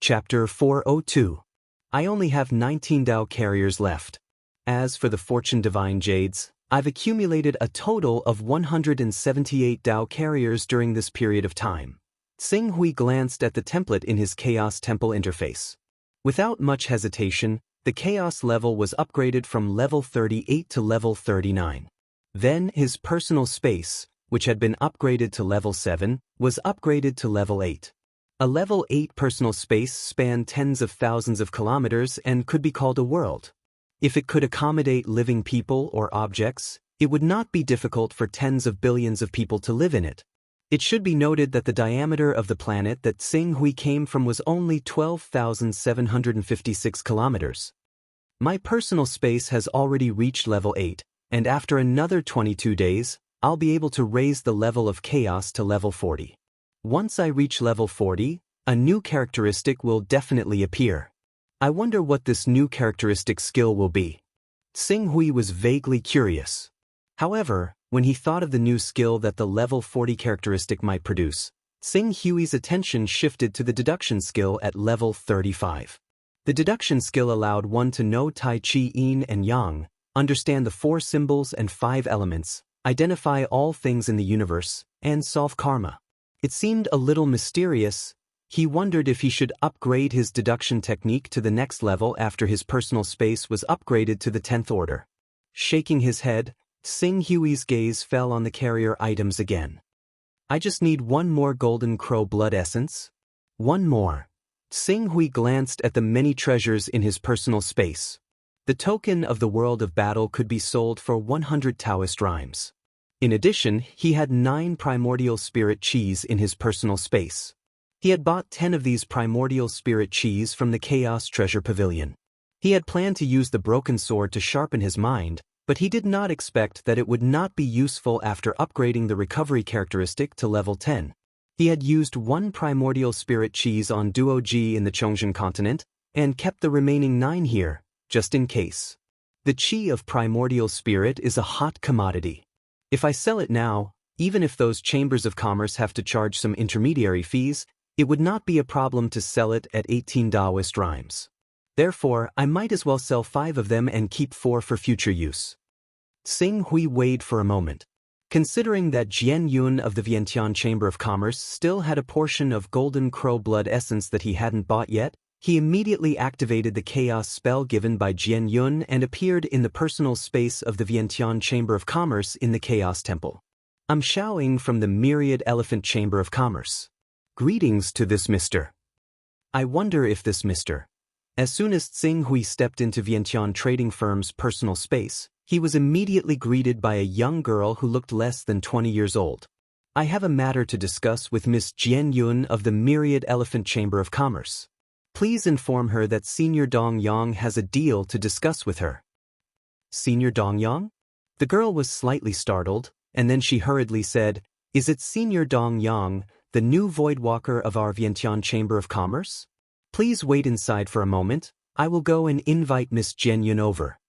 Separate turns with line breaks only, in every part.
Chapter 402. I only have 19 Dao carriers left. As for the Fortune Divine Jades, I've accumulated a total of 178 Dao carriers during this period of time. Xing Hui glanced at the template in his Chaos Temple interface. Without much hesitation, the Chaos level was upgraded from level 38 to level 39. Then his personal space, which had been upgraded to level 7, was upgraded to level 8. A level 8 personal space spanned tens of thousands of kilometers and could be called a world. If it could accommodate living people or objects, it would not be difficult for tens of billions of people to live in it. It should be noted that the diameter of the planet that Xing Hui came from was only 12,756 kilometers. My personal space has already reached level 8, and after another 22 days, I'll be able to raise the level of chaos to level 40. Once I reach level 40, a new characteristic will definitely appear. I wonder what this new characteristic skill will be. Xing Hui was vaguely curious. However, when he thought of the new skill that the level 40 characteristic might produce, Xing Hui's attention shifted to the deduction skill at level 35. The deduction skill allowed one to know Tai Chi Yin and Yang, understand the 4 symbols and 5 elements, identify all things in the universe, and solve karma. It seemed a little mysterious. He wondered if he should upgrade his deduction technique to the next level after his personal space was upgraded to the 10th order. Shaking his head, Xing Hui's gaze fell on the carrier items again. I just need one more Golden Crow blood essence. One more. Xing Hui glanced at the many treasures in his personal space. The token of the world of battle could be sold for 100 Taoist rhymes. In addition, he had 9 primordial spirit chis in his personal space. He had bought 10 of these primordial spirit chis from the Chaos Treasure Pavilion. He had planned to use the broken sword to sharpen his mind, but he did not expect that it would not be useful after upgrading the recovery characteristic to level 10. He had used 1 primordial spirit chis on Duo Ji in the Chongzhen continent, and kept the remaining 9 here, just in case. The chi of primordial spirit is a hot commodity. If I sell it now, even if those chambers of commerce have to charge some intermediary fees, it would not be a problem to sell it at 18 Taoist rhymes. Therefore, I might as well sell 5 of them and keep 4 for future use. Xing Hui weighed for a moment. Considering that Jian Yun of the Vientiane Chamber of Commerce still had a portion of Golden Crow blood essence that he hadn't bought yet, he immediately activated the chaos spell given by Jian Yun and appeared in the personal space of the Vientiane Chamber of Commerce in the Chaos Temple. I'm Xiaoying from the Myriad Elephant Chamber of Commerce. Greetings to this Mr. I wonder if this Mr. As soon as Xing Hui stepped into Vientiane Trading Firm's personal space, he was immediately greeted by a young girl who looked less than 20 years old. I have a matter to discuss with Miss Jian Yun of the Myriad Elephant Chamber of Commerce. Please inform her that Senior Dong Yang has a deal to discuss with her. Senior Dong Yang? The girl was slightly startled, and then she hurriedly said, Is it Senior Dong Yang, the new Voidwalker of our Vientiane Chamber of Commerce? Please wait inside for a moment, I will go and invite Miss Jian Yun over.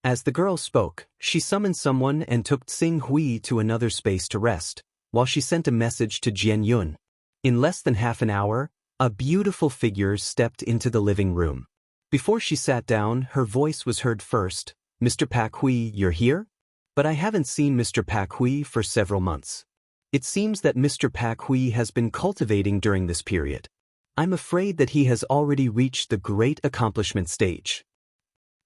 As the girl spoke, she summoned someone and took Xing Hui to another space to rest, while she sent a message to Jian Yun. In less than half an hour, a beautiful figure stepped into the living room. Before she sat down, her voice was heard first, Mr. Pak Hui, you're here? But I haven't seen Mr. Pak Hui for several months. It seems that Mr. Pak Hui has been cultivating during this period. I'm afraid that he has already reached the Great Accomplishment stage.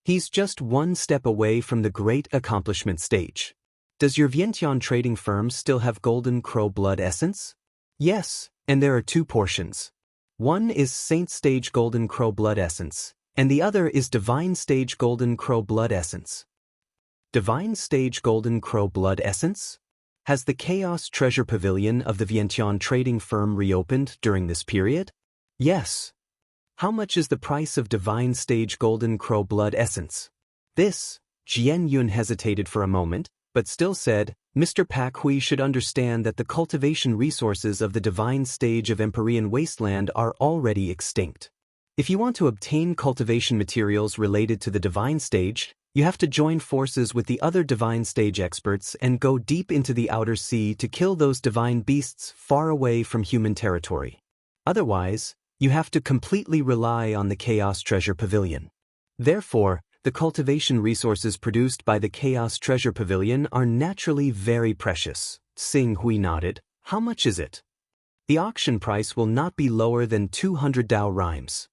He's just one step away from the Great Accomplishment stage. Does your Vientiane trading firm still have Golden Crow blood essence? Yes, and there are 2 portions. One is Saint Stage Golden Crow blood essence, and the other is Divine Stage Golden Crow blood essence. Divine Stage Golden Crow blood essence? Has the Chaos Treasure Pavilion of the Vientiane trading firm reopened during this period? Yes. How much is the price of Divine Stage Golden Crow blood essence? This, Jian Yun hesitated for a moment, but still said, Mr. Pak Hui should understand that the cultivation resources of the divine stage of Empyrean Wasteland are already extinct. If you want to obtain cultivation materials related to the divine stage, you have to join forces with the other divine stage experts and go deep into the outer sea to kill those divine beasts far away from human territory. Otherwise, You have to completely rely on the Chaos Treasure Pavilion. Therefore, the cultivation resources produced by the Chaos Treasure Pavilion are naturally very precious. Xing Hui nodded. How much is it? The auction price will not be lower than 200 Dao rhymes.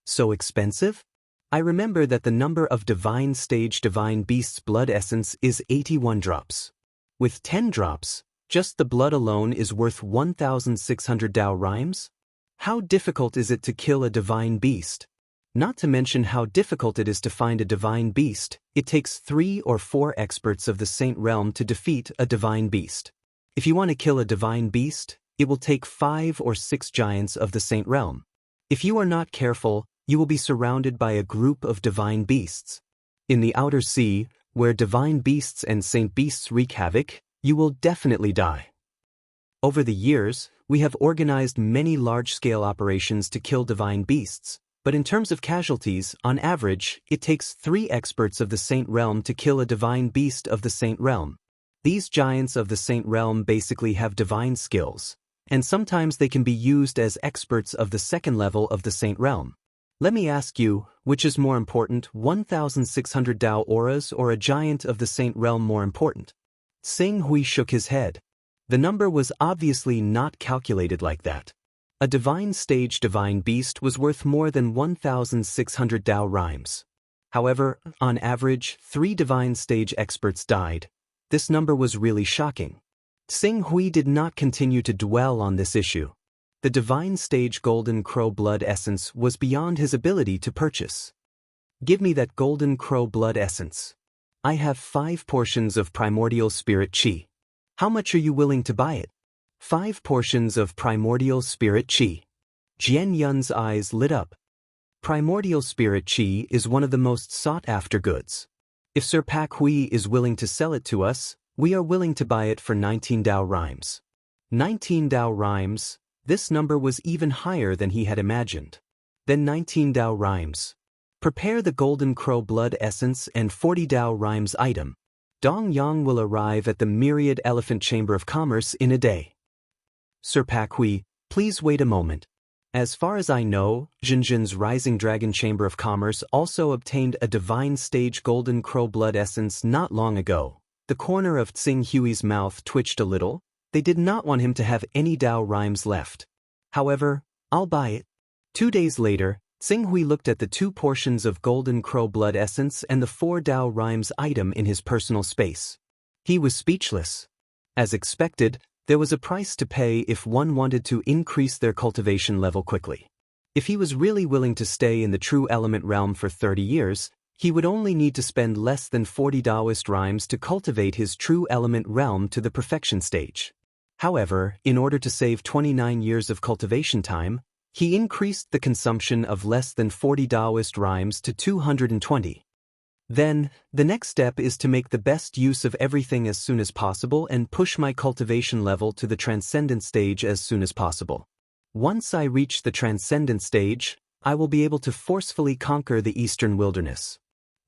So expensive? I remember that the number of Divine Stage Divine Beast's blood essence is 81 drops. With 10 drops, just the blood alone is worth 1,600 Dao rhymes? How difficult is it to kill a divine beast? Not to mention how difficult it is to find a divine beast. It takes 3 or 4 experts of the Saint Realm to defeat a divine beast. If you want to kill a divine beast, it will take 5 or 6 giants of the Saint Realm. If you are not careful, you will be surrounded by a group of divine beasts. In the outer sea, where divine beasts and saint beasts wreak havoc, you will definitely die. Over the years, we have organized many large-scale operations to kill divine beasts. But in terms of casualties, on average, it takes 3 experts of the Saint Realm to kill a divine beast of the Saint Realm. These giants of the Saint Realm basically have divine skills, and sometimes they can be used as experts of the second level of the Saint Realm. Let me ask you, which is more important, 1,600 Dao auras or a giant of the Saint Realm more important? Xing Hui shook his head. The number was obviously not calculated like that. A divine stage divine beast was worth more than 1,600 Dao rhymes. However, on average, 3 divine stage experts died. This number was really shocking. Xing Hui did not continue to dwell on this issue. The divine stage golden crow blood essence was beyond his ability to purchase. Give me that golden crow blood essence. I have 5 portions of primordial spirit chi. How much are you willing to buy it? 5 portions of primordial spirit chi. Jian Yun's eyes lit up. Primordial spirit chi is one of the most sought-after goods. If Sir Pak Hui is willing to sell it to us, we are willing to buy it for 19 Dao rhymes. 19 Dao rhymes, this number was even higher than he had imagined. Then 19 Dao rhymes. Prepare the golden crow blood essence and 40 Dao rhymes item. Dong Yang will arrive at the Myriad Elephant Chamber of Commerce in a day. Sir Pak Hui, please wait a moment. As far as I know, Jinjin's Rising Dragon Chamber of Commerce also obtained a divine stage golden crow blood essence not long ago. The corner of Xing Hui's mouth twitched a little. They did not want him to have any Dao rhymes left. However, I'll buy it. 2 days later, Xing Hui looked at the 2 portions of golden crow blood essence and the 4 Dao rhymes item in his personal space. He was speechless. As expected, there was a price to pay if one wanted to increase their cultivation level quickly. If he was really willing to stay in the true element realm for 30 years, he would only need to spend less than 40 Taoist rhymes to cultivate his true element realm to the perfection stage. However, in order to save 29 years of cultivation time, he increased the consumption of less than 40 Taoist rhymes to 220. Then, the next step is to make the best use of everything as soon as possible and push my cultivation level to the transcendent stage as soon as possible. Once I reach the transcendent stage, I will be able to forcefully conquer the eastern wilderness.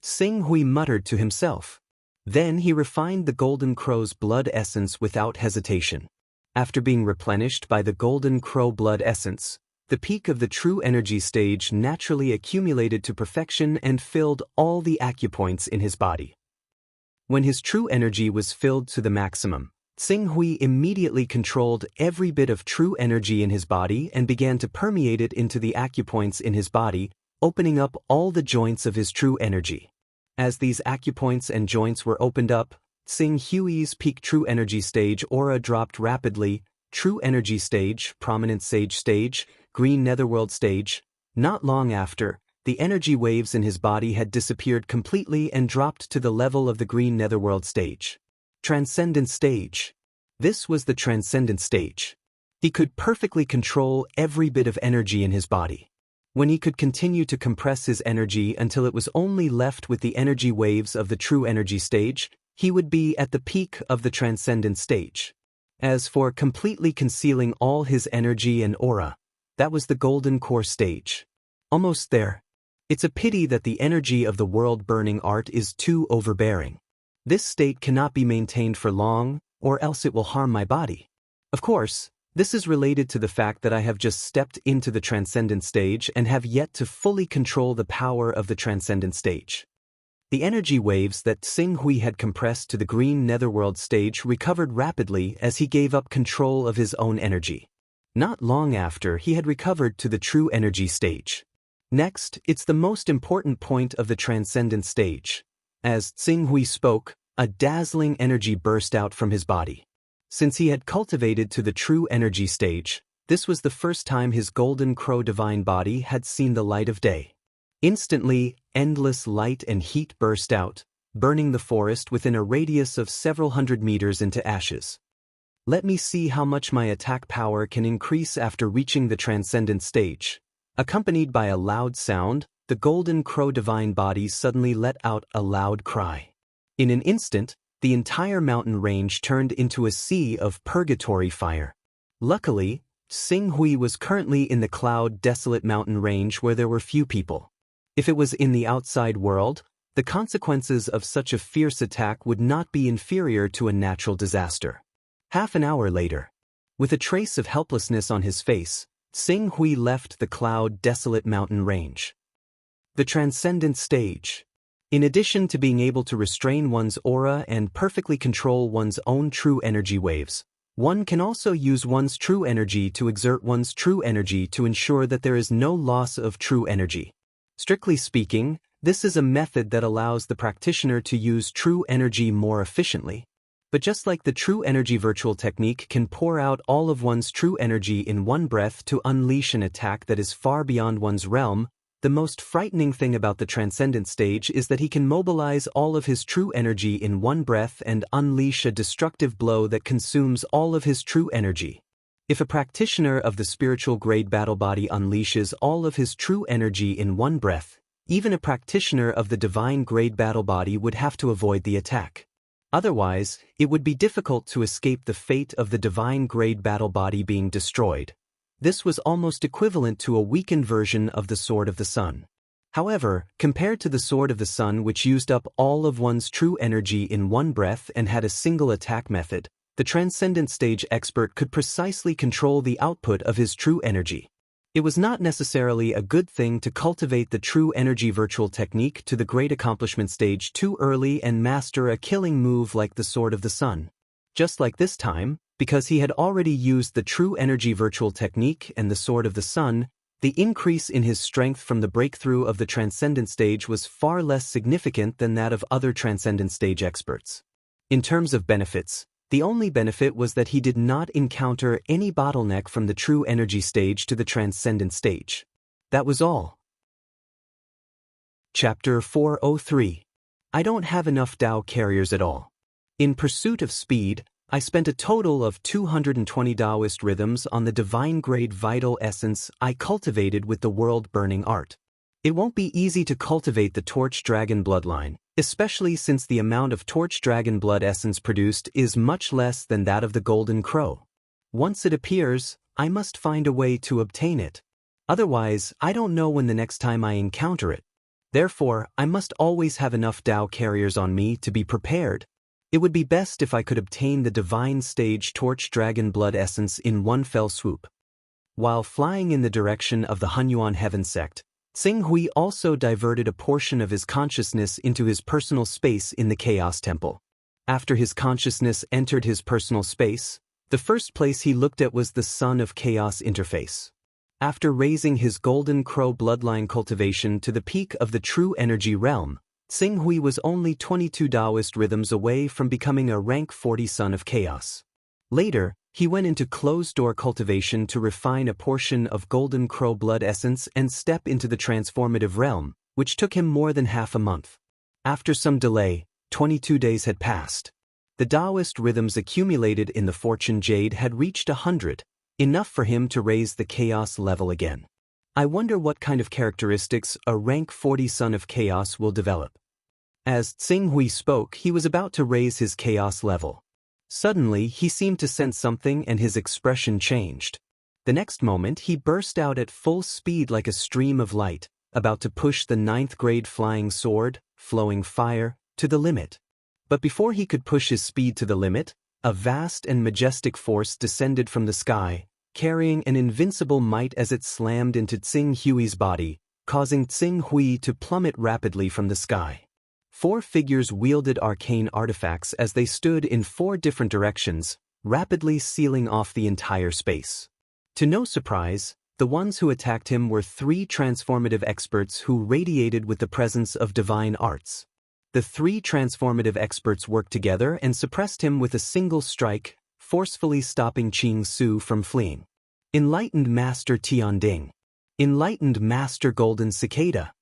Xing Hui muttered to himself. Then he refined the golden crow's blood essence without hesitation. After being replenished by the golden crow blood essence, the peak of the true energy stage naturally accumulated to perfection and filled all the acupoints in his body. When his true energy was filled to the maximum, Xing Hui immediately controlled every bit of true energy in his body and began to permeate it into the acupoints in his body, opening up all the joints of his true energy. As these acupoints and joints were opened up, Xing Hui's peak true energy stage aura dropped rapidly. True energy stage, prominent sage stage, green netherworld stage. Not long after, the energy waves in his body had disappeared completely and dropped to the level of the green netherworld stage. Transcendent stage. This was the transcendent stage. He could perfectly control every bit of energy in his body. When he could continue to compress his energy until it was only left with the energy waves of the true energy stage, he would be at the peak of the transcendent stage. As for completely concealing all his energy and aura, that was the golden core stage. Almost there. It's a pity that the energy of the world-burning art is too overbearing. This state cannot be maintained for long, or else it will harm my body. Of course, This is related to the fact that I have just stepped into the transcendent stage and have yet to fully control the power of the transcendent stage. The energy waves that Xing Hui had compressed to the green netherworld stage recovered rapidly as he gave up control of his own energy. Not long after, he had recovered to the true energy stage. Next, it's the most important point of the transcendent stage. As Xing Hui spoke, a dazzling energy burst out from his body. Since he had cultivated to the true energy stage, this was the first time his golden crow divine body had seen the light of day. Instantly, endless light and heat burst out, burning the forest within a radius of several hundred meters into ashes. Let me see how much my attack power can increase after reaching the transcendent stage. Accompanied by a loud sound, the golden crow divine body suddenly let out a loud cry. In an instant, the entire mountain range turned into a sea of purgatory fire. Luckily, Xing Hui was currently in the cloud-desolate mountain range where there were few people. If it was in the outside world, the consequences of such a fierce attack would not be inferior to a natural disaster. Half an hour later, with a trace of helplessness on his face, Xing Hui left the cloud-desolate mountain range. The transcendent stage. In addition to being able to restrain one's aura and perfectly control one's own true energy waves, one can also use one's true energy to exert one's true energy to ensure that there is no loss of true energy. Strictly speaking, this is a method that allows the practitioner to use true energy more efficiently. But just like the true energy virtual technique can pour out all of one's true energy in one breath to unleash an attack that is far beyond one's realm, the most frightening thing about the transcendent stage is that he can mobilize all of his true energy in one breath and unleash a destructive blow that consumes all of his true energy. If a practitioner of the spiritual grade battle body unleashes all of his true energy in one breath, even a practitioner of the divine grade battle body would have to avoid the attack. Otherwise, it would be difficult to escape the fate of the divine grade battle body being destroyed. This was almost equivalent to a weakened version of the Sword of the Sun. However, compared to the Sword of the Sun, which used up all of one's true energy in one breath and had a single attack method, the transcendent stage expert could precisely control the output of his true energy. It was not necessarily a good thing to cultivate the true energy virtual technique to the great accomplishment stage too early and master a killing move like the Sword of the Sun. Just like this time, because he had already used the true energy virtual technique and the Sword of the Sun, the increase in his strength from the breakthrough of the transcendent stage was far less significant than that of other transcendent stage experts. In terms of benefits, the only benefit was that he did not encounter any bottleneck from the true energy stage to the transcendent stage. That was all. Chapter 403. I don't have enough Tao carriers at all. In pursuit of speed, I spent a total of 220 Taoist rhythms on the divine grade vital essence I cultivated with the world-burning art. It won't be easy to cultivate the Torch Dragon bloodline, especially since the amount of Torch Dragon blood essence produced is much less than that of the Golden Crow. Once it appears, I must find a way to obtain it. Otherwise, I don't know when the next time I encounter it. Therefore, I must always have enough Tao carriers on me to be prepared. It would be best if I could obtain the divine stage Torch Dragon blood essence in one fell swoop. While flying in the direction of the Hunyuan Heaven sect, Xing Hui also diverted a portion of his consciousness into his personal space in the Chaos Temple. After his consciousness entered his personal space, the first place he looked at was the Sun of Chaos interface. After raising his Golden Crow bloodline cultivation to the peak of the true energy realm, Xing Hui was only 22 Taoist rhythms away from becoming a rank 40 Son of Chaos. Later, he went into closed-door cultivation to refine a portion of Golden Crow blood essence and step into the transformative realm, which took him more than half a month. After some delay, 22 days had passed. The Taoist rhythms accumulated in the Fortune Jade had reached 100, enough for him to raise the Chaos level again. I wonder what kind of characteristics a rank 40 Son of Chaos will develop. As Xing Hui spoke, he was about to raise his Chaos level. Suddenly, he seemed to sense something and his expression changed. The next moment, he burst out at full speed like a stream of light, about to push the 9th grade flying sword, flowing fire, to the limit. But before he could push his speed to the limit, a vast and majestic force descended from the sky, carrying an invincible might as it slammed into Tsing Hui's body, causing Tsing Hui to plummet rapidly from the sky. 4 figures wielded arcane artifacts as they stood in 4 different directions, rapidly sealing off the entire space. To no surprise, the ones who attacked him were 3 transformative experts who radiated with the presence of divine arts. The 3 transformative experts worked together and suppressed him with a single strike, forcefully stopping Qing Su from fleeing. Enlightened Master Tianding. Enlightened Master Golden Cicada.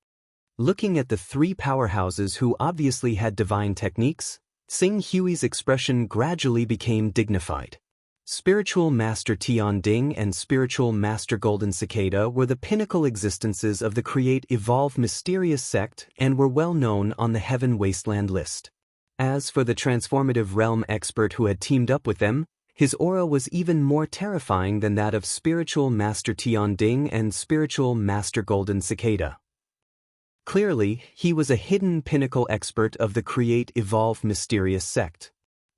Looking at the 3 powerhouses who obviously had divine techniques, Tsing Hui's expression gradually became dignified. Spiritual Master Tianding and Spiritual Master Golden Cicada were the pinnacle existences of the Create Evolve Mysterious sect and were well known on the Heaven Wasteland list. As for the transformative realm expert who had teamed up with them, his aura was even more terrifying than that of Spiritual Master Tianding and Spiritual Master Golden Cicada. Clearly, he was a hidden pinnacle expert of the Create Evolve Mysterious sect.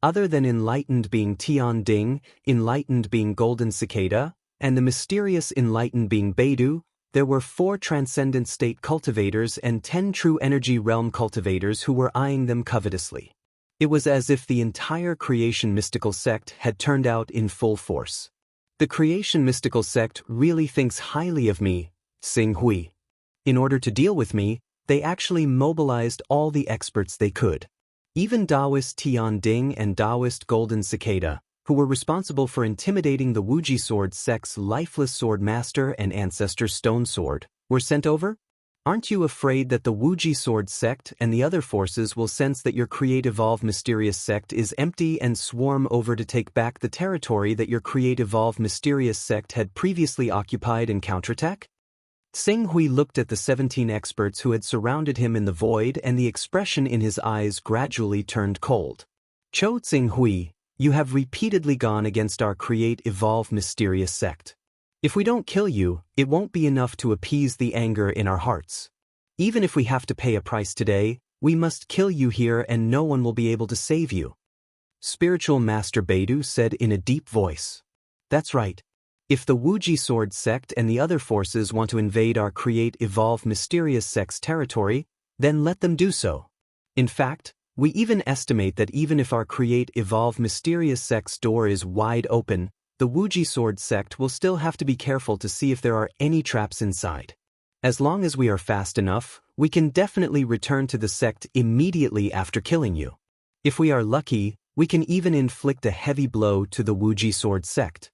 Other than Enlightened being Tianding, Enlightened being Golden Cicada, and the mysterious Enlightened being Beidou, there were 4 Transcendent State cultivators and 10 True Energy Realm cultivators who were eyeing them covetously. It was as if the entire Creation Mystical sect had turned out in full force. The Creation Mystical sect really thinks highly of me, Tsing Hui. In order to deal with me, they actually mobilized all the experts they could. Even Taoist Tianding and Taoist Golden Cicada, who were responsible for intimidating the Wuji Sword sect's Lifeless Sword Master and Ancestor Stone Sword, were sent over? Aren't you afraid that the Wuji Sword sect and the other forces will sense that your Create Evolve Mysterious sect is empty and swarm over to take back the territory that your Create Evolve Mysterious sect had previously occupied and counterattack? Tsing Hui looked at the 17 experts who had surrounded him in the void, and the expression in his eyes gradually turned cold. Cho Tsing Hui, you have repeatedly gone against our Create Evolve Mysterious sect. If we don't kill you, it won't be enough to appease the anger in our hearts. Even if we have to pay a price today, we must kill you here and no one will be able to save you. Spiritual Master Beidou said in a deep voice. That's right. If the Wuji Sword sect and the other forces want to invade our Create Evolve Mysterious sect's territory, then let them do so. In fact, we even estimate that even if our Create Evolve Mysterious sect's door is wide open, the Wuji Sword sect will still have to be careful to see if there are any traps inside. As long as we are fast enough, we can definitely return to the sect immediately after killing you. If we are lucky, we can even inflict a heavy blow to the Wuji Sword sect.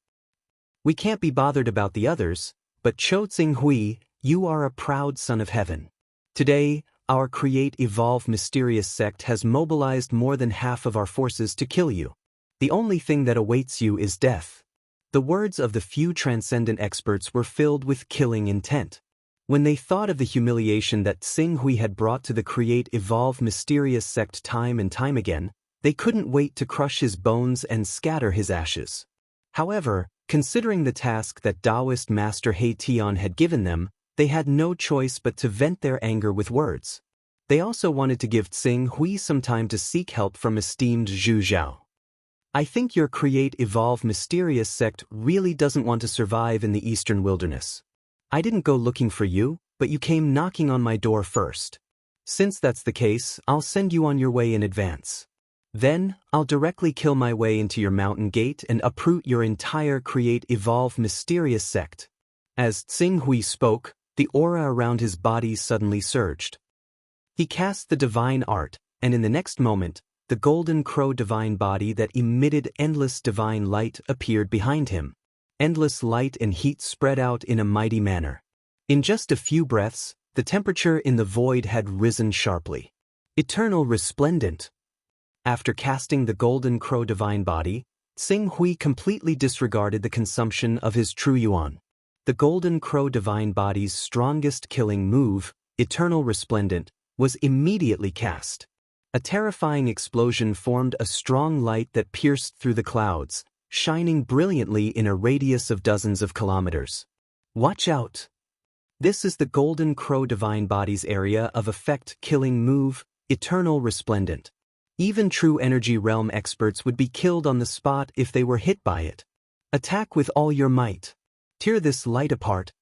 We can't be bothered about the others, but Cho Tsing Hui, you are a proud son of heaven. Today, our Create Evolve Mysterious sect has mobilized more than half of our forces to kill you. The only thing that awaits you is death. The words of the few transcendent experts were filled with killing intent. When they thought of the humiliation that Tsing Hui had brought to the Create Evolve Mysterious sect time and time again, they couldn't wait to crush his bones and scatter his ashes. However, considering the task that Taoist Master He Tian had given them, they had no choice but to vent their anger with words. They also wanted to give Tsing Hui some time to seek help from esteemed Zhu Zhao. I think your Create Evolve Mysterious sect really doesn't want to survive in the eastern wilderness. I didn't go looking for you, but you came knocking on my door first. Since that's the case, I'll send you on your way in advance. Then, I'll directly kill my way into your mountain gate and uproot your entire Create Evolve Mysterious sect. As Tsing Hui spoke, the aura around his body suddenly surged. He cast the divine art, and in the next moment, the golden crow divine body that emitted endless divine light appeared behind him. Endless light and heat spread out in a mighty manner. In just a few breaths, the temperature in the void had risen sharply. Eternal resplendent. After casting the golden crow divine body, Tsing Hui completely disregarded the consumption of his true yuan. The golden crow divine body's strongest killing move, Eternal Resplendent, was immediately cast. A terrifying explosion formed a strong light that pierced through the clouds, shining brilliantly in a radius of dozens of kilometers. Watch out! This is the golden crow divine body's area of effect killing move, Eternal Resplendent. Even true energy realm experts would be killed on the spot if they were hit by it. Attack with all your might. Tear this light apart.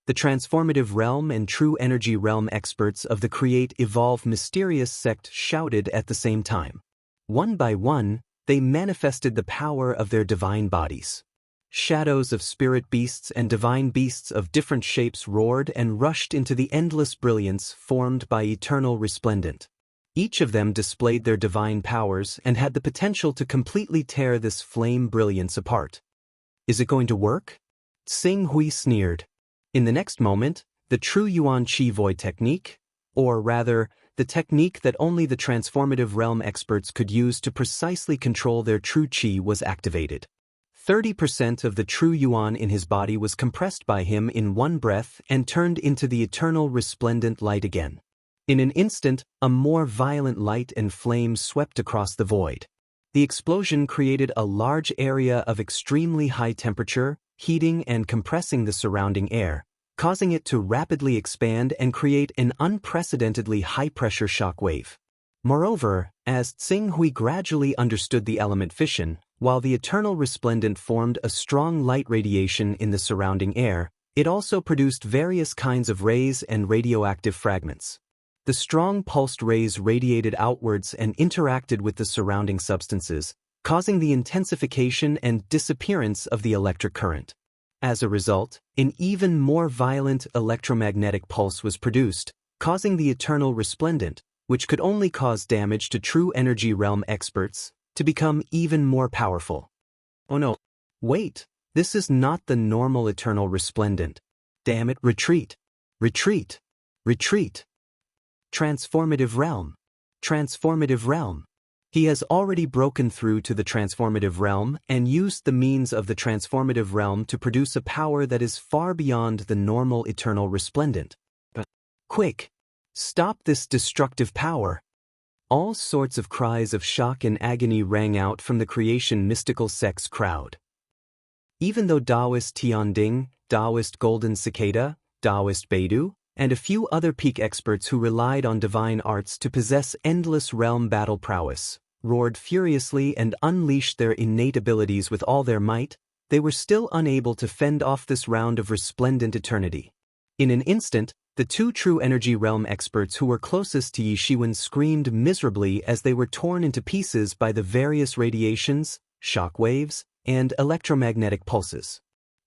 The transformative realm and true energy realm experts of the Create Evolve Mysterious sect shouted at the same time. One by one, they manifested the power of their divine bodies. Shadows of spirit beasts and divine beasts of different shapes roared and rushed into the endless brilliance formed by eternal resplendent. Each of them displayed their divine powers and had the potential to completely tear this flame brilliance apart. Is it going to work? Xing Hui sneered. In the next moment, the true Yuan Qi Void technique, or rather, the technique that only the transformative realm experts could use to precisely control their true Qi, was activated. 30% of the true Yuan in his body was compressed by him in one breath and turned into the eternal resplendent light again. In an instant, a more violent light and flame swept across the void. The explosion created a large area of extremely high temperature, heating and compressing the surrounding air, causing it to rapidly expand and create an unprecedentedly high-pressure shock wave. Moreover, as Xing Hui gradually understood the element fission, while the eternal resplendent formed a strong light radiation in the surrounding air, it also produced various kinds of rays and radioactive fragments. The strong pulsed rays radiated outwards and interacted with the surrounding substances, causing the intensification and disappearance of the electric current. As a result, an even more violent electromagnetic pulse was produced, causing the eternal resplendent, which could only cause damage to true energy realm experts, to become even more powerful. Oh no. Wait, this is not the normal eternal resplendent. Damn it, retreat. Retreat. Retreat. Transformative realm. Transformative realm. He has already broken through to the transformative realm and used the means of the transformative realm to produce a power that is far beyond the normal eternal resplendent. But quick! Stop this destructive power! All sorts of cries of shock and agony rang out from the creation mystical sect's crowd. Even though Taoist Tianding, Taoist Golden Cicada, Taoist Beidou, and a few other peak experts who relied on divine arts to possess endless realm battle prowess, roared furiously and unleashed their innate abilities with all their might, they were still unable to fend off this round of resplendent eternity. In an instant, the two true energy realm experts who were closest to Yi Shiwen screamed miserably as they were torn into pieces by the various radiations, shock waves, and electromagnetic pulses.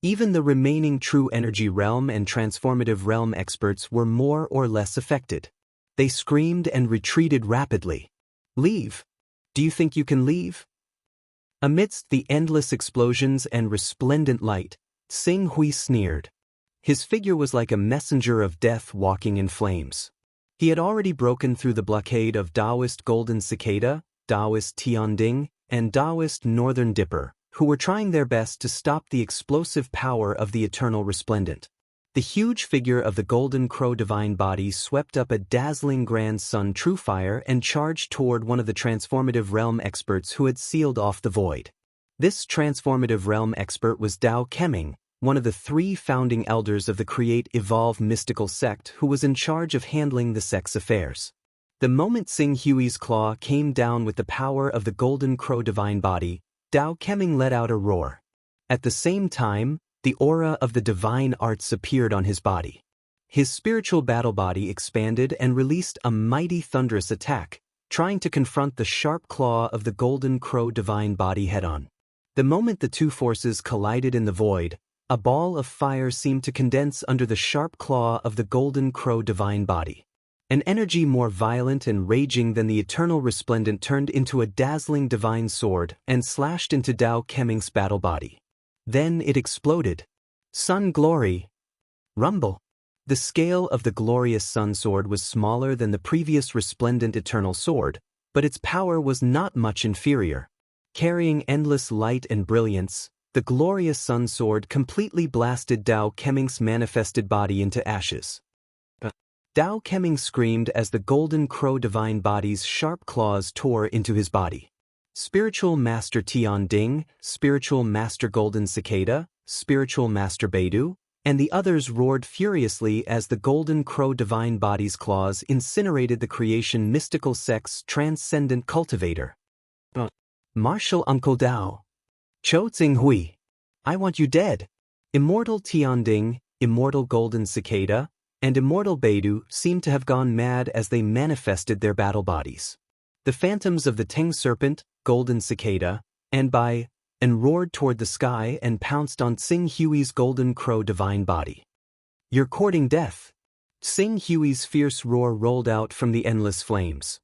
Even the remaining true energy realm and transformative realm experts were more or less affected. They screamed and retreated rapidly. Leave. Do you think you can leave? Amidst the endless explosions and resplendent light, Xing Hui sneered. His figure was like a messenger of death walking in flames. He had already broken through the blockade of Taoist Golden Cicada, Taoist Tianding, and Taoist Northern Dipper, who were trying their best to stop the explosive power of the eternal resplendent. The huge figure of the Golden Crow divine body swept up a dazzling grand sun true fire and charged toward one of the transformative realm experts who had sealed off the void. This transformative realm expert was Dao Keming, one of the three founding elders of the Create Evolve mystical sect who was in charge of handling the sect's affairs. The moment Xing Hui's claw came down with the power of the Golden Crow divine body, Dao Keming let out a roar. At the same time, the aura of the divine arts appeared on his body. His spiritual battle body expanded and released a mighty thunderous attack, trying to confront the sharp claw of the Golden Crow divine body head-on. The moment the two forces collided in the void, a ball of fire seemed to condense under the sharp claw of the Golden Crow divine body. An energy more violent and raging than the eternal resplendent turned into a dazzling divine sword and slashed into Dao Keming's battle body. Then it exploded. Sun Glory. Rumble. The scale of the glorious sun sword was smaller than the previous resplendent eternal sword, but its power was not much inferior. Carrying endless light and brilliance, the glorious sun sword completely blasted Dao Keming's manifested body into ashes. Dao Keming screamed as the Golden Crow divine body's sharp claws tore into his body. Spiritual Master Tian Ding, Spiritual Master Golden Cicada, Spiritual Master Beidou, and the others roared furiously as the Golden Crow Divine Body's claws incinerated the creation mystical sect's transcendent cultivator. Martial Uncle Dao. Cho Tsing-hui. I want you dead. Immortal Tianding, Immortal Golden Cicada, and Immortal Beidou seemed to have gone mad as they manifested their battle bodies. The phantoms of the Teng Serpent, Golden Cicada, and roared toward the sky and pounced on Tsing Hui's Golden Crow Divine Body. You're courting death. Tsing Hui's fierce roar rolled out from the endless flames.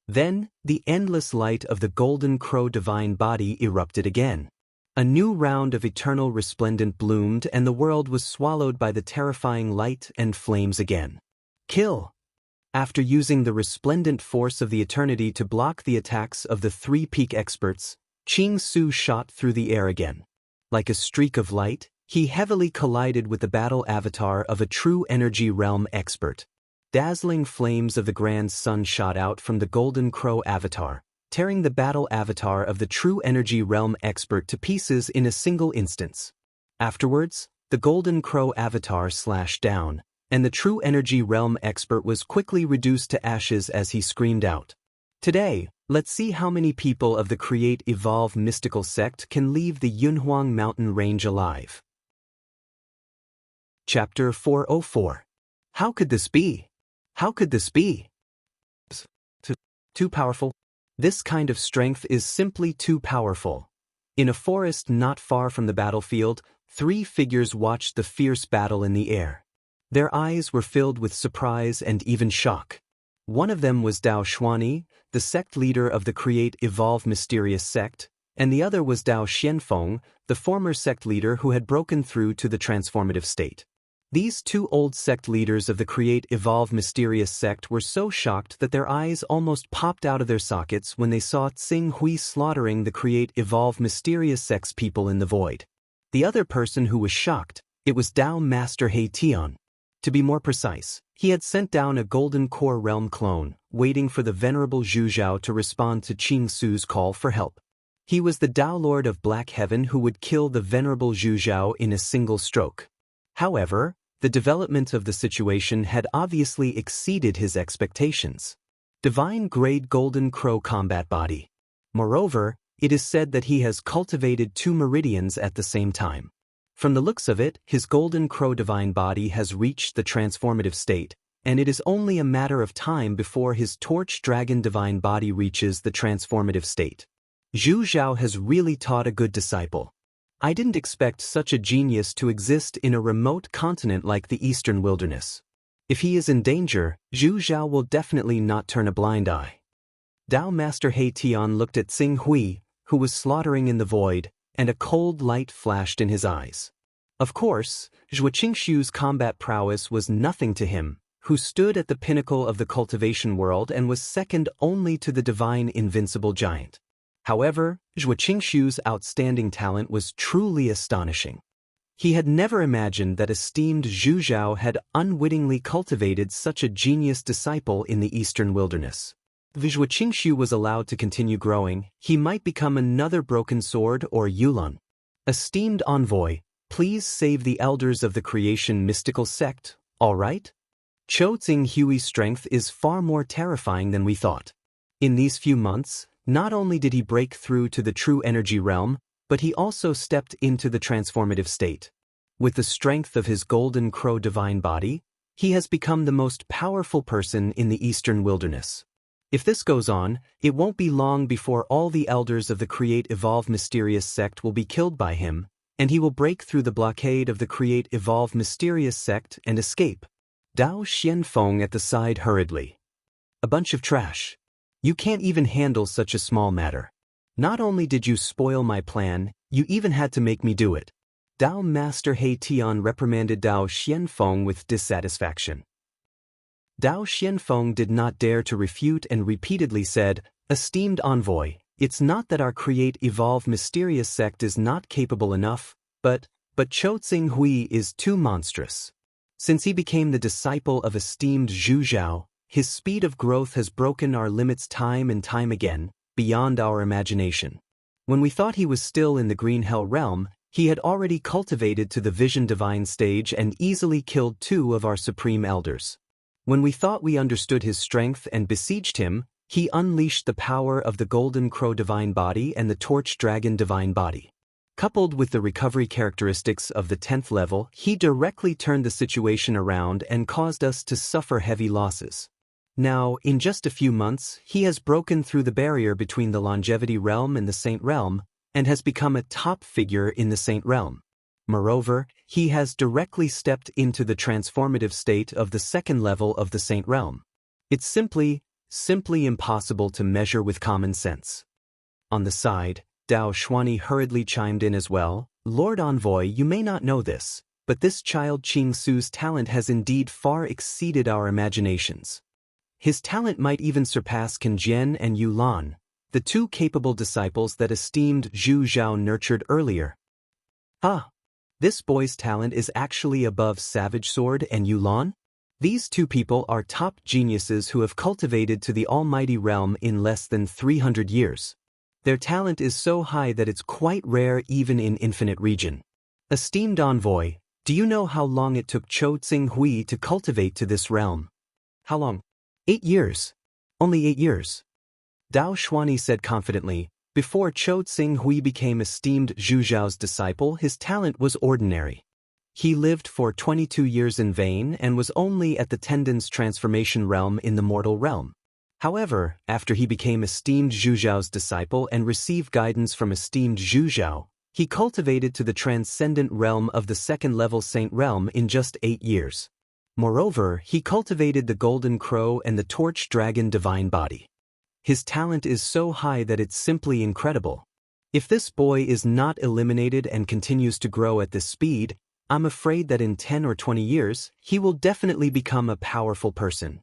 Then, the endless light of the Golden Crow Divine Body erupted again. A new round of eternal resplendent bloomed and the world was swallowed by the terrifying light and flames again. Kill! After using the resplendent force of the eternity to block the attacks of the three peak experts, Qing Su shot through the air again. Like a streak of light, he heavily collided with the battle avatar of a true energy realm expert. Dazzling flames of the grand sun shot out from the Golden Crow avatar, tearing the battle avatar of the true energy realm expert to pieces in a single instance. Afterwards, the Golden Crow avatar slashed down, and the true energy realm expert was quickly reduced to ashes as he screamed out. Today, let's see how many people of the Create Evolve mystical sect can leave the Yunhuang mountain range alive. Chapter 404. How could this be? How could this be? Too powerful? This kind of strength is simply too powerful. In a forest not far from the battlefield, three figures watched the fierce battle in the air. Their eyes were filled with surprise and even shock. One of them was Dao Xuani, the sect leader of the Create Evolve mysterious sect, and the other was Dao Xianfeng, the former sect leader who had broken through to the transformative state. These two old sect leaders of the Create Evolve mysterious sect were so shocked that their eyes almost popped out of their sockets when they saw Tsing Hui slaughtering the Create Evolve mysterious sect's people in the void. The other person who was shocked, it was Dao Master He Tian. To be more precise, he had sent down a Golden Core Realm clone, waiting for the venerable Zhu Zhao to respond to Qing Su's call for help. He was the Dao Lord of Black Heaven who would kill the venerable Zhu Zhao in a single stroke. However, the development of the situation had obviously exceeded his expectations. Divine-grade Golden Crow combat body. Moreover, it is said that he has cultivated two meridians at the same time. From the looks of it, his Golden Crow Divine Body has reached the transformative state, and it is only a matter of time before his Torch Dragon Divine Body reaches the transformative state. Zhu Zhao has really taught a good disciple. I didn't expect such a genius to exist in a remote continent like the Eastern Wilderness. If he is in danger, Zhu Zhao will definitely not turn a blind eye. Dao Master He Tian looked at Tsing Hui, who was slaughtering in the void, and a cold light flashed in his eyes. Of course, Zhuo Qingshu's combat prowess was nothing to him, who stood at the pinnacle of the cultivation world and was second only to the divine invincible giant. However, Zhuo Qingshu's outstanding talent was truly astonishing. He had never imagined that esteemed Zhu Zhao had unwittingly cultivated such a genius disciple in the Eastern Wilderness. If Zhuo Qingshu was allowed to continue growing, he might become another Broken Sword or Yulun. Esteemed envoy, please save the elders of the creation mystical sect, all right? Cho Tsing Hui's strength is far more terrifying than we thought. In these few months, not only did he break through to the true energy realm, but he also stepped into the transformative state. With the strength of his Golden Crow Divine Body, he has become the most powerful person in the Eastern Wilderness. If this goes on, it won't be long before all the elders of the Create Evolve mysterious sect will be killed by him, and he will break through the blockade of the Create Evolve mysterious sect and escape. Dao Xianfeng at the side hurriedly. A bunch of trash. You can't even handle such a small matter. Not only did you spoil my plan, you even had to make me do it. Dao Master He Tian reprimanded Dao Xianfeng with dissatisfaction. Dao Xianfeng did not dare to refute and repeatedly said, "Esteemed envoy, it's not that our Create Evolve mysterious sect is not capable enough, but Cho Tsing Hui is too monstrous. Since he became the disciple of esteemed Zhu Zhao, his speed of growth has broken our limits time and time again, beyond our imagination. When we thought he was still in the Green Hell realm, He had already cultivated to the Vision Divine stage and easily killed 2 of our Supreme Elders. When we thought we understood his strength and besieged him, he unleashed the power of the Golden Crow Divine Body and the Torch Dragon Divine Body. Coupled with the recovery characteristics of the 10th level, he directly turned the situation around and caused us to suffer heavy losses. Now, in just a few months, he has broken through the barrier between the Longevity Realm and the Saint Realm, and has become a top figure in the Saint Realm. Moreover, he has directly stepped into the transformative state of the 2nd level of the Saint Realm. It's simply impossible to measure with common sense. On the side, Dao Xuanyi hurriedly chimed in as well. Lord Envoy, you may not know this, but this child Qing Su's talent has indeed far exceeded our imaginations. His talent might even surpass Can Jian and Yu Lan, the 2 capable disciples that esteemed Zhu Zhao nurtured earlier. This boy's talent is actually above Savage Sword and Yu Lan? These 2 people are top geniuses who have cultivated to the Almighty Realm in less than 300 years. Their talent is so high that it's quite rare even in Infinite Region. Esteemed Envoy, do you know how long it took Chou Tsinghui to cultivate to this realm? How long? 8 years. Only 8 years. Dao Xuanyi said confidently. Before Chou Tsinghui became esteemed Zhu Zhao's disciple, his talent was ordinary. He lived for 22 years in vain and was only at the Tendon's transformation realm in the mortal realm. However, after he became esteemed Zhu Zhao's disciple and received guidance from esteemed Zhu Zhao, he cultivated to the transcendent realm of the 2nd level Saint Realm in just 8 years. Moreover, he cultivated the Golden Crow and the Torch Dragon Divine Body. His talent is so high that it's simply incredible. If this boy is not eliminated and continues to grow at this speed, I'm afraid that in 10 or 20 years, he will definitely become a powerful person.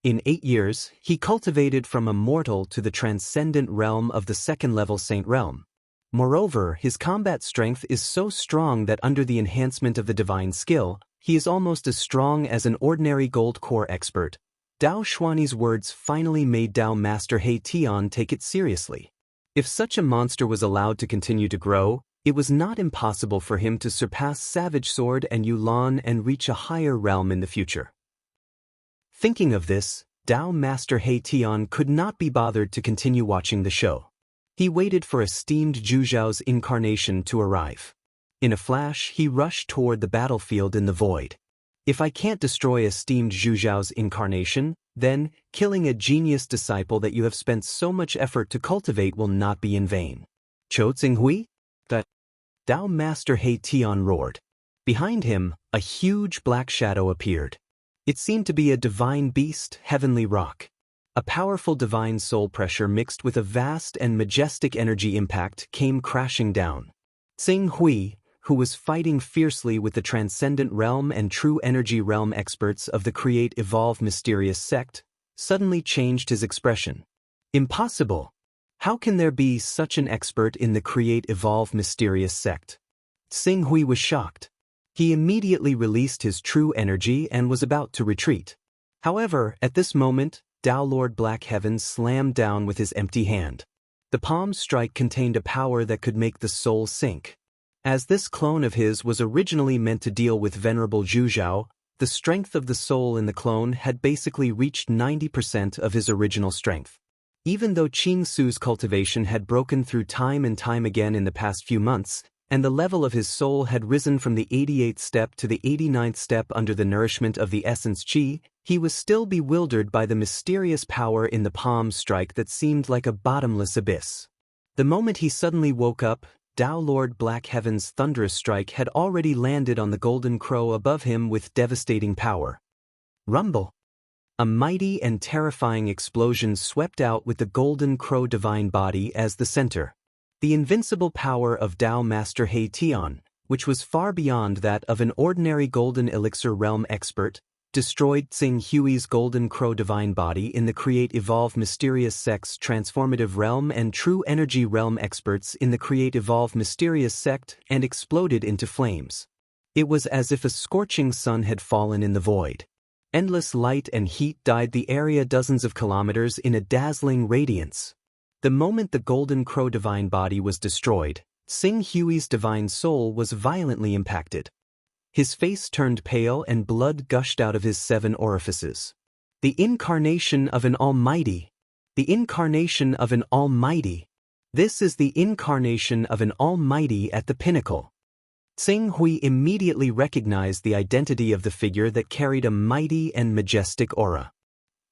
In 8 years, he cultivated from a mortal to the transcendent realm of the 2nd level Saint Realm. Moreover, his combat strength is so strong that under the enhancement of the divine skill, he is almost as strong as an ordinary gold core expert. Dao Xuanyi's words finally made Dao Master He Tian take it seriously. If such a monster was allowed to continue to grow, it was not impossible for him to surpass Savage Sword and Yu Lan and reach a higher realm in the future. Thinking of this, Dao Master He Tian could not be bothered to continue watching the show. He waited for esteemed Zhu Zhao's incarnation to arrive. In a flash, he rushed toward the battlefield in the void. If I can't destroy esteemed Zhu Zhao's incarnation, then killing a genius disciple that you have spent so much effort to cultivate will not be in vain. Chou Tsinghui? That Dao Master He Tian roared. Behind him, a huge black shadow appeared. It seemed to be a divine beast, heavenly rock. A powerful divine soul pressure mixed with a vast and majestic energy impact came crashing down. Tsinghui, who was fighting fiercely with the Transcendent Realm and True Energy Realm experts of the Create Evolve Mysterious Sect, suddenly changed his expression. Impossible! How can there be such an expert in the Create Evolve Mysterious Sect? Tsinghui was shocked. He immediately released his true energy and was about to retreat. However, at this moment, Dao Lord Black Heaven slammed down with his empty hand. The palm strike contained a power that could make the soul sink. As this clone of his was originally meant to deal with Venerable Zhu Zhao, the strength of the soul in the clone had basically reached 90% of his original strength. Even though Qing Su's cultivation had broken through time and time again in the past few months, and the level of his soul had risen from the 88th step to the 89th step under the nourishment of the essence Qi, he was still bewildered by the mysterious power in the palm strike that seemed like a bottomless abyss. The moment he suddenly woke up, Dao Lord Black Heaven's thunderous strike had already landed on the golden crow above him with devastating power. Rumble! A mighty and terrifying explosion swept out with the golden crow divine body as the center. The invincible power of Dao Master He Tian, which was far beyond that of an ordinary golden elixir realm expert, destroyed Tsinghui's golden crow divine body in the Create Evolve Mysterious Sect's transformative realm and True Energy realm experts in the Create Evolve Mysterious Sect and exploded into flames. It was as if a scorching sun had fallen in the void. Endless light and heat dyed the area dozens of kilometers in a dazzling radiance. The moment the golden crow divine body was destroyed, Xing Hui's divine soul was violently impacted. His face turned pale and blood gushed out of his 7 orifices. The incarnation of an almighty. The incarnation of an almighty. This is the incarnation of an almighty at the pinnacle. Xing Hui immediately recognized the identity of the figure that carried a mighty and majestic aura.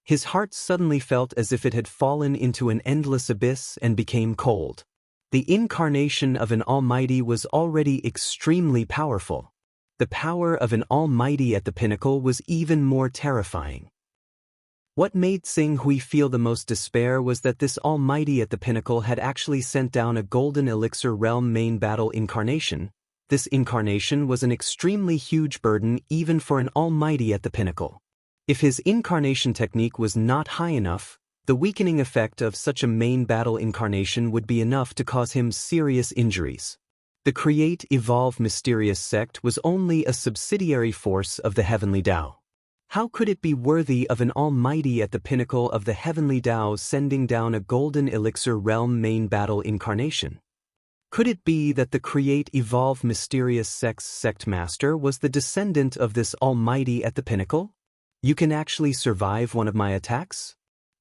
His heart suddenly felt as if it had fallen into an endless abyss and became cold. The incarnation of an almighty was already extremely powerful. The power of an almighty at the pinnacle was even more terrifying. What made Xing Hui feel the most despair was that this almighty at the pinnacle had actually sent down a golden elixir realm main battle incarnation. This incarnation was an extremely huge burden even for an almighty at the pinnacle. If his incarnation technique was not high enough, the weakening effect of such a main battle incarnation would be enough to cause him serious injuries. The Create Evolve Mysterious Sect was only a subsidiary force of the Heavenly Tao. How could it be worthy of an almighty at the pinnacle of the Heavenly Tao sending down a golden elixir realm main battle incarnation? Could it be that the Create Evolve Mysterious Sect's sect master was the descendant of this almighty at the pinnacle? You can actually survive one of my attacks?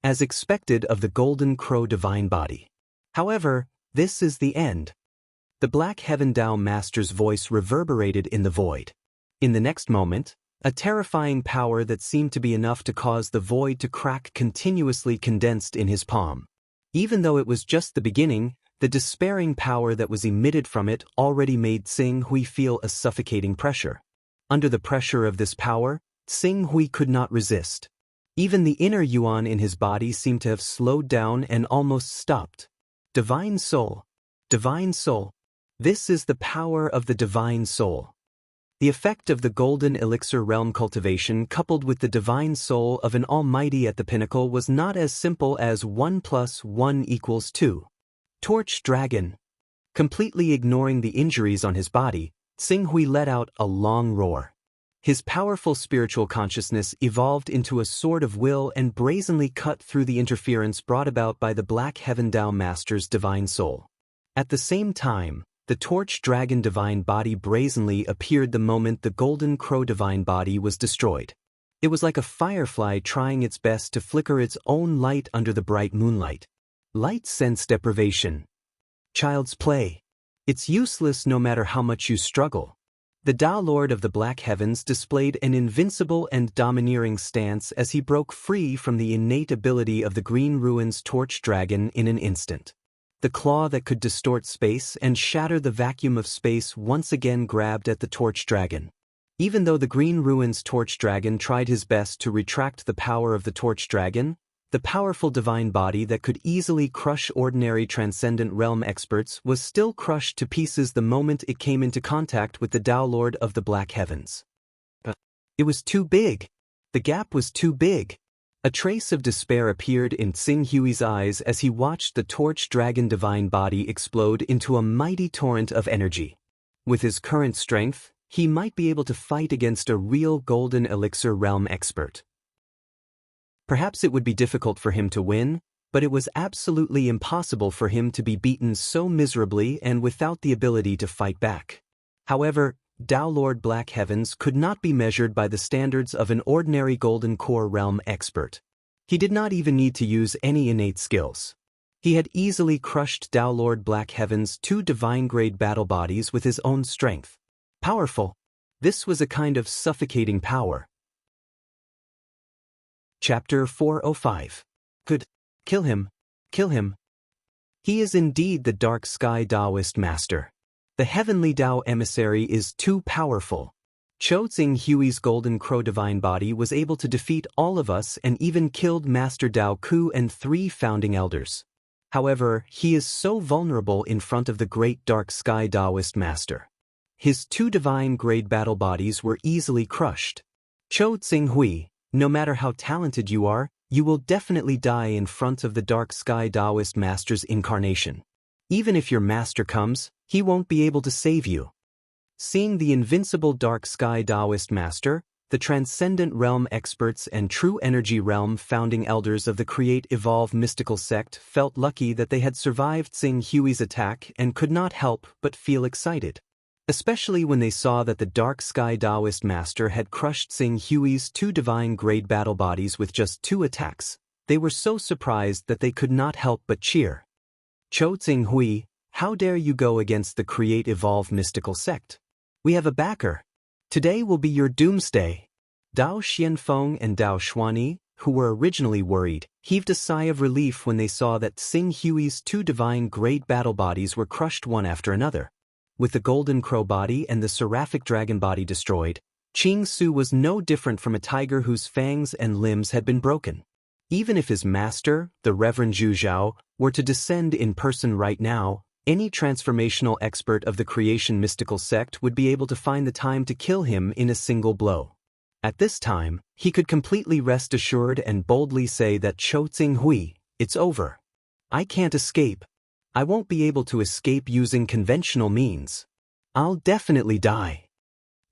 As expected of the Golden Crow Divine Body. However, this is the end. The Black Heaven Tao Master's voice reverberated in the void. In the next moment, a terrifying power that seemed to be enough to cause the void to crack continuously condensed in his palm. Even though it was just the beginning, the despairing power that was emitted from it already made Xing Hui feel a suffocating pressure. Under the pressure of this power, Xing Hui could not resist. Even the inner yuan in his body seemed to have slowed down and almost stopped. Divine Soul. Divine Soul. This is the power of the Divine Soul. The effect of the Golden Elixir Realm cultivation coupled with the Divine Soul of an Almighty at the pinnacle was not as simple as 1 + 1 = 2. Torch Dragon. Completely ignoring the injuries on his body, Xing Hui let out a long roar. His powerful spiritual consciousness evolved into a sword of will and brazenly cut through the interference brought about by the Black Heaven Tao Master's Divine Soul. At the same time, the Torch Dragon Divine Body brazenly appeared the moment the Golden Crow Divine Body was destroyed. It was like a firefly trying its best to flicker its own light under the bright moonlight. Light sense deprivation. Child's play. It's useless no matter how much you struggle. The Tao Lord of the Black Heavens displayed an invincible and domineering stance as he broke free from the innate ability of the Green Ruins Torch Dragon in an instant. The claw that could distort space and shatter the vacuum of space once again grabbed at the Torch Dragon. Even though the Green Ruins Torch Dragon tried his best to retract the power of the Torch Dragon, the powerful divine body that could easily crush ordinary transcendent realm experts was still crushed to pieces the moment it came into contact with the Tao Lord of the Black Heavens. It was too big. The gap was too big. A trace of despair appeared in Xing Hui's eyes as he watched the Torch Dragon divine body explode into a mighty torrent of energy. With his current strength, he might be able to fight against a real Golden Elixir realm expert. Perhaps it would be difficult for him to win, but it was absolutely impossible for him to be beaten so miserably and without the ability to fight back. However, Tao Lord Black Heavens could not be measured by the standards of an ordinary Golden Core realm expert. He did not even need to use any innate skills. He had easily crushed Tao Lord Black Heavens' 2 divine-grade battle bodies with his own strength. Powerful. This was a kind of suffocating power. Chapter 405. Good. Kill him. Kill him. He is indeed the Dark Sky Taoist Master. The Heavenly Tao Emissary is too powerful. Xing Hui's Golden Crow Divine Body was able to defeat all of us and even killed Master Tao Ku and 3 founding elders. However, he is so vulnerable in front of the great Dark Sky Taoist Master. His 2 divine-grade battle bodies were easily crushed. Xing Hui, no matter how talented you are, you will definitely die in front of the Dark Sky Taoist Master's incarnation. Even if your master comes, he won't be able to save you. Seeing the invincible Dark Sky Taoist Master, the Transcendent Realm experts and True Energy Realm founding elders of the Create Evolve mystical sect felt lucky that they had survived Tsing Hui's attack and could not help but feel excited. Especially when they saw that the Dark Sky Taoist Master had crushed Tsing Hui's 2 divine-grade battle bodies with just 2 attacks. They were so surprised that they could not help but cheer. Cho Tsing Hui, how dare you go against the Create Evolve mystical sect? We have a backer. Today will be your doomsday. Dao Xianfeng and Dao Xuanyi, who were originally worried, heaved a sigh of relief when they saw that Tsing Hui's 2 divine-grade battle bodies were crushed one after another. With the Golden Crow body and the Seraphic Dragon body destroyed, Qing Su was no different from a tiger whose fangs and limbs had been broken. Even if his master, the Reverend Zhu Zhao, were to descend in person right now, any transformational expert of the creation mystical sect would be able to find the time to kill him in a single blow. At this time, he could completely rest assured and boldly say that Cho Tsing Hui, it's over. I can't escape. I won't be able to escape using conventional means. I'll definitely die.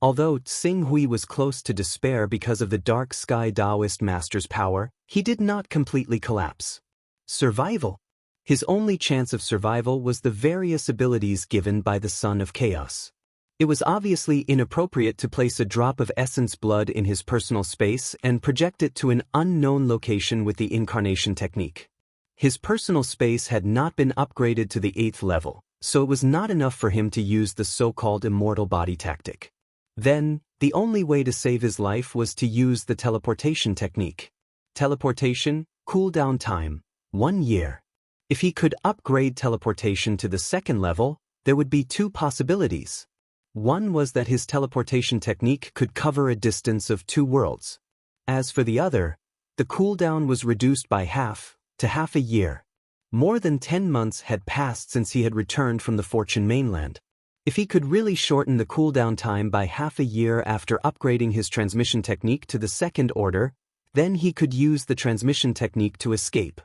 Although Tsing Hui was close to despair because of the Dark Sky Taoist Master's power, he did not completely collapse. Survival. His only chance of survival was the various abilities given by the Son of Chaos. It was obviously inappropriate to place a drop of essence blood in his personal space and project it to an unknown location with the incarnation technique. His personal space had not been upgraded to the 8th level, so it was not enough for him to use the so-called immortal body tactic. Then, the only way to save his life was to use the teleportation technique. Teleportation, cooldown time, 1 year. If he could upgrade teleportation to the 2nd level, there would be 2 possibilities. One was that his teleportation technique could cover a distance of 2 worlds. As for the other, the cooldown was reduced by half, to half a year. More than 10 months had passed since he had returned from the Fortune mainland. If he could really shorten the cooldown time by half a year after upgrading his transmission technique to the 2nd order, then he could use the transmission technique to escape.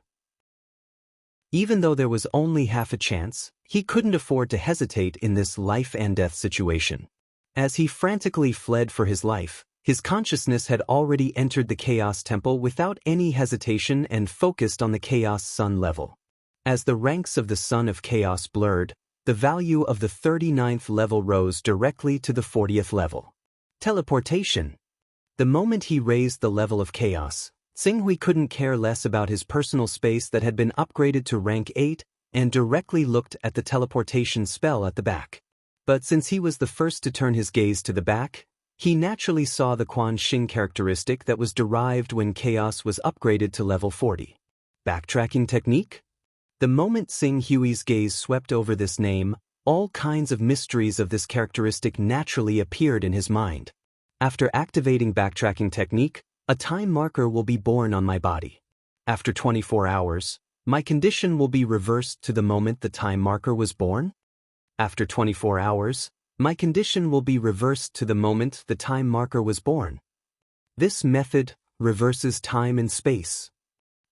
Even though there was only half a chance, he couldn't afford to hesitate in this life-and-death situation. As he frantically fled for his life, his consciousness had already entered the Chaos Temple without any hesitation and focused on the Chaos Sun level. As the ranks of the Son of Chaos blurred, the value of the 39th level rose directly to the 40th level. Teleportation. The moment he raised the level of Chaos, Tsing Hui couldn't care less about his personal space that had been upgraded to rank 8 and directly looked at the teleportation spell at the back. But since he was the first to turn his gaze to the back, he naturally saw the Quan Xing characteristic that was derived when Chaos was upgraded to level 40. Backtracking technique? The moment Tsing Hui's gaze swept over this name, all kinds of mysteries of this characteristic naturally appeared in his mind. After activating backtracking technique, a time marker will be born on my body. After 24 hours, my condition will be reversed to the moment the time marker was born. After 24 hours, my condition will be reversed to the moment the time marker was born. This method reverses time and space.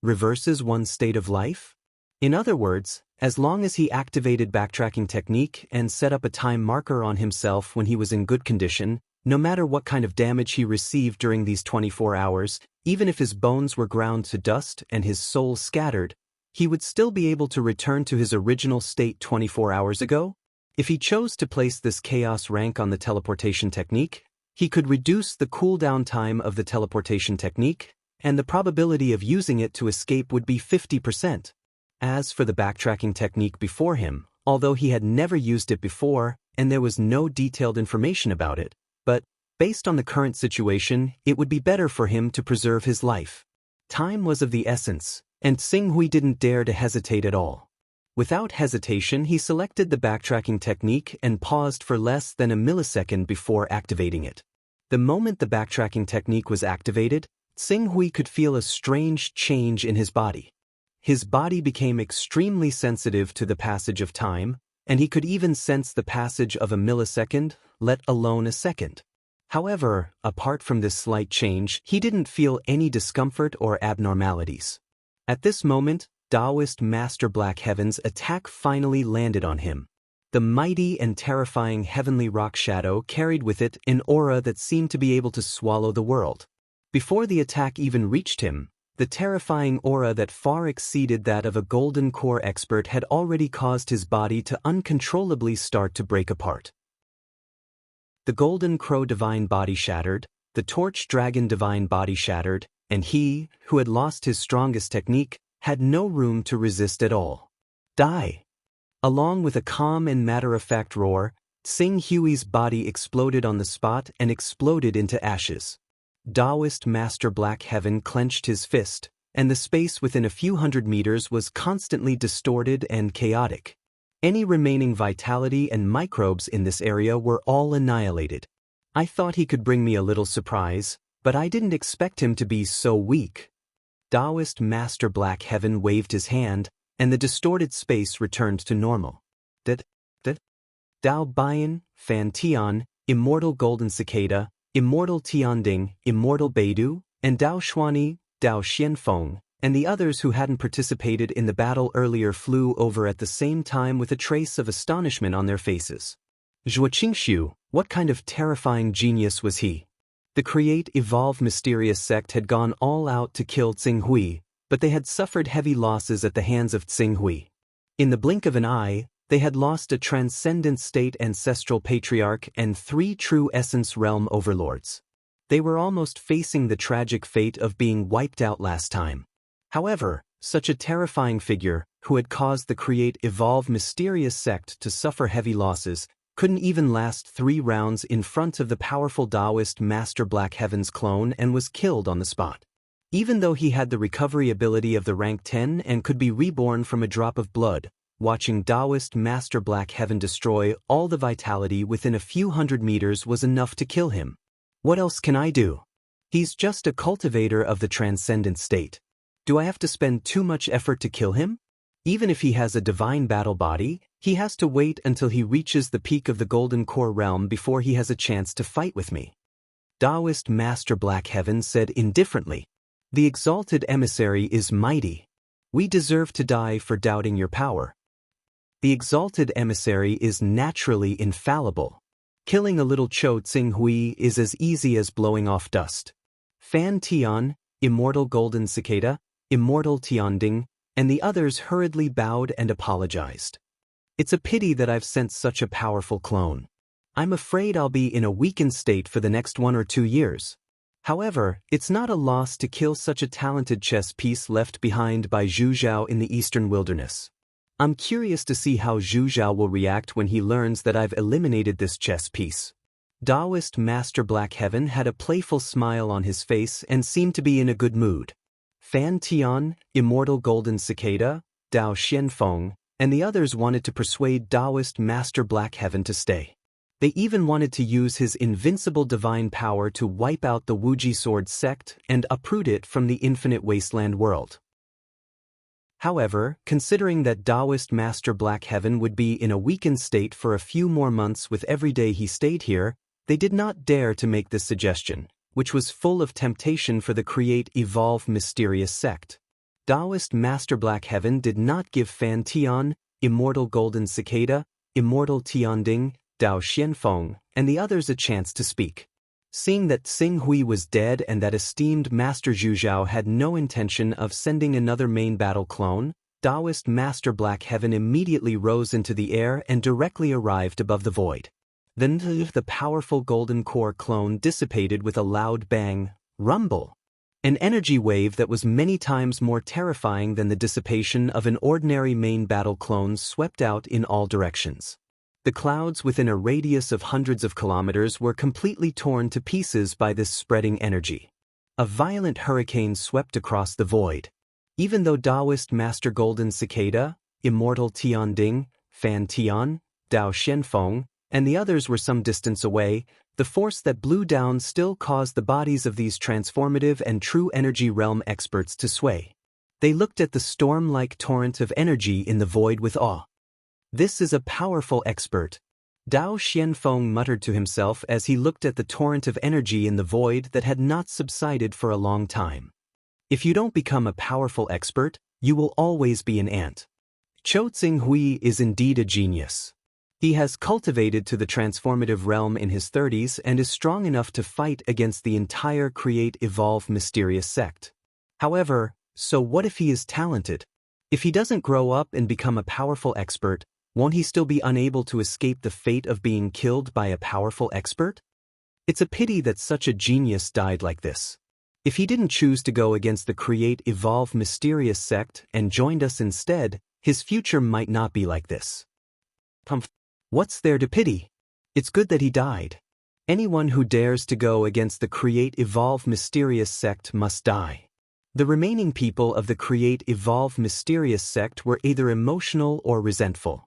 Reverses one's state of life? In other words, as long as he activated backtracking technique and set up a time marker on himself when he was in good condition, no matter what kind of damage he received during these 24 hours, even if his bones were ground to dust and his soul scattered, he would still be able to return to his original state 24 hours ago? If he chose to place this chaos rank on the teleportation technique, he could reduce the cooldown time of the teleportation technique, and the probability of using it to escape would be 50%. As for the backtracking technique before him, although he had never used it before, and there was no detailed information about it, but, based on the current situation, it would be better for him to preserve his life. Time was of the essence, and Tsing Hui didn't dare to hesitate at all. Without hesitation, he selected the backtracking technique and paused for less than a millisecond before activating it. The moment the backtracking technique was activated, Tsing Hui could feel a strange change in his body. His body became extremely sensitive to the passage of time, and he could even sense the passage of a millisecond, let alone a second. However, apart from this slight change, he didn't feel any discomfort or abnormalities. At this moment, Taoist Master Black Heaven's attack finally landed on him. The mighty and terrifying heavenly rock shadow carried with it an aura that seemed to be able to swallow the world. Before the attack even reached him, the terrifying aura that far exceeded that of a golden core expert had already caused his body to uncontrollably start to break apart. The golden crow divine body shattered, the torch dragon divine body shattered, and he, who had lost his strongest technique, had no room to resist at all. Die! Along with a calm and matter-of-fact roar, Tsing Hui's body exploded on the spot and exploded into ashes. Taoist Master Black Heaven clenched his fist, and the space within a few hundred meters was constantly distorted and chaotic. Any remaining vitality and microbes in this area were all annihilated. I thought he could bring me a little surprise, but I didn't expect him to be so weak. Taoist Master Black Heaven waved his hand, and the distorted space returned to normal. Dao Bian, Fan Tian, Immortal Golden Cicada, Immortal Tianding, Immortal Beidou, and Dao Xuani, Dao Xianfeng, and the others who hadn't participated in the battle earlier flew over at the same time with a trace of astonishment on their faces. Zhuo Qingshu, what kind of terrifying genius was he? The Create Evolve mysterious sect had gone all out to kill Tsing Hui, but they had suffered heavy losses at the hands of Tsing Hui. In the blink of an eye, they had lost a transcendent state ancestral patriarch and 3 true essence realm overlords. They were almost facing the tragic fate of being wiped out last time. However, such a terrifying figure, who had caused the Create Evolve mysterious sect to suffer heavy losses, couldn't even last 3 rounds in front of the powerful Taoist Master Black Heaven's clone and was killed on the spot. Even though he had the recovery ability of the rank 10 and could be reborn from a drop of blood, watching Taoist Master Black Heaven destroy all the vitality within a few hundred meters was enough to kill him. What else can I do? He's just a cultivator of the transcendent state. Do I have to spend too much effort to kill him? Even if he has a divine battle body, he has to wait until he reaches the peak of the Golden Core realm before he has a chance to fight with me. Taoist Master Black Heaven said indifferently, "The exalted emissary is mighty. We deserve to die for doubting your power. The exalted emissary is naturally infallible. Killing a little Cho Tsing Hui is as easy as blowing off dust." Fan Tian, Immortal Golden Cicada, Immortal Tianding, and the others hurriedly bowed and apologized. It's a pity that I've sent such a powerful clone. I'm afraid I'll be in a weakened state for the next 1 or 2 years. However, it's not a loss to kill such a talented chess piece left behind by Zhu Zhao in the eastern wilderness. I'm curious to see how Zhu Zhao will react when he learns that I've eliminated this chess piece. Taoist Master Black Heaven had a playful smile on his face and seemed to be in a good mood. Fan Tian, Immortal Golden Cicada, Dao Xianfeng, and the others wanted to persuade Taoist Master Black Heaven to stay. They even wanted to use his invincible divine power to wipe out the Wuji Sword sect and uproot it from the infinite wasteland world. However, considering that Taoist Master Black Heaven would be in a weakened state for a few more months with every day he stayed here, they did not dare to make this suggestion, which was full of temptation for the Create Evolve mysterious sect. Taoist Master Black Heaven did not give Fan Tian, Immortal Golden Cicada, Immortal Tianding, Dao Xianfeng, and the others a chance to speak. Seeing that Tsing Hui was dead and that esteemed Master Zhu Zhao had no intention of sending another main battle clone, Taoist Master Black Heaven immediately rose into the air and directly arrived above the void. Then the powerful Golden Core clone dissipated with a loud bang, rumble. An energy wave that was many times more terrifying than the dissipation of an ordinary main battle clone swept out in all directions. The clouds within a radius of hundreds of kilometers were completely torn to pieces by this spreading energy. A violent hurricane swept across the void. Even though Taoist Master Golden Cicada, Immortal Tianding, Fan Tian, Dao Xianfeng, and the others were some distance away, the force that blew down still caused the bodies of these transformative and true energy realm experts to sway. They looked at the storm-like torrent of energy in the void with awe. This is a powerful expert. Dao Xianfeng muttered to himself as he looked at the torrent of energy in the void that had not subsided for a long time. If you don't become a powerful expert, you will always be an ant. Cho Tsing Hui is indeed a genius. He has cultivated to the transformative realm in his 30s and is strong enough to fight against the entire Create Evolve Mysterious sect. However, so what if he is talented? If he doesn't grow up and become a powerful expert, won't he still be unable to escape the fate of being killed by a powerful expert? It's a pity that such a genius died like this. If he didn't choose to go against the Create Evolve Mysterious sect and joined us instead, his future might not be like this. What's there to pity? It's good that he died. Anyone who dares to go against the Create Evolve Mysterious sect must die. The remaining people of the Create Evolve Mysterious sect were either emotional or resentful.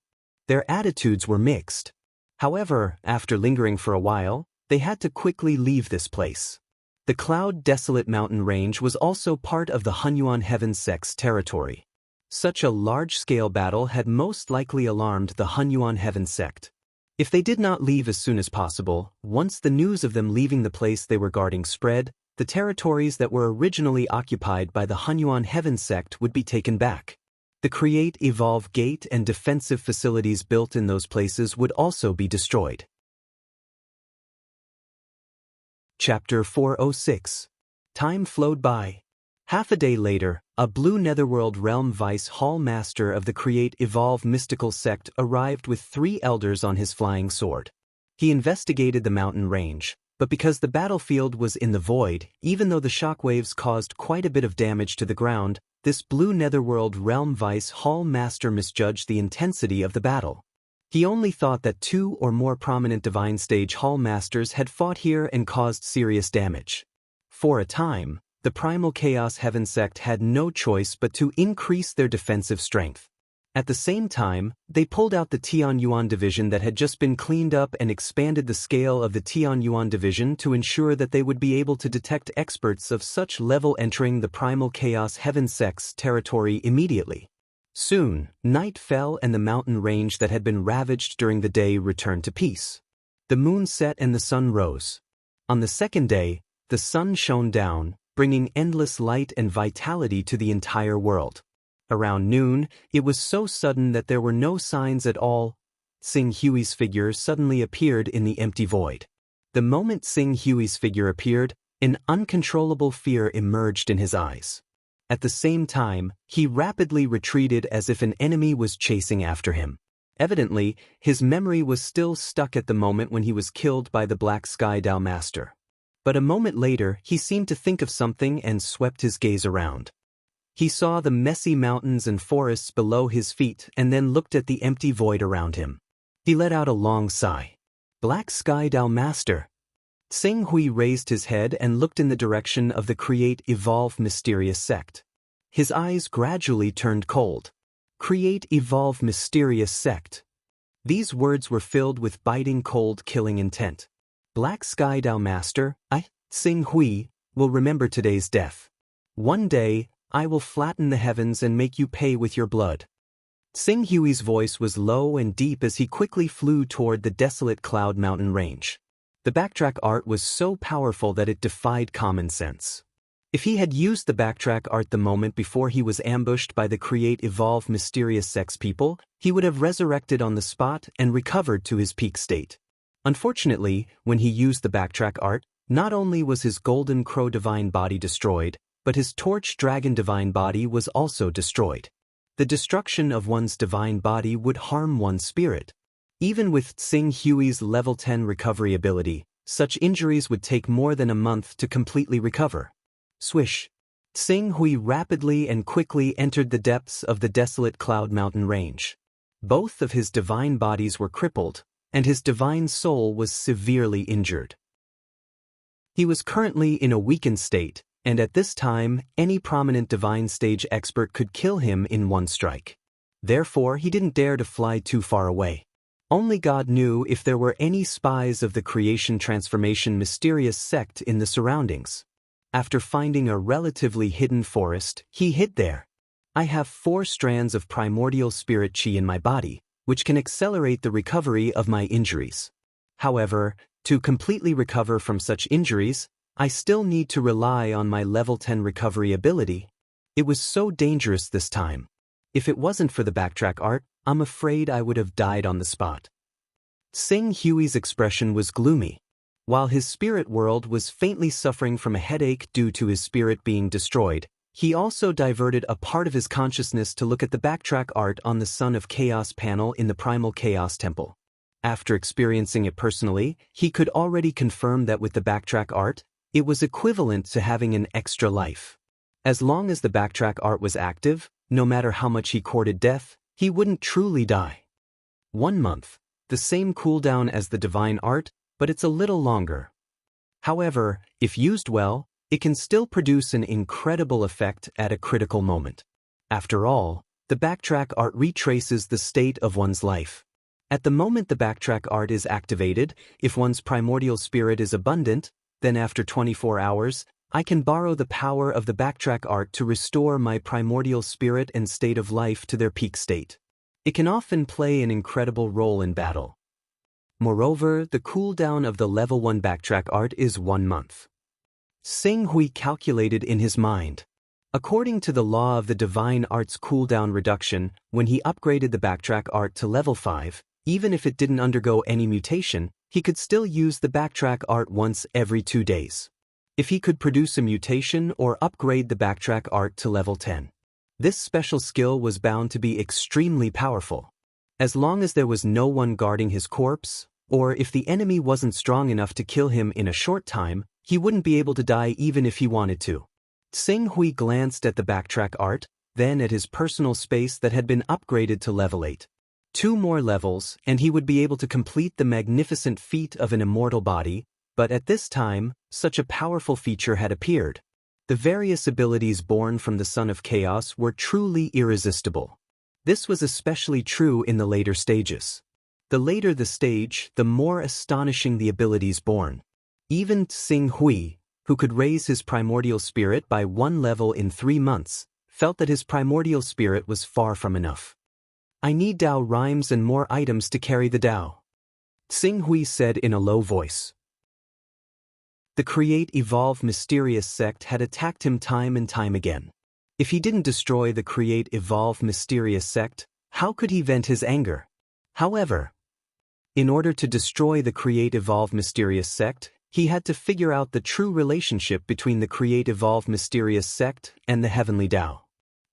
Their attitudes were mixed. However, after lingering for a while, they had to quickly leave this place. The Cloud Desolate mountain range was also part of the Hunyuan Heaven sect's territory. Such a large-scale battle had most likely alarmed the Hunyuan Heaven sect. If they did not leave as soon as possible, once the news of them leaving the place they were guarding spread, the territories that were originally occupied by the Hunyuan Heaven sect would be taken back. The Create Evolve Gate and defensive facilities built in those places would also be destroyed. Chapter 406. Time flowed by. Half a day later, a blue Netherworld Realm Vice Hall Master of the Create Evolve Mystical Sect arrived with 3 elders on his flying sword. He investigated the mountain range, but because the battlefield was in the void, even though the shockwaves caused quite a bit of damage to the ground, this blue Netherworld Realm Vice Hall Master misjudged the intensity of the battle. He only thought that 2 or more prominent Divine Stage Hall Masters had fought here and caused serious damage. For a time, the Primal Chaos Heaven sect had no choice but to increase their defensive strength. At the same time, they pulled out the Tianyuan division that had just been cleaned up and expanded the scale of the Tianyuan division to ensure that they would be able to detect experts of such level entering the Primal Chaos Heaven sect's territory immediately. Soon, night fell and the mountain range that had been ravaged during the day returned to peace. The moon set and the sun rose. On the second day, the sun shone down, bringing endless light and vitality to the entire world. Around noon, it was so sudden that there were no signs at all. Sing Hui's figure suddenly appeared in the empty void. The moment Sing Hui's figure appeared, an uncontrollable fear emerged in his eyes. At the same time, he rapidly retreated as if an enemy was chasing after him. Evidently, his memory was still stuck at the moment when he was killed by the Black Sky Dao Master. But a moment later, he seemed to think of something and swept his gaze around. He saw the messy mountains and forests below his feet and then looked at the empty void around him. He let out a long sigh. Black Sky Dao Master. Sing Hui raised his head and looked in the direction of the Create Evolve Mysterious sect. His eyes gradually turned cold. Create Evolve Mysterious sect. These words were filled with biting cold killing intent. Black Sky Dao Master, Sing Hui, will remember today's death. One day, I will flatten the heavens and make you pay with your blood. Sing Hui's voice was low and deep as he quickly flew toward the desolate Cloud Mountain range. The backtrack art was so powerful that it defied common sense. If he had used the backtrack art the moment before he was ambushed by the Create Evolve Mysterious Sex people, he would have resurrected on the spot and recovered to his peak state. Unfortunately, when he used the backtrack art, not only was his Golden Crow Divine Body destroyed, but his Torch Dragon Divine Body was also destroyed. The destruction of one's divine body would harm one's spirit. Even with Sing Hui's level 10 recovery ability, such injuries would take more than a month to completely recover. Swish! Sing Hui rapidly and quickly entered the depths of the desolate Cloud Mountain range. Both of his divine bodies were crippled, and his divine soul was severely injured. He was currently in a weakened state, and at this time, any prominent divine stage expert could kill him in one strike. Therefore, he didn't dare to fly too far away. Only God knew if there were any spies of the Creation Transformation Mysterious sect in the surroundings. After finding a relatively hidden forest, he hid there. I have 4 strands of primordial spirit chi in my body, which can accelerate the recovery of my injuries. However, to completely recover from such injuries, I still need to rely on my level 10 recovery ability. It was so dangerous this time. If it wasn't for the backtrack art, I'm afraid I would have died on the spot. Sing Hui's expression was gloomy. While his spirit world was faintly suffering from a headache due to his spirit being destroyed, he also diverted a part of his consciousness to look at the backtrack art on the Son of Chaos panel in the Primal Chaos Temple. After experiencing it personally, he could already confirm that with the backtrack art, it was equivalent to having an extra life. As long as the backtrack art was active, no matter how much he courted death, he wouldn't truly die. 1 month. The same cooldown as the divine art, but it's a little longer. However, if used well, it can still produce an incredible effect at a critical moment. After all, the backtrack art retraces the state of one's life. At the moment the backtrack art is activated, if one's primordial spirit is abundant, then after 24 hours, I can borrow the power of the backtrack art to restore my primordial spirit and state of life to their peak state. It can often play an incredible role in battle. Moreover, the cooldown of the level 1 backtrack art is 1 month. Sing Hui calculated in his mind. According to the law of the divine art's cooldown reduction, when he upgraded the backtrack art to level 5, even if it didn't undergo any mutation, he could still use the backtrack art once every 2 days. If he could produce a mutation or upgrade the backtrack art to level 10. This special skill was bound to be extremely powerful. As long as there was no one guarding his corpse, or if the enemy wasn't strong enough to kill him in a short time, he wouldn't be able to die even if he wanted to. Sing Hui glanced at the backtrack art, then at his personal space that had been upgraded to level 8. 2 more levels, and he would be able to complete the magnificent feat of an immortal body, but at this time, such a powerful feature had appeared. The various abilities born from the Son of Chaos were truly irresistible. This was especially true in the later stages. The later the stage, the more astonishing the abilities born. Even Sing Hui, who could raise his primordial spirit by 1 level in 3 months, felt that his primordial spirit was far from enough. I need Dao rhymes and more items to carry the Dao. Sing Hui said in a low voice. The Create Evolve Mysterious sect had attacked him time and time again. If he didn't destroy the Create Evolve Mysterious sect, how could he vent his anger? However, in order to destroy the Create Evolve Mysterious sect, he had to figure out the true relationship between the Create Evolve Mysterious sect and the Heavenly Tao.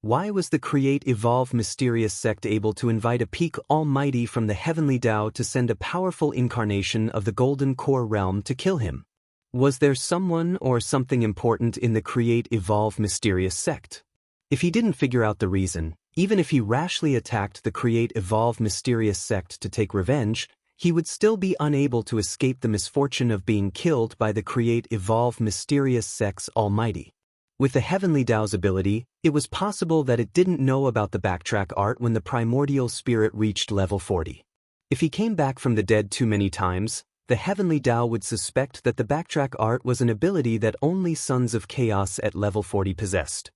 Why was the Create Evolve Mysterious sect able to invite a peak almighty from the Heavenly Tao to send a powerful incarnation of the Golden Core realm to kill him? Was there someone or something important in the Create Evolve Mysterious sect? If he didn't figure out the reason, even if he rashly attacked the Create Evolve Mysterious sect to take revenge, he would still be unable to escape the misfortune of being killed by the Create Evolve Mysterious sect's almighty. With the Heavenly Tao's ability, it was possible that it didn't know about the backtrack art when the primordial spirit reached level 40. If he came back from the dead too many times, the Heavenly Tao would suspect that the backtrack art was an ability that only Sons of Chaos at level 40 possessed.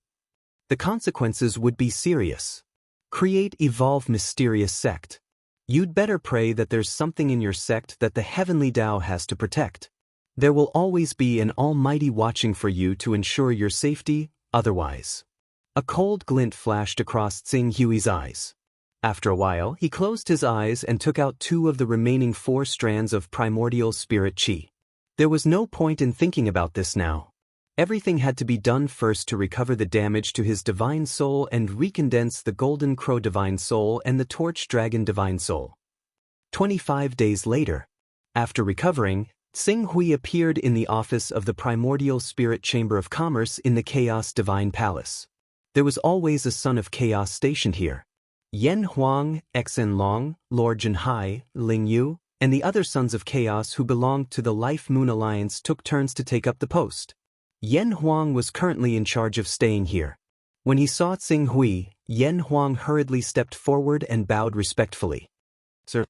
The consequences would be serious. Create Evolve Mysterious sect. You'd better pray that there's something in your sect that the Heavenly Tao has to protect. There will always be an Almighty watching for you to ensure your safety, otherwise. A cold glint flashed across Sing Hui's eyes. After a while, he closed his eyes and took out 2 of the remaining 4 strands of primordial spirit chi. There was no point in thinking about this now. Everything had to be done first to recover the damage to his divine soul and recondense the Golden Crow divine soul and the Torch Dragon divine soul. 25 days later, after recovering, Sing Hui appeared in the office of the Primordial Spirit Chamber of Commerce in the Chaos Divine Palace. There was always a Son of Chaos stationed here. Yen Huang, Xen Long, Lord Jinhai, Ling Yu, and the other Sons of Chaos who belonged to the Life Moon Alliance took turns to take up the post. Yen Huang was currently in charge of staying here. When he saw Sing Hui, Yen Huang hurriedly stepped forward and bowed respectfully. Sir,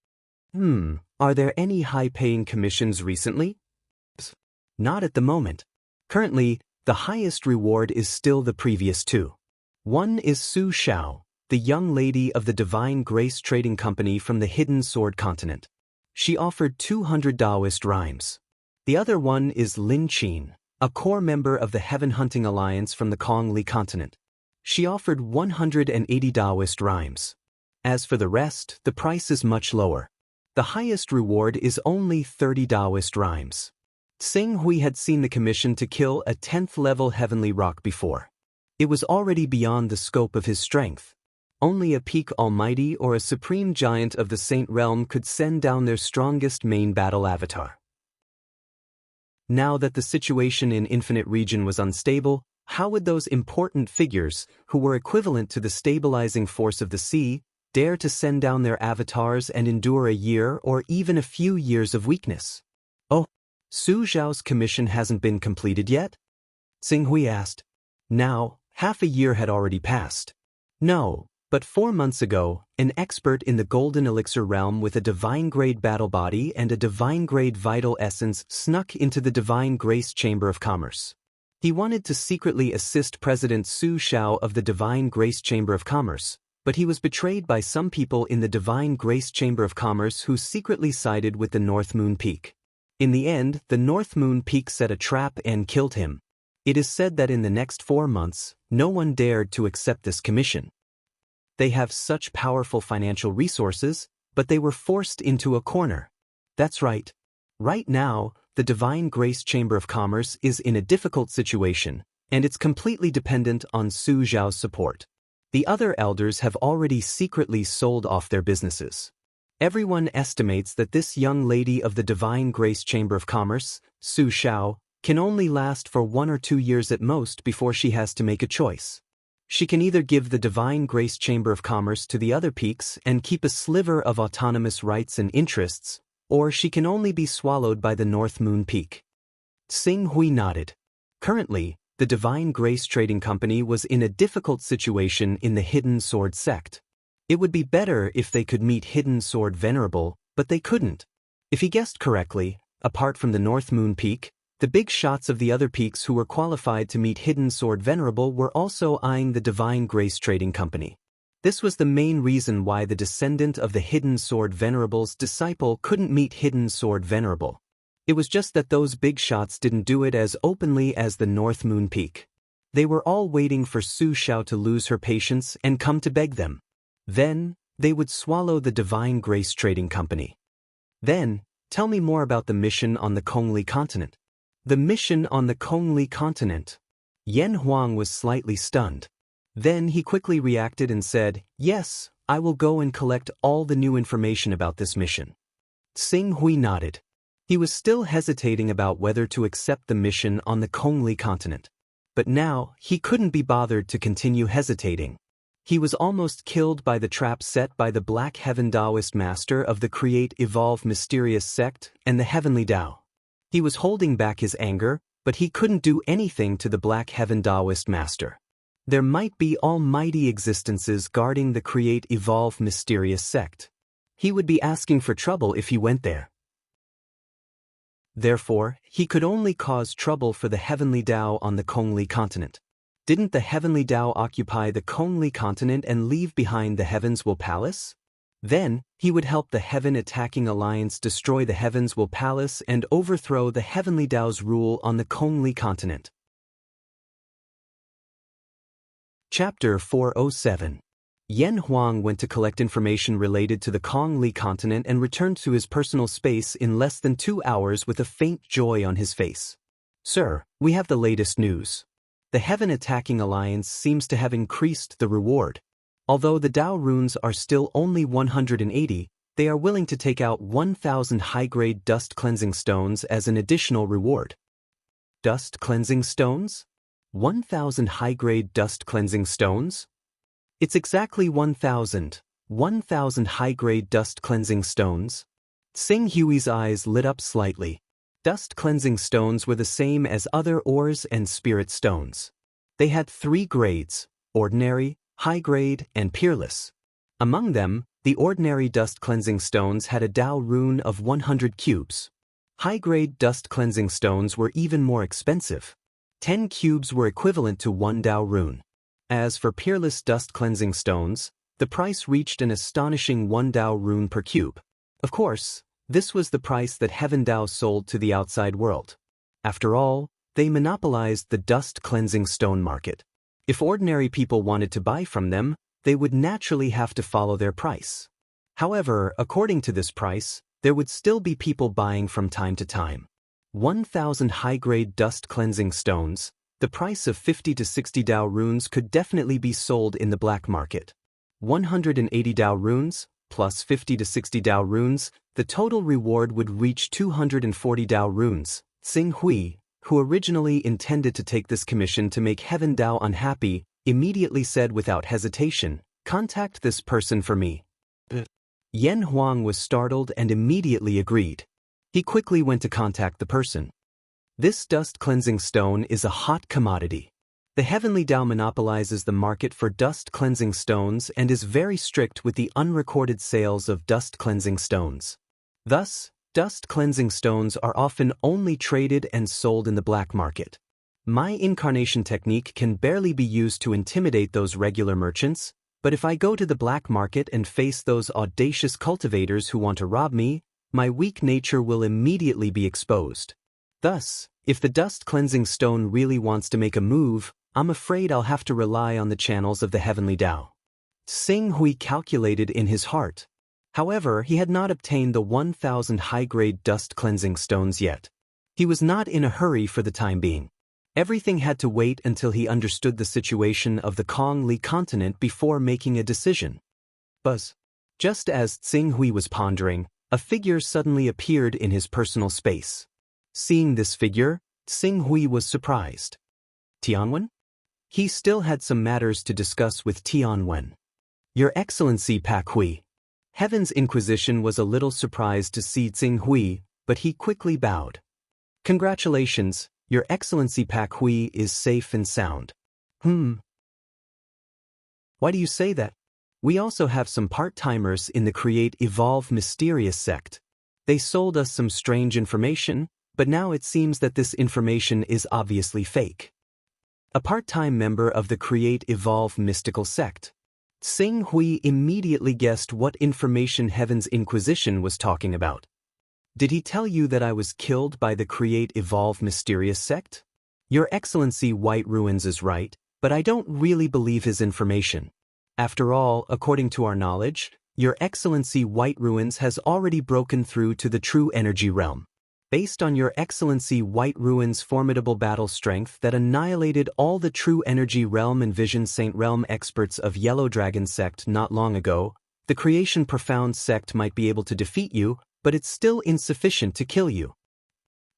are there any high-paying commissions recently? Not at the moment. Currently, the highest reward is still the previous 2. One is Su Xiao, the young lady of the Divine Grace Trading Company from the Hidden Sword Continent. She offered 200 Taoist rhymes. The other one is Lin Qin, a core member of the Heaven Hunting Alliance from the Kong Li Continent. She offered 180 Taoist rhymes. As for the rest, the price is much lower. The highest reward is only 30 Taoist rhymes. Tsing Hui had seen the commission to kill a 10th level heavenly rock before. It was already beyond the scope of his strength. Only a peak almighty or a supreme giant of the Saint Realm could send down their strongest main battle avatar. Now that the situation in Infinite Region was unstable, how would those important figures, who were equivalent to the stabilizing force of the sea, dare to send down their avatars and endure a year or even a few years of weakness? Oh, Su Zhao's commission hasn't been completed yet? Tsing Hui asked. Now, half a year had already passed. No, but 4 months ago, an expert in the Golden Elixir realm with a divine-grade battle body and a divine-grade vital essence snuck into the Divine Grace Chamber of Commerce. He wanted to secretly assist President Su Zhao of the Divine Grace Chamber of Commerce, but he was betrayed by some people in the Divine Grace Chamber of Commerce who secretly sided with the North Moon Peak. In the end, the North Moon Peak set a trap and killed him. It is said that in the next 4 months, no one dared to accept this commission. They have such powerful financial resources, but they were forced into a corner. That's right. Right now, the Divine Grace Chamber of Commerce is in a difficult situation, and it's completely dependent on Su Zhao's support. The other elders have already secretly sold off their businesses. Everyone estimates that this young lady of the Divine Grace Chamber of Commerce, Su Zhao, can only last for 1 or 2 years at most before she has to make a choice. She can either give the Divine Grace Chamber of Commerce to the other peaks and keep a sliver of autonomous rights and interests, or she can only be swallowed by the North Moon Peak. Tsing Hui nodded. Currently, the Divine Grace Trading Company was in a difficult situation in the Hidden Sword sect. It would be better if they could meet Hidden Sword Venerable, but they couldn't. If he guessed correctly, apart from the North Moon Peak, the big shots of the other peaks who were qualified to meet Hidden Sword Venerable were also eyeing the Divine Grace Trading Company. This was the main reason why the descendant of the Hidden Sword Venerable's disciple couldn't meet Hidden Sword Venerable. It was just that those big shots didn't do it as openly as the North Moon Peak. They were all waiting for Su Zhao to lose her patience and come to beg them. Then, they would swallow the Divine Grace Trading Company. Then, tell me more about the mission on the Kongli continent. The mission on the Kongli continent. Yan Huang was slightly stunned. Then he quickly reacted and said, "Yes, I will go and collect all the new information about this mission." Tsing Hui nodded. He was still hesitating about whether to accept the mission on the Kongli continent. But now, he couldn't be bothered to continue hesitating. He was almost killed by the trap set by the Black Heaven Taoist master of the Create Evolve Mysterious sect and the Heavenly Tao. He was holding back his anger, but he couldn't do anything to the Black Heaven Taoist master. There might be almighty existences guarding the Create Evolve Mysterious sect. He would be asking for trouble if he went there. Therefore, he could only cause trouble for the Heavenly Tao on the Kongli continent. Didn't the Heavenly Tao occupy the Kongli continent and leave behind the Heavens Will Palace? Then, he would help the Heaven Attacking Alliance destroy the Heavens Will Palace and overthrow the Heavenly Tao's rule on the Kongli continent. Chapter 407. Yan Huang went to collect information related to the Kongli continent and returned to his personal space in less than 2 hours with a faint joy on his face. "Sir, we have the latest news. The Heaven Attacking Alliance seems to have increased the reward. Although the Tao runes are still only 180, they are willing to take out 1,000 high-grade dust cleansing stones as an additional reward." Dust cleansing stones? 1,000 high-grade dust cleansing stones? It's exactly 1,000 high-grade dust cleansing stones. Tsing Hui's eyes lit up slightly. Dust cleansing stones were the same as other ores and spirit stones. They had 3 grades: ordinary, high-grade, and peerless. Among them, the ordinary dust cleansing stones had a Tao rune of 100 cubes. High-grade dust cleansing stones were even more expensive. 10 cubes were equivalent to 1 Tao rune. As for peerless dust cleansing stones, the price reached an astonishing 1 Tao rune per cube. Of course, this was the price that Heaven Tao sold to the outside world. After all, they monopolized the dust cleansing stone market. If ordinary people wanted to buy from them, they would naturally have to follow their price. However, according to this price, there would still be people buying from time to time. 1,000 high-grade dust cleansing stones, the price of 50 to 60 Dao runes could definitely be sold in the black market. 180 Dao runes, plus 50 to 60 Dao runes, the total reward would reach 240 Dao runes. Xing Hui, who originally intended to take this commission to make Heaven Dao unhappy, immediately said without hesitation, "Contact this person for me." Yen Huang was startled and immediately agreed. He quickly went to contact the person. This dust cleansing stone is a hot commodity. The Heavenly Dao monopolizes the market for dust cleansing stones and is very strict with the unrecorded sales of dust cleansing stones. Thus, dust cleansing stones are often only traded and sold in the black market. My incarnation technique can barely be used to intimidate those regular merchants, but if I go to the black market and face those audacious cultivators who want to rob me, my weak nature will immediately be exposed. Thus, if the dust cleansing stone really wants to make a move, I'm afraid I'll have to rely on the channels of the Heavenly Dao. Xing Hui calculated in his heart. However, he had not obtained the 1,000 high-grade dust cleansing stones yet. He was not in a hurry for the time being. Everything had to wait until he understood the situation of the Kong-Li continent before making a decision. Buzz. Just as Xing Hui was pondering, a figure suddenly appeared in his personal space. Seeing this figure, Xing Hui was surprised. Tianwen? He still had some matters to discuss with Tianwen. Your Excellency Pak Hui. Heaven's Inquisition was a little surprised to see Xing Hui, but he quickly bowed. Congratulations, Your Excellency Pak Hui is safe and sound. Why do you say that? We also have some part-timers in the Create Evolve Mysterious sect. They sold us some strange information, but now it seems that this information is obviously fake. A part-time member of the Create Evolve Mystical sect. Xing Hui immediately guessed what information Heaven's Inquisition was talking about. Did he tell you that I was killed by the Create Evolve Mysterious sect? Your Excellency White Ruins is right, but I don't really believe his information. After all, according to our knowledge, Your Excellency White Ruins has already broken through to the true energy realm. Based on Your Excellency White Ruins' formidable battle strength that annihilated all the true energy realm and vision saint realm experts of Yellow Dragon sect not long ago, the Creation Profound sect might be able to defeat you, but it's still insufficient to kill you.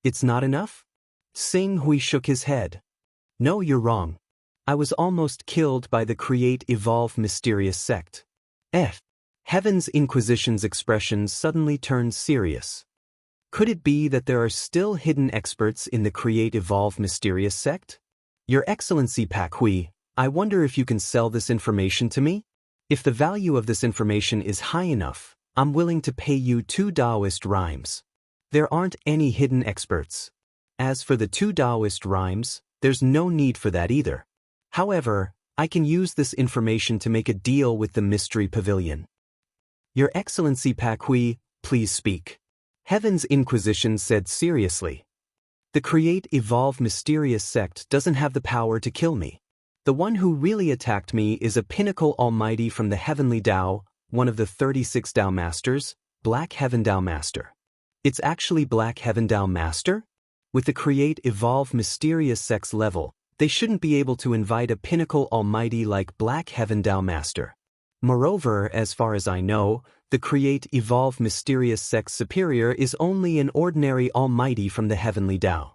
It's not enough? Xing Hui shook his head. No, you're wrong. I was almost killed by the Create Evolve Mysterious sect. Heaven's Inquisition's expression suddenly turned serious. Could it be that there are still hidden experts in the Create Evolve Mysterious sect? Your Excellency Pak Hui, I wonder if you can sell this information to me? If the value of this information is high enough, I'm willing to pay you 2 Taoist rhymes. There aren't any hidden experts. As for the 2 Taoist rhymes, there's no need for that either. However, I can use this information to make a deal with the Mystery Pavilion. Your Excellency Pak Hui, please speak. Heaven's Inquisition said seriously. The Create Evolve Mysterious sect doesn't have the power to kill me. The one who really attacked me is a pinnacle almighty from the Heavenly Dao, one of the 36 Dao Masters, Black Heaven Dao Master. It's actually Black Heaven Dao Master? With the Create Evolve Mysterious sect's level, they shouldn't be able to invite a pinnacle almighty like Black Heaven Dao Master. Moreover, as far as I know, the Create Evolve Mysterious sect's superior is only an ordinary almighty from the Heavenly Dao.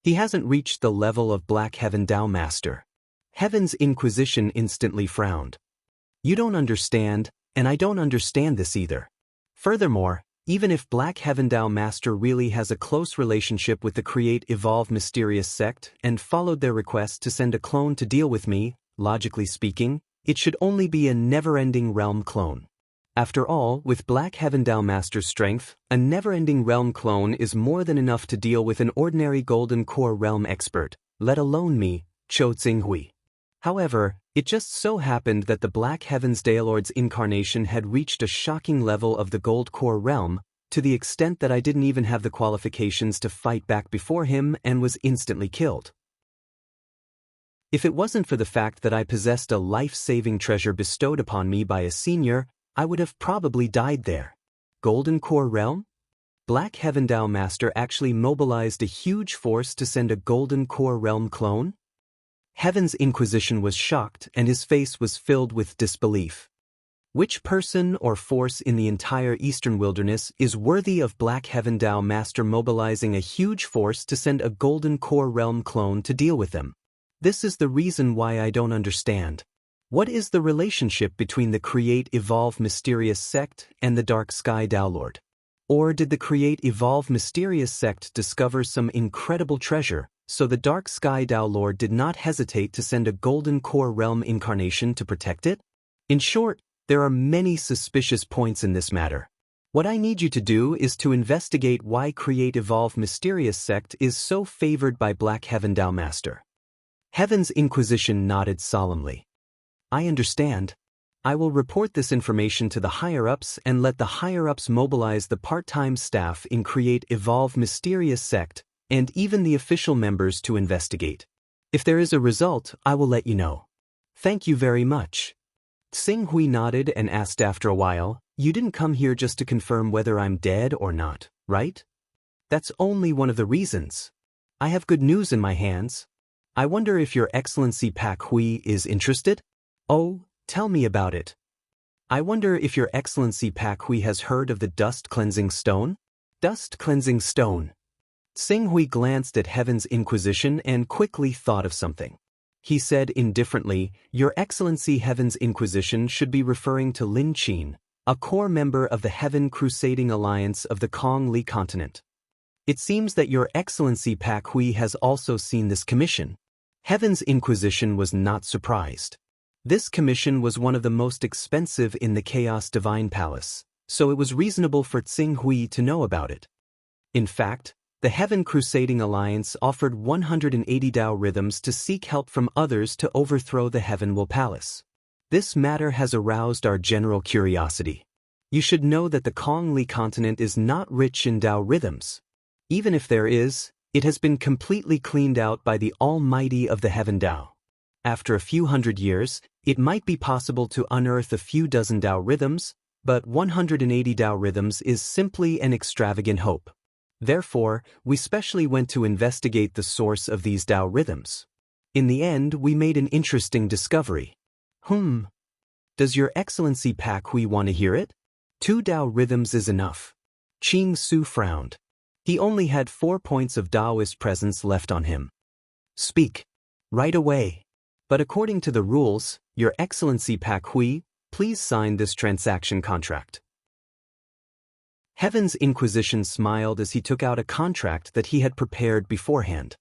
He hasn't reached the level of Black Heaven Dao Master. Heaven's Inquisition instantly frowned. You don't understand, and I don't understand this either. Furthermore, even if Black Heaven Dao Master really has a close relationship with the Create Evolve Mysterious sect and followed their request to send a clone to deal with me, logically speaking, it should only be a never-ending realm clone. After all, with Black Heaven Dao Master's strength, a never-ending realm clone is more than enough to deal with an ordinary Golden Core realm expert, let alone me, Cho Xing Hui. However, it just so happened that the Black Heaven's Daelord's incarnation had reached a shocking level of the Gold Core realm, to the extent that I didn't even have the qualifications to fight back before him and was instantly killed. If it wasn't for the fact that I possessed a life-saving treasure bestowed upon me by a senior, I would have probably died there. Golden Core Realm? Black Heaven Dao Master actually mobilized a huge force to send a Golden Core Realm clone? Heaven's Inquisition was shocked and his face was filled with disbelief. Which person or force in the entire Eastern Wilderness is worthy of Black Heaven Dao Master mobilizing a huge force to send a Golden Core Realm clone to deal with them? This is the reason why I don't understand. What is the relationship between the Create Evolve Mysterious Sect and the Dark Sky Dao Lord? Or did the Create Evolve Mysterious Sect discover some incredible treasure, so the Dark Sky Dao Lord did not hesitate to send a Golden Core Realm incarnation to protect it? In short, there are many suspicious points in this matter. What I need you to do is to investigate why Create Evolve Mysterious Sect is so favored by Black Heaven Dao Master. Heaven's Inquisition nodded solemnly. I understand. I will report this information to the higher-ups and let the higher-ups mobilize the part-time staff in Create Evolve Mysterious Sect and even the official members to investigate. If there is a result, I will let you know. Thank you very much. Xing Hui nodded and asked after a while, you didn't come here just to confirm whether I'm dead or not, right? That's only one of the reasons. I have good news in my hands. I wonder if Your Excellency Pak Hui is interested? Oh, tell me about it. I wonder if Your Excellency Pak Hui has heard of the Dust Cleansing Stone? Dust Cleansing Stone. Xing Hui glanced at Heaven's Inquisition and quickly thought of something. He said indifferently, Your Excellency Heaven's Inquisition should be referring to Lin Qin, a core member of the Heaven Crusading Alliance of the Kong Li continent. It seems that Your Excellency Pak Hui has also seen this commission. Heaven's Inquisition was not surprised. This commission was one of the most expensive in the Chaos Divine Palace, so it was reasonable for Xing Hui to know about it. In fact, the Heaven Crusading Alliance offered 180 Dao rhythms to seek help from others to overthrow the Heaven Will Palace. This matter has aroused our general curiosity. You should know that the Kong Li continent is not rich in Dao rhythms. Even if there is, it has been completely cleaned out by the Almighty of the Heaven Dao. After a few hundred years, it might be possible to unearth a few dozen Dao rhythms, but 180 Dao rhythms is simply an extravagant hope. Therefore, we specially went to investigate the source of these Dao rhythms. In the end, we made an interesting discovery. Does Your Excellency Pak Hui want to hear it? 2 Dao rhythms is enough. Qing Su frowned. He only had 4 points of Daoist presence left on him. Speak. Right away. But according to the rules, Your Excellency Pak Hui, please sign this transaction contract. Heaven's Inquisition smiled as he took out a contract that he had prepared beforehand.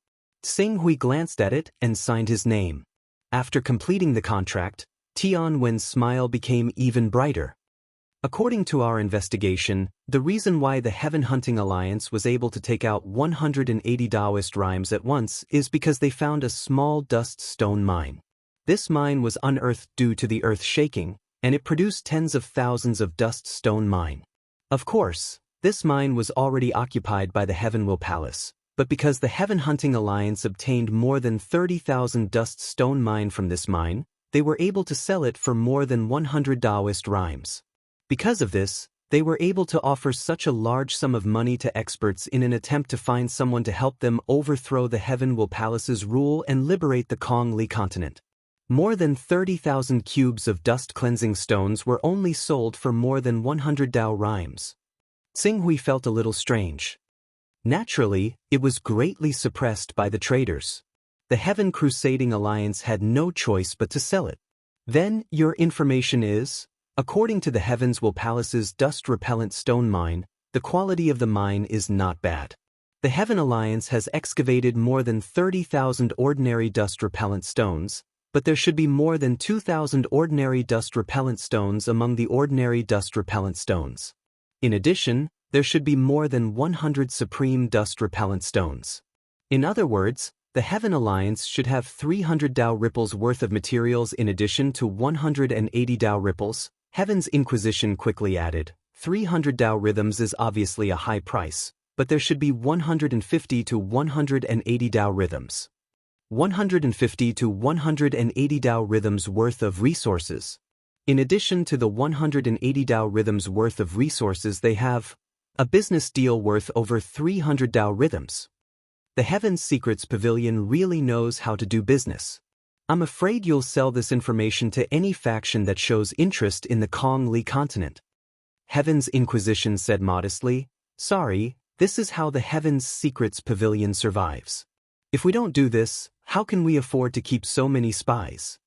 Xing Hui glanced at it and signed his name. After completing the contract, Tian Wen's smile became even brighter. According to our investigation, the reason why the Heaven Hunting Alliance was able to take out 180 Daoist rhymes at once is because they found a small dust stone mine. This mine was unearthed due to the earth shaking, and it produced tens of thousands of dust stone mine. Of course, this mine was already occupied by the Heaven Will Palace, but because the Heaven Hunting Alliance obtained more than 30,000 dust stone mine from this mine, they were able to sell it for more than 100 Daoist rhymes. Because of this, they were able to offer such a large sum of money to experts in an attempt to find someone to help them overthrow the Heaven Will Palace's rule and liberate the Kong Li continent. More than 30,000 cubes of dust cleansing stones were only sold for more than 100 Dao rhymes. Xing Hui felt a little strange. Naturally, it was greatly suppressed by the traders. The Heaven Crusading Alliance had no choice but to sell it. Then, your information is? According to the Heavens Will Palace's dust-repellent stone mine, the quality of the mine is not bad. The Heaven Alliance has excavated more than 30,000 ordinary dust-repellent stones, but there should be more than 2,000 ordinary dust-repellent stones among the ordinary dust-repellent stones. In addition, there should be more than 100 supreme dust-repellent stones. In other words, the Heaven Alliance should have 300 Dao ripples worth of materials in addition to 180 Dao ripples. Heaven's Inquisition quickly added, 300 Dao rhythms is obviously a high price, but there should be 150 to 180 Dao rhythms. 150 to 180 Dao rhythms worth of resources. In addition to the 180 Dao rhythms worth of resources they have, a business deal worth over 300 Dao rhythms. The Heaven's Secrets Pavilion really knows how to do business. I'm afraid you'll sell this information to any faction that shows interest in the Kong Li continent. Heaven's Inquisition said modestly, "Sorry, this is how the Heaven's Secrets Pavilion survives. If we don't do this, how can we afford to keep so many spies?"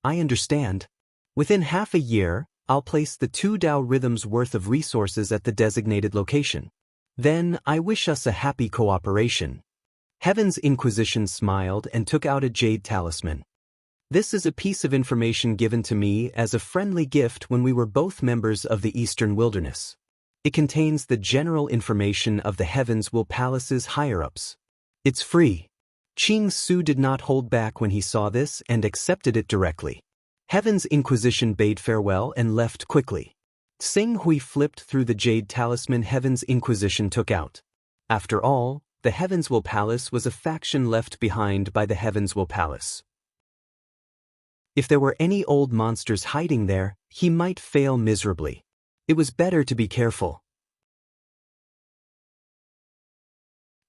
I understand. Within half a year, I'll place the 2 Dao rhythms worth of resources at the designated location. Then, I wish us a happy cooperation. Heaven's Inquisition smiled and took out a jade talisman. This is a piece of information given to me as a friendly gift when we were both members of the Eastern Wilderness. It contains the general information of the Heaven's Will Palace's higher-ups. It's free. Qing Su did not hold back when he saw this and accepted it directly. Heaven's Inquisition bade farewell and left quickly. Xing Hui flipped through the jade talisman Heaven's Inquisition took out. After all, the Heaven's Will Palace was a faction left behind by the Heaven's Will Palace. If there were any old monsters hiding there, he might fail miserably. It was better to be careful.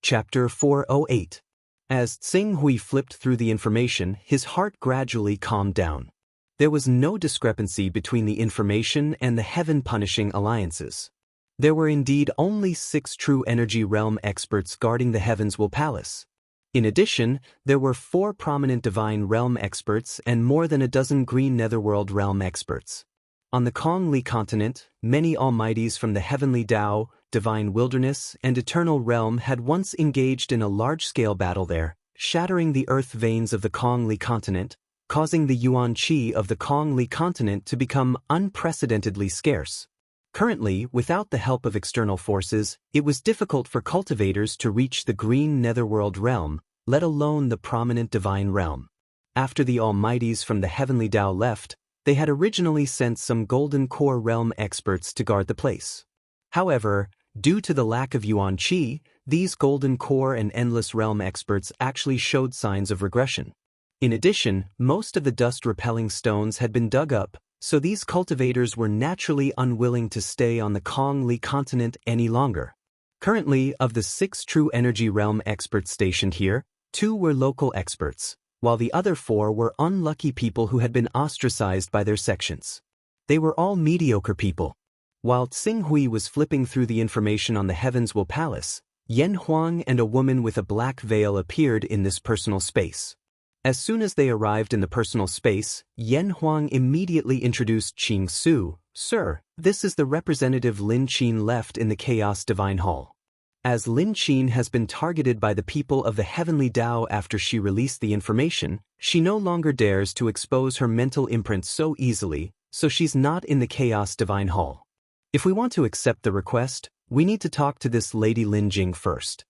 Chapter 408. As Xing Hui flipped through the information, his heart gradually calmed down. There was no discrepancy between the information and the heaven-punishing alliances. There were indeed only 6 true energy realm experts guarding the Heaven's Will Palace. In addition, there were 4 prominent divine realm experts and more than a dozen green netherworld realm experts. On the Kong Li continent, many almighties from the Heavenly Dao, Divine Wilderness, and Eternal Realm had once engaged in a large-scale battle there, shattering the earth veins of the Kong Li continent, causing the yuan qi of the Kong Li continent to become unprecedentedly scarce. Currently, without the help of external forces, it was difficult for cultivators to reach the green netherworld realm, let alone the prominent divine realm. After the almighties from the Heavenly Dao left, they had originally sent some Golden Core realm experts to guard the place. However, due to the lack of yuan qi, these Golden Core and Endless Realm experts actually showed signs of regression. In addition, most of the dust-repelling stones had been dug up, so these cultivators were naturally unwilling to stay on the Kong Li continent any longer. Currently, of the 6 true energy realm experts stationed here, 2 were local experts, while the other 4 were unlucky people who had been ostracized by their sections. They were all mediocre people. While Xing Hui was flipping through the information on the Heaven's Will Palace, Yan Huang and a woman with a black veil appeared in this personal space. As soon as they arrived in the personal space, Yan Huang immediately introduced Qing Su. "Sir, this is the representative Lin Qin left in the Chaos Divine Hall. As Lin Qin has been targeted by the people of the Heavenly Dao after she released the information, she no longer dares to expose her mental imprint so easily, so she's not in the Chaos Divine Hall. If we want to accept the request, we need to talk to this Lady Lin Jing first."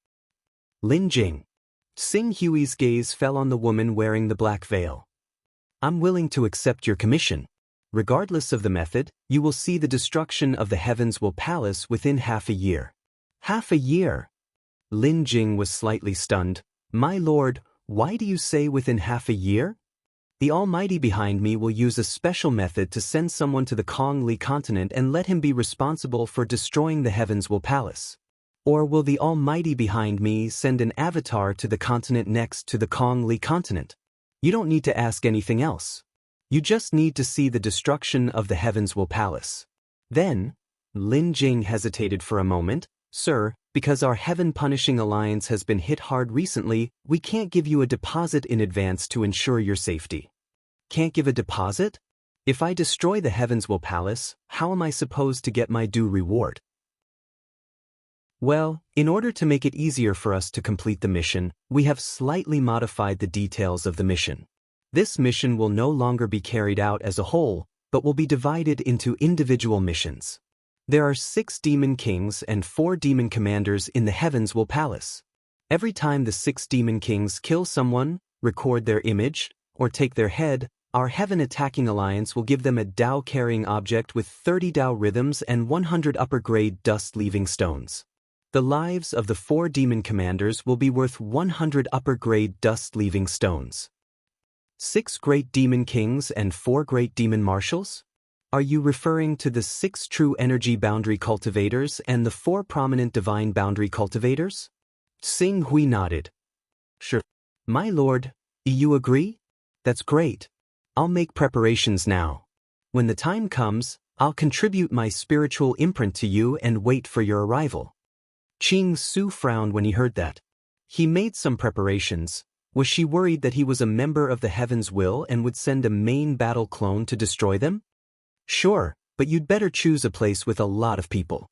Lin Jing. Xing Hui's gaze fell on the woman wearing the black veil. "I'm willing to accept your commission. Regardless of the method, you will see the destruction of the Heaven's Will Palace within half a year." "Half a year?" Lin Jing was slightly stunned. "My lord, why do you say within half a year? The Almighty behind me will use a special method to send someone to the Kong Li continent and let him be responsible for destroying the Heaven's Will Palace. Or will the Almighty behind me send an avatar to the continent next to the Kong Li continent? You don't need to ask anything else. You just need to see the destruction of the Heaven's Will Palace." Then, Lin Jing hesitated for a moment. "Sir, because our heaven-punishing alliance has been hit hard recently, we can't give you a deposit in advance to ensure your safety." "Can't give a deposit? If I destroy the Heaven's Will Palace, how am I supposed to get my due reward?" "Well, in order to make it easier for us to complete the mission, we have slightly modified the details of the mission. This mission will no longer be carried out as a whole, but will be divided into individual missions. There are 6 demon kings and 4 demon commanders in the Heaven's Will Palace. Every time the 6 demon kings kill someone, record their image, or take their head, our Heaven Attacking Alliance will give them a Dao-carrying object with 30 Dao rhythms and 100 upper-grade dust-leaving stones. The lives of the 4 demon commanders will be worth 100 upper-grade dust-leaving stones. 6 great demon kings and 4 great demon marshals? Are you referring to the 6 true energy boundary cultivators and the 4 prominent divine boundary cultivators? Xing Hui nodded. Sure. My lord, you agree? That's great. I'll make preparations now. When the time comes, I'll contribute my spiritual imprint to you and wait for your arrival. Qing Su frowned when he heard that. He made some preparations. Was she worried that he was a member of the Heaven's Will and would send a main battle clone to destroy them? Sure, but you'd better choose a place with a lot of people.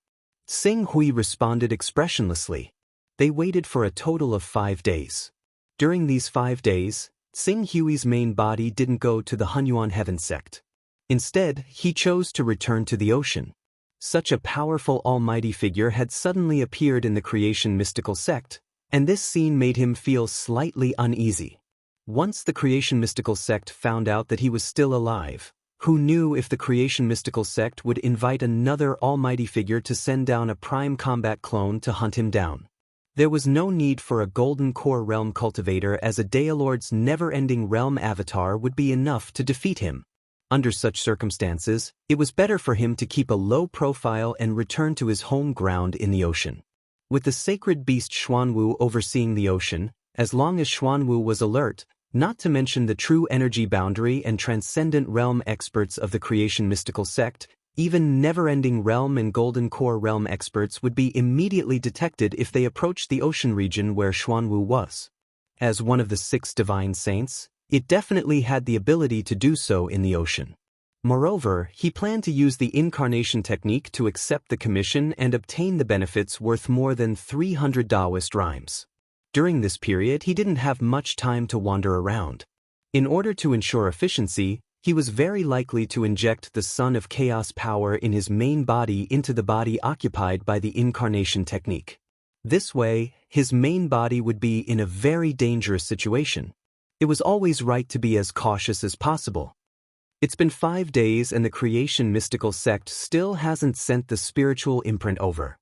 Xing Hui responded expressionlessly. They waited for a total of 5 days. During these 5 days, Xing Hui's main body didn't go to the Hunyuan Heaven sect. Instead, he chose to return to the ocean. Such a powerful almighty figure had suddenly appeared in the creation mystical sect, and this scene made him feel slightly uneasy. Once the creation mystical sect found out that he was still alive, who knew if the creation mystical sect would invite another almighty figure to send down a prime combat clone to hunt him down? There was no need for a golden core realm cultivator, as a Daelord's never-ending realm avatar would be enough to defeat him. Under such circumstances, it was better for him to keep a low profile and return to his home ground in the ocean. With the sacred beast Xuanwu overseeing the ocean, as long as Xuanwu was alert, not to mention the true energy boundary and transcendent realm experts of the creation mystical sect, even never-ending realm and golden core realm experts would be immediately detected if they approached the ocean region where Xuanwu was. As one of the 6 divine saints, it definitely had the ability to do so in the ocean. Moreover, he planned to use the incarnation technique to accept the commission and obtain the benefits worth more than 300 Taoist rhymes. During this period, he didn't have much time to wander around. In order to ensure efficiency, he was very likely to inject the Son of Chaos power in his main body into the body occupied by the incarnation technique. This way, his main body would be in a very dangerous situation. It was always right to be as cautious as possible. It's been 5 days and the creation mystical sect still hasn't sent the spiritual imprint over.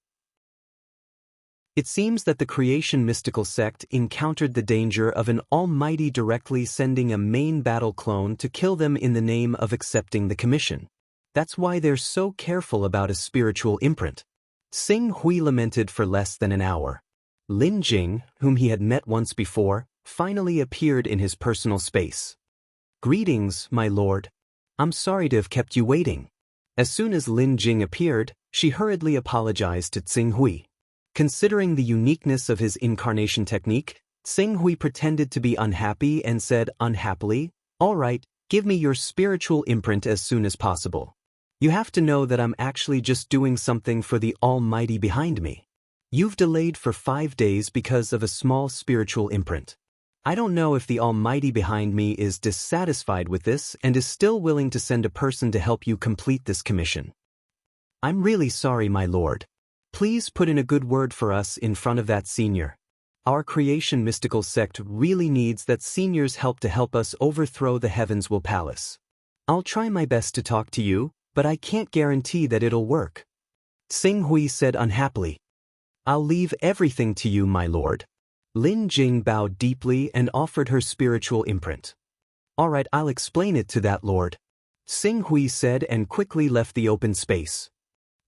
It seems that the creation mystical sect encountered the danger of an almighty directly sending a main battle clone to kill them in the name of accepting the commission. That's why they're so careful about a spiritual imprint. Xing Hui lamented for less than an hour. Lin Jing, whom he had met once before, finally appeared in his personal space. Greetings, my lord. I'm sorry to have kept you waiting. As soon as Lin Jing appeared, she hurriedly apologized to Xing Hui. Considering the uniqueness of his incarnation technique, Xing Hui pretended to be unhappy and said unhappily, "All right, give me your spiritual imprint as soon as possible. You have to know that I'm actually just doing something for the Almighty behind me. You've delayed for 5 days because of a small spiritual imprint. I don't know if the Almighty behind me is dissatisfied with this and is still willing to send a person to help you complete this commission. I'm really sorry, my lord. Please put in a good word for us in front of that senior. Our creation mystical sect really needs that senior's help to help us overthrow the Heaven's Will Palace. I'll try my best to talk to you, but I can't guarantee that it'll work." Xing Hui said unhappily. "I'll leave everything to you, my lord." Lin Jing bowed deeply and offered her spiritual imprint. "All right, I'll explain it to that lord," Xing Hui said and quickly left the open space.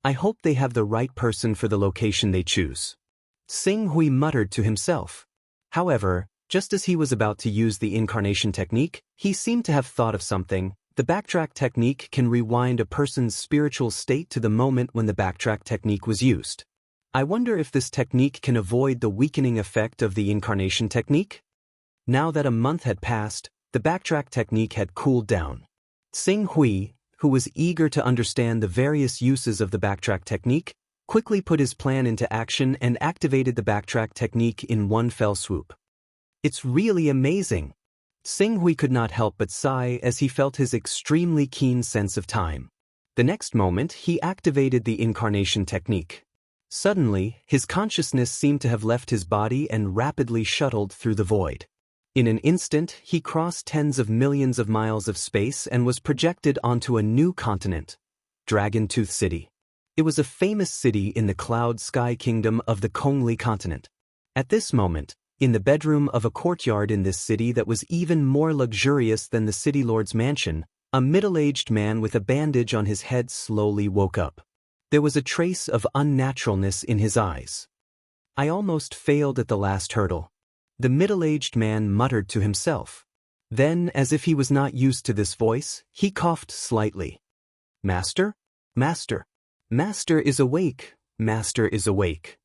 "I hope they have the right person for the location they choose," Xing Hui muttered to himself. However, just as he was about to use the incarnation technique, he seemed to have thought of something. The backtrack technique can rewind a person's spiritual state to the moment when the backtrack technique was used. I wonder if this technique can avoid the weakening effect of the incarnation technique? Now that a month had passed, the backtrack technique had cooled down. Xing Hui, who was eager to understand the various uses of the backtrack technique, quickly put his plan into action and activated the backtrack technique in one fell swoop. "It's really amazing." Xing Hui could not help but sigh as he felt his extremely keen sense of time. The next moment, he activated the incarnation technique. Suddenly, his consciousness seemed to have left his body and rapidly shuttled through the void. In an instant, he crossed tens of millions of miles of space and was projected onto a new continent, Dragon Tooth City. It was a famous city in the cloud sky kingdom of the Kongli continent. At this moment, in the bedroom of a courtyard in this city that was even more luxurious than the city lord's mansion, A middle-aged man with a bandage on his head slowly woke up. There was a trace of unnaturalness in his eyes. I almost failed at the last hurdle. The middle-aged man muttered to himself. Then, as if he was not used to this voice, he coughed slightly. Master? Master. Master is awake. Master is awake.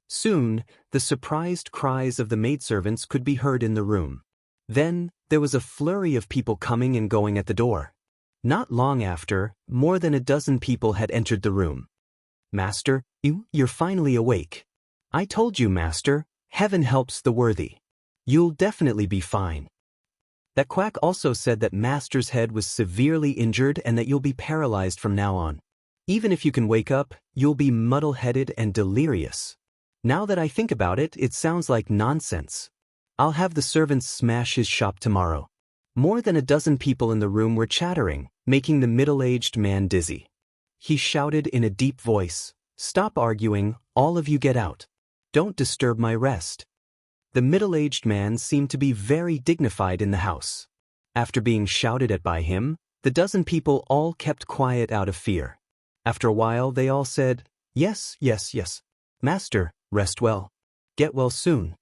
Soon, the surprised cries of the maidservants could be heard in the room. Then, there was a flurry of people coming and going at the door. Not long after, more than a dozen people had entered the room. Master, you're finally awake. I told you, Master, heaven helps the worthy. You'll definitely be fine. That quack also said that Master's head was severely injured and that you'll be paralyzed from now on. Even if you can wake up, you'll be muddle-headed and delirious. Now that I think about it, it sounds like nonsense. I'll have the servants smash his shop tomorrow. More than a dozen people in the room were chattering, making the middle-aged man dizzy. He shouted in a deep voice, "Stop arguing, all of you get out. Don't disturb my rest." The middle-aged man seemed to be very dignified in the house. After being shouted at by him, the dozen people all kept quiet out of fear. After a while they all said, "Yes, yes, yes. Master, rest well. Get well soon.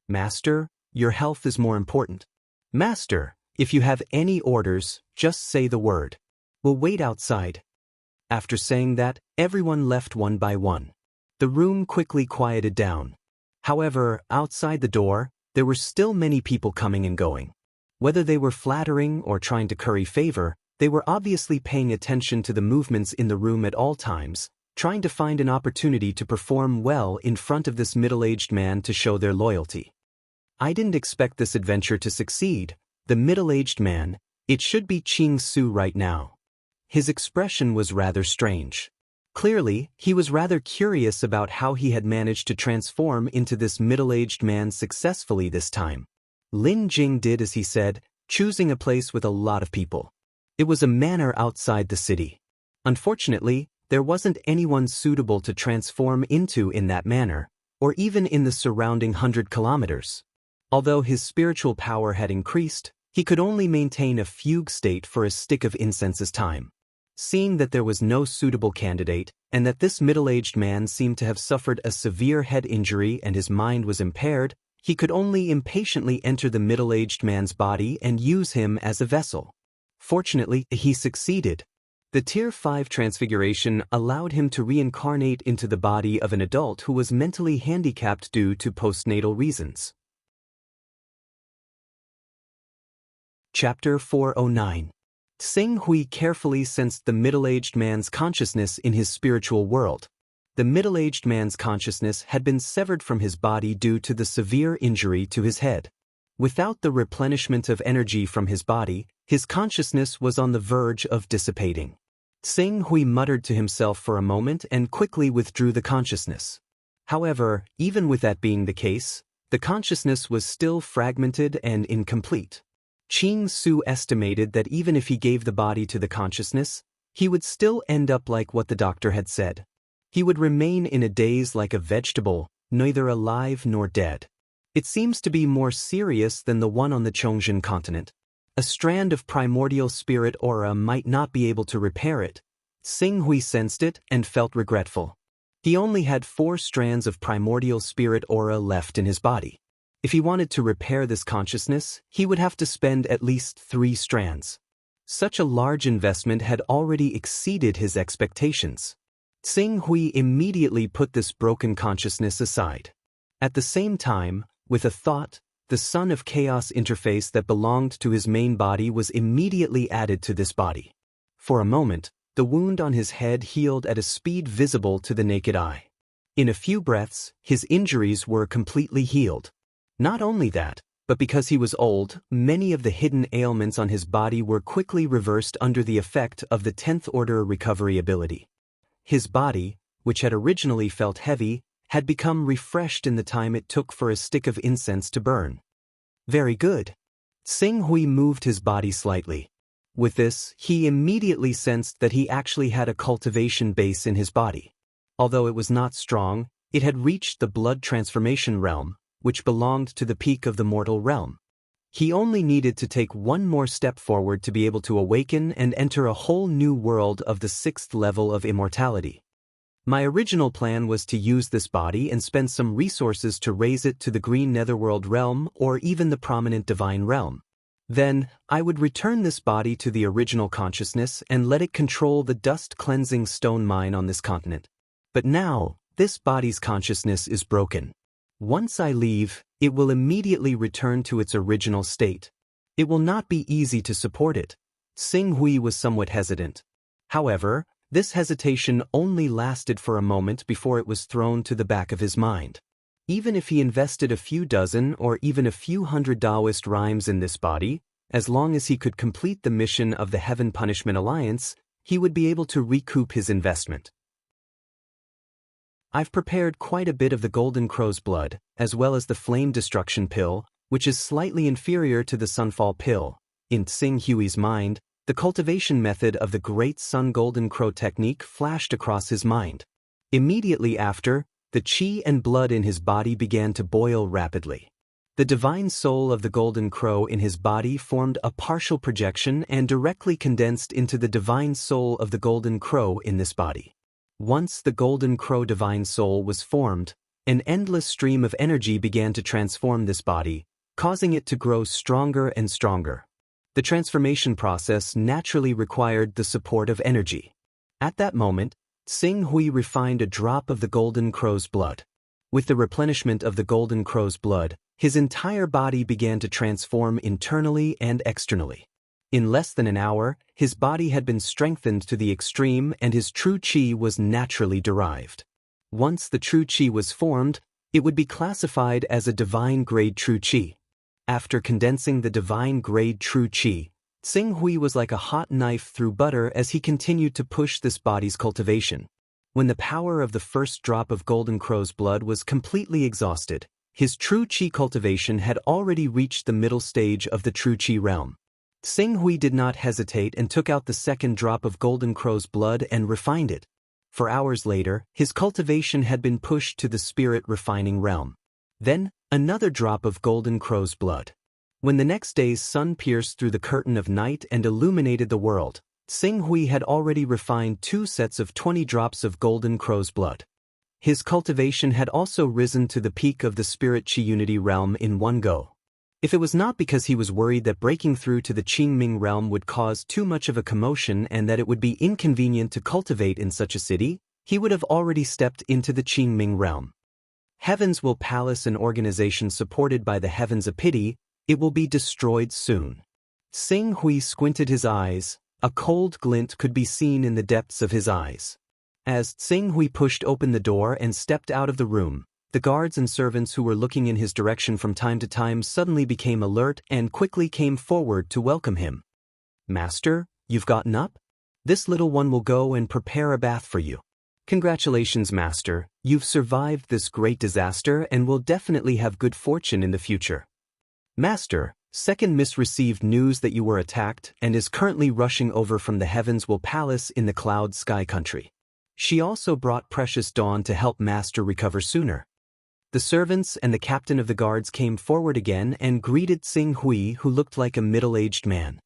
Master, your health is more important. Master, if you have any orders, just say the word. We'll wait outside." After saying that, everyone left one by one. The room quickly quieted down. However, outside the door, there were still many people coming and going. Whether they were flattering or trying to curry favor, they were obviously paying attention to the movements in the room at all times, trying to find an opportunity to perform well in front of this middle-aged man to show their loyalty. I didn't expect this adventure to succeed. The middle-aged man, it should be Ching Su right now. His expression was rather strange. Clearly, he was rather curious about how he had managed to transform into this middle-aged man successfully this time. Lin Jing did as he said, choosing a place with a lot of people. It was a manor outside the city. Unfortunately, there wasn't anyone suitable to transform into in that manor, or even in the surrounding 100 kilometers. Although his spiritual power had increased, he could only maintain a fugue state for a stick of incense's time. Seeing that there was no suitable candidate, and that this middle-aged man seemed to have suffered a severe head injury and his mind was impaired, he could only impatiently enter the middle-aged man's body and use him as a vessel. Fortunately, he succeeded. The Tier 5 transfiguration allowed him to reincarnate into the body of an adult who was mentally handicapped due to postnatal reasons. Chapter 409. Seng Hui carefully sensed the middle-aged man's consciousness in his spiritual world. The middle-aged man's consciousness had been severed from his body due to the severe injury to his head. Without the replenishment of energy from his body, his consciousness was on the verge of dissipating. Seng Hui muttered to himself for a moment and quickly withdrew the consciousness. However, even with that being the case, the consciousness was still fragmented and incomplete. Ching Su estimated that even if he gave the body to the consciousness, he would still end up like what the doctor had said. He would remain in a daze like a vegetable, neither alive nor dead. It seems to be more serious than the one on the Chongzhen continent. A strand of primordial spirit aura might not be able to repair it. Seng Hui sensed it and felt regretful. He only had 4 strands of primordial spirit aura left in his body. If he wanted to repair this consciousness, he would have to spend at least 3 strands. Such a large investment had already exceeded his expectations. Seng Hui immediately put this broken consciousness aside. At the same time, with a thought, the Son of Chaos interface that belonged to his main body was immediately added to this body. For a moment, the wound on his head healed at a speed visible to the naked eye. In a few breaths, his injuries were completely healed. Not only that, but because he was old, many of the hidden ailments on his body were quickly reversed under the effect of the 10th order recovery ability. His body, which had originally felt heavy, had become refreshed in the time it took for a stick of incense to burn. Very good. Seng Hui moved his body slightly. With this, he immediately sensed that he actually had a cultivation base in his body. Although it was not strong, it had reached the blood transformation realm, which belonged to the peak of the mortal realm. He only needed to take one more step forward to be able to awaken and enter a whole new world of the 6th level of immortality. My original plan was to use this body and spend some resources to raise it to the green netherworld realm or even the prominent divine realm. Then, I would return this body to the original consciousness and let it control the dust-cleansing stone mine on this continent. But now, this body's consciousness is broken. Once I leave, it will immediately return to its original state. It will not be easy to support it. Xing Hui was somewhat hesitant. However, this hesitation only lasted for a moment before it was thrown to the back of his mind. Even if he invested a few dozen or even a few hundred Taoist rhymes in this body, as long as he could complete the mission of the Heaven Punishment Alliance, he would be able to recoup his investment. I've prepared quite a bit of the Golden Crow's blood, as well as the Flame Destruction pill, which is slightly inferior to the Sunfall pill. In Xing Hui's mind, the cultivation method of the Great Sun Golden Crow technique flashed across his mind. Immediately after, the qi and blood in his body began to boil rapidly. The divine soul of the Golden Crow in his body formed a partial projection and directly condensed into the divine soul of the Golden Crow in this body. Once the Golden Crow divine soul was formed, an endless stream of energy began to transform this body, causing it to grow stronger and stronger. The transformation process naturally required the support of energy. At that moment, Xing Hui refined a drop of the Golden Crow's blood. With the replenishment of the Golden Crow's blood, his entire body began to transform internally and externally. In less than an hour, his body had been strengthened to the extreme and his true qi was naturally derived. Once the true qi was formed, it would be classified as a divine-grade true qi. After condensing the divine-grade true qi, Xing Hui was like a hot knife through butter as he continued to push this body's cultivation. When the power of the first drop of Golden Crow's blood was completely exhausted, his true qi cultivation had already reached the middle stage of the true qi realm. Xing Hui did not hesitate and took out the second drop of Golden Crow's blood and refined it. For hours later, his cultivation had been pushed to the spirit refining realm. Then, another drop of Golden Crow's blood. When the next day's sun pierced through the curtain of night and illuminated the world, Xing Hui had already refined 2 sets of 20 drops of Golden Crow's blood. His cultivation had also risen to the peak of the Spirit Qi Unity realm in one go. If it was not because he was worried that breaking through to the Qingming realm would cause too much of a commotion and that it would be inconvenient to cultivate in such a city, he would have already stepped into the Qingming realm. Heaven's Will Palace, an organization supported by the Heavens, a pity, it will be destroyed soon. Xing Hui squinted his eyes, a cold glint could be seen in the depths of his eyes. As Xing Hui pushed open the door and stepped out of the room, the guards and servants who were looking in his direction from time to time suddenly became alert and quickly came forward to welcome him. "Master, you've gotten up? This little one will go and prepare a bath for you." "Congratulations, Master, you've survived this great disaster and will definitely have good fortune in the future." "Master, Second Miss received news that you were attacked and is currently rushing over from the Heavens Will Palace in the Cloud Sky Country. She also brought Precious Dawn to help Master recover sooner." The servants and the captain of the guards came forward again and greeted Xing Hui, who looked like a middle-aged man.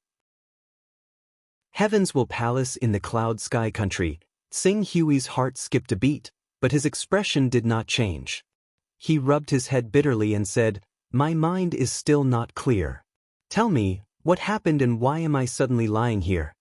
Heavens Will Palace in the Cloud Sky Country. Xing Hui's heart skipped a beat, but his expression did not change. He rubbed his head bitterly and said, "My mind is still not clear. Tell me, what happened and why am I suddenly lying here?"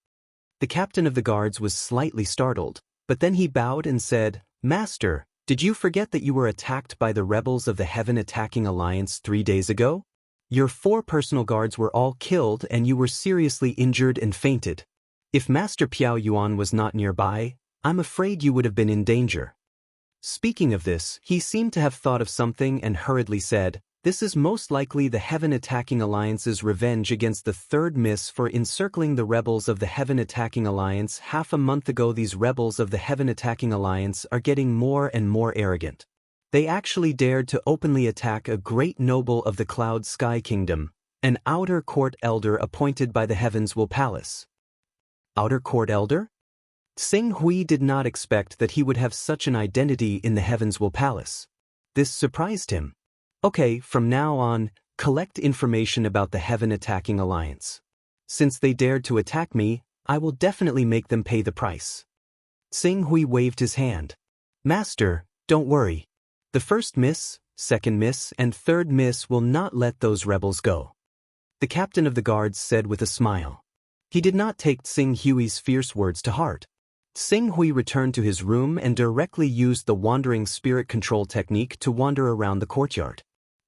The captain of the guards was slightly startled, but then he bowed and said, "Master, did you forget that you were attacked by the rebels of the Heaven Attacking Alliance 3 days ago? Your 4 personal guards were all killed and you were seriously injured and fainted. If Master Piao Yuan was not nearby, I'm afraid you would have been in danger." Speaking of this, he seemed to have thought of something and hurriedly said, "This is most likely the Heaven Attacking Alliance's revenge against the Third Miss for encircling the rebels of the Heaven Attacking Alliance. Half a month ago, these rebels of the Heaven Attacking Alliance are getting more and more arrogant. They actually dared to openly attack a great noble of the Cloud Sky Kingdom, an outer court elder appointed by the Heavens Will Palace." Outer court elder? Xing Hui did not expect that he would have such an identity in the Heavens Will Palace. This surprised him. "Okay, from now on, collect information about the Heaven Attacking Alliance. Since they dared to attack me, I will definitely make them pay the price. Tsing Hui waved his hand. Master, don't worry. The first miss, second miss, and third miss will not let those rebels go. The captain of the guards said with a smile. He did not take Tsing Hui's fierce words to heart. Tsing Hui returned to his room and directly used the wandering spirit control technique to wander around the courtyard.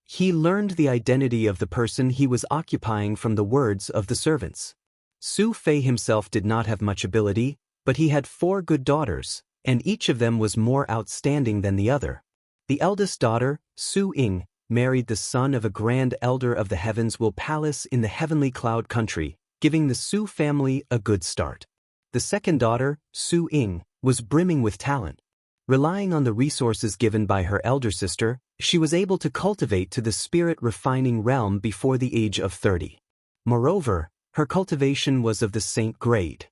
He learned the identity of the person he was occupying from the words of the servants. Su Fei himself did not have much ability, but he had 4 good daughters, and each of them was more outstanding than the other. The eldest daughter, Su Ying, married the son of a grand elder of the Heavens Will Palace in the heavenly cloud country, giving the Su family a good start. The second daughter, Su Ying, was brimming with talent. Relying on the resources given by her elder sister, she was able to cultivate to the spirit-refining realm before the age of 30. Moreover, her cultivation was of the saint grade.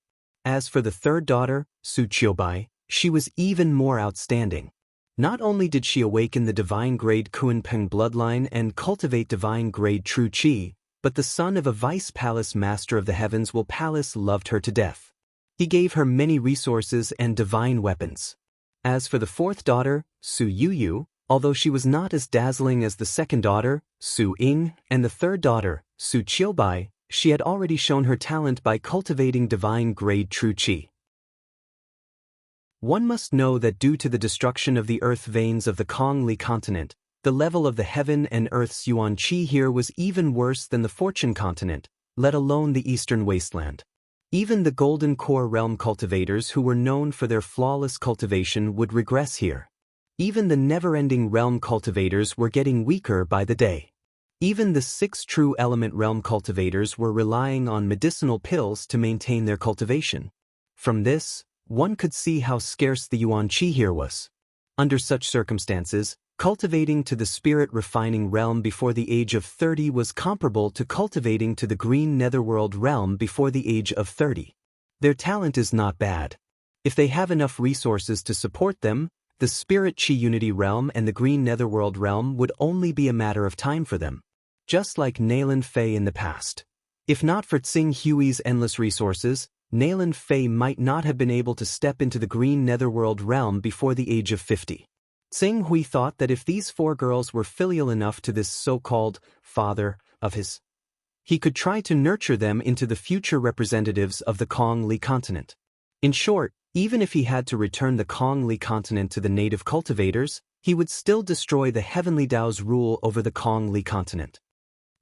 As for the third daughter, Su Qiubai, she was even more outstanding. Not only did she awaken the divine grade Kunpeng bloodline and cultivate divine grade True Qi, but the son of a vice palace master of the Heavens Will Palace loved her to death. He gave her many resources and divine weapons. As for the fourth daughter, Su Yuyu, although she was not as dazzling as the second daughter, Su Ying, and the third daughter, Su Qiubai, she had already shown her talent by cultivating divine grade True Qi. One must know that due to the destruction of the earth veins of the Kongli continent, the level of the heaven and earth's Yuan Qi here was even worse than the Fortune continent, let alone the eastern wasteland. Even the Golden Core realm cultivators who were known for their flawless cultivation would regress here. Even the never-ending realm cultivators were getting weaker by the day. Even the 6 true element realm cultivators were relying on medicinal pills to maintain their cultivation. From this, one could see how scarce the Yuan Qi here was. Under such circumstances, cultivating to the spirit-refining realm before the age of 30 was comparable to cultivating to the green netherworld realm before the age of 30. Their talent is not bad. If they have enough resources to support them, the spirit Qi unity realm and the green netherworld realm would only be a matter of time for them. Just like Nayland Fei in the past. If not for Tsing Hui's endless resources, Nayland Fei might not have been able to step into the green netherworld realm before the age of 50. Tsing Hui thought that if these 4 girls were filial enough to this so-called father of his, he could try to nurture them into the future representatives of the Kongli continent. In short, even if he had to return the Kongli continent to the native cultivators, he would still destroy the Heavenly Dao's rule over the Kongli continent.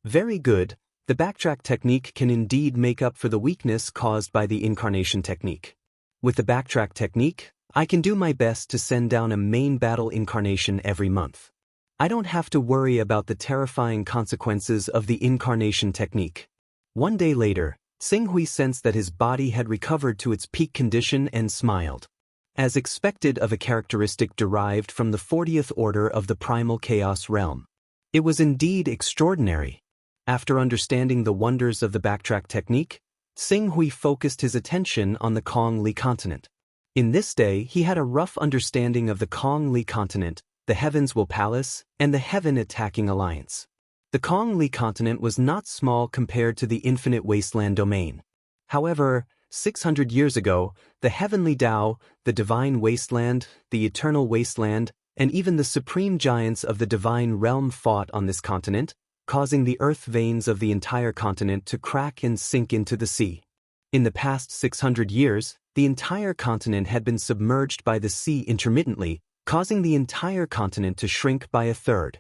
Very good, the backtrack technique can indeed make up for the weakness caused by the incarnation technique. With the backtrack technique, I can do my best to send down a main battle incarnation every month. I don't have to worry about the terrifying consequences of the incarnation technique. One day later, Tsing Hui sensed that his body had recovered to its peak condition and smiled. As expected of a characteristic derived from the 40th order of the primal chaos realm. It was indeed extraordinary. After understanding the wonders of the backtrack technique, Tsing Hui focused his attention on the Kongli continent. In this day he had a rough understanding of the Kongli continent, the Heavens Will Palace, and the Heaven Attacking Alliance. The Kongli continent was not small compared to the infinite wasteland domain. However, 600 years ago, the Heavenly Tao, the Divine Wasteland, the Eternal Wasteland, and even the supreme giants of the Divine Realm fought on this continent, causing the earth veins of the entire continent to crack and sink into the sea. In the past 600 years, the entire continent had been submerged by the sea intermittently, causing the entire continent to shrink by a third.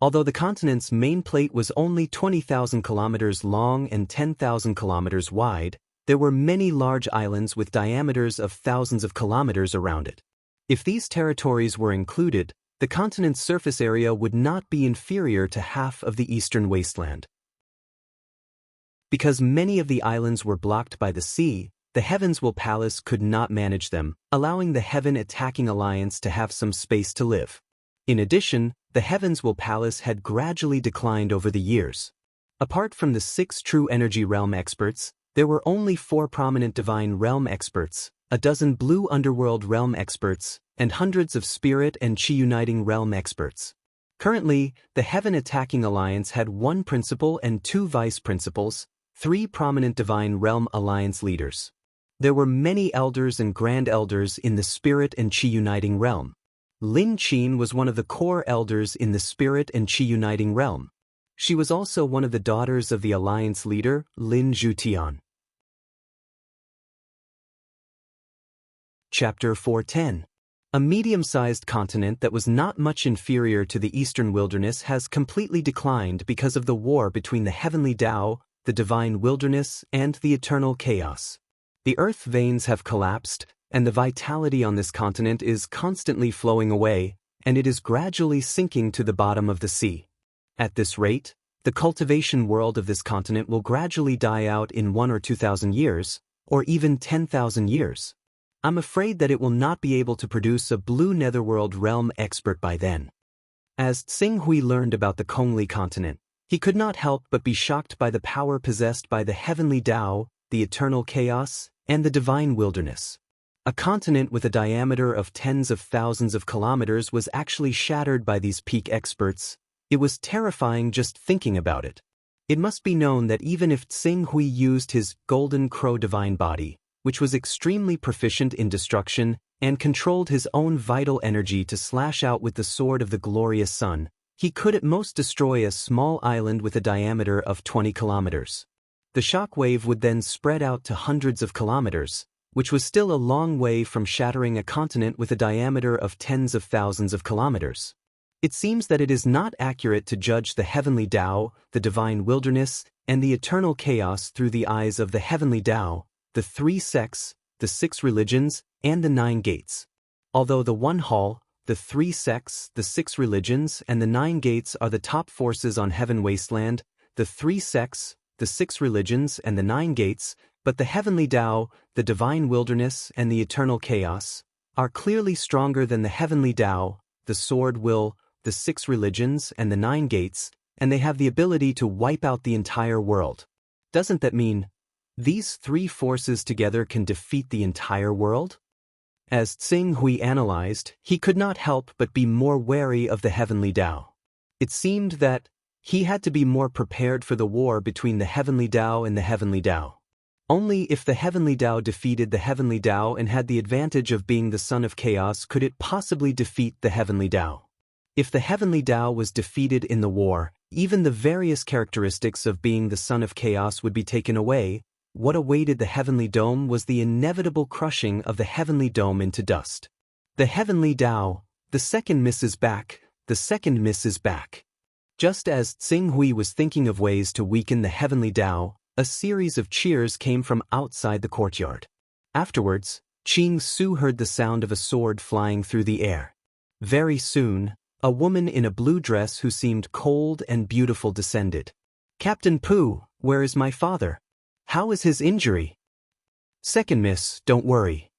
Although the continent's main plate was only 20,000 kilometers long and 10,000 kilometers wide, there were many large islands with diameters of thousands of kilometers around it. If these territories were included, the continent's surface area would not be inferior to half of the eastern wasteland. Because many of the islands were blocked by the sea, the Heavens Will Palace could not manage them, allowing the Heaven Attacking Alliance to have some space to live. In addition, the Heavens Will Palace had gradually declined over the years. Apart from the 6 true energy realm experts, there were only 4 prominent divine realm experts, a dozen blue underworld realm experts, and hundreds of spirit and chi uniting realm experts. Currently, the Heaven Attacking Alliance had one principal and two vice principals, three prominent Divine Realm Alliance leaders. There were many elders and grand elders in the Spirit and Qi Uniting Realm. Lin Qin was one of the core elders in the Spirit and Qi Uniting Realm. She was also one of the daughters of the Alliance leader, Lin Zhutian. Chapter 410. A medium-sized continent that was not much inferior to the Eastern Wilderness has completely declined because of the war between the Heavenly Tao, the Divine Wilderness, and the Eternal Chaos. The earth veins have collapsed, and the vitality on this continent is constantly flowing away, and it is gradually sinking to the bottom of the sea. At this rate, the cultivation world of this continent will gradually die out in 1,000 or 2,000 years, or even 10,000 years. I'm afraid that it will not be able to produce a blue netherworld realm expert by then. As Tsing Hui learned about the Kongli continent, he could not help but be shocked by the power possessed by the Heavenly Tao, the Eternal Chaos, and the Divine Wilderness. A continent with a diameter of tens of thousands of kilometers was actually shattered by these peak experts. It was terrifying just thinking about it. It must be known that even if Tsing Hui used his Golden Crow Divine Body, which was extremely proficient in destruction, and controlled his own vital energy to slash out with the sword of the glorious sun, he could at most destroy a small island with a diameter of 20 kilometers. The shock wave would then spread out to hundreds of kilometers, which was still a long way from shattering a continent with a diameter of tens of thousands of kilometers. It seems that it is not accurate to judge the Heavenly Tao, the Divine Wilderness, and the Eternal Chaos through the eyes of the Heavenly Tao, the 3 sects, the 6 religions, and the 9 gates. Although the 1 hall, the 3 sects, the 6 religions, and the 9 gates are the top forces on Heaven Wasteland, the 3 sects, the 6 religions, and the 9 gates, but the Heavenly Tao, the Divine Wilderness, and the Eternal Chaos, are clearly stronger than the Heavenly Tao, the Sword Will, the 6 religions, and the 9 gates, and they have the ability to wipe out the entire world. Doesn't that mean these 3 forces together can defeat the entire world? As Tsing Hui analyzed, he could not help but be more wary of the Heavenly Tao. It seemed that he had to be more prepared for the war between the Heavenly Tao and the Heavenly Tao. Only if the Heavenly Tao defeated the Heavenly Tao and had the advantage of being the Son of Chaos could it possibly defeat the Heavenly Tao. If the Heavenly Tao was defeated in the war, even the various characteristics of being the Son of Chaos would be taken away. What awaited the Heavenly Dome was the inevitable crushing of the Heavenly Dome into dust. The Heavenly Tao, the second miss is back, the second miss is back. Just as Tsing Hui was thinking of ways to weaken the Heavenly Tao, a series of cheers came from outside the courtyard. Afterwards, Qing Su heard the sound of a sword flying through the air. Very soon, a woman in a blue dress who seemed cold and beautiful descended. "Captain Pu, where is my father? How is his injury?" "Second miss, don't worry.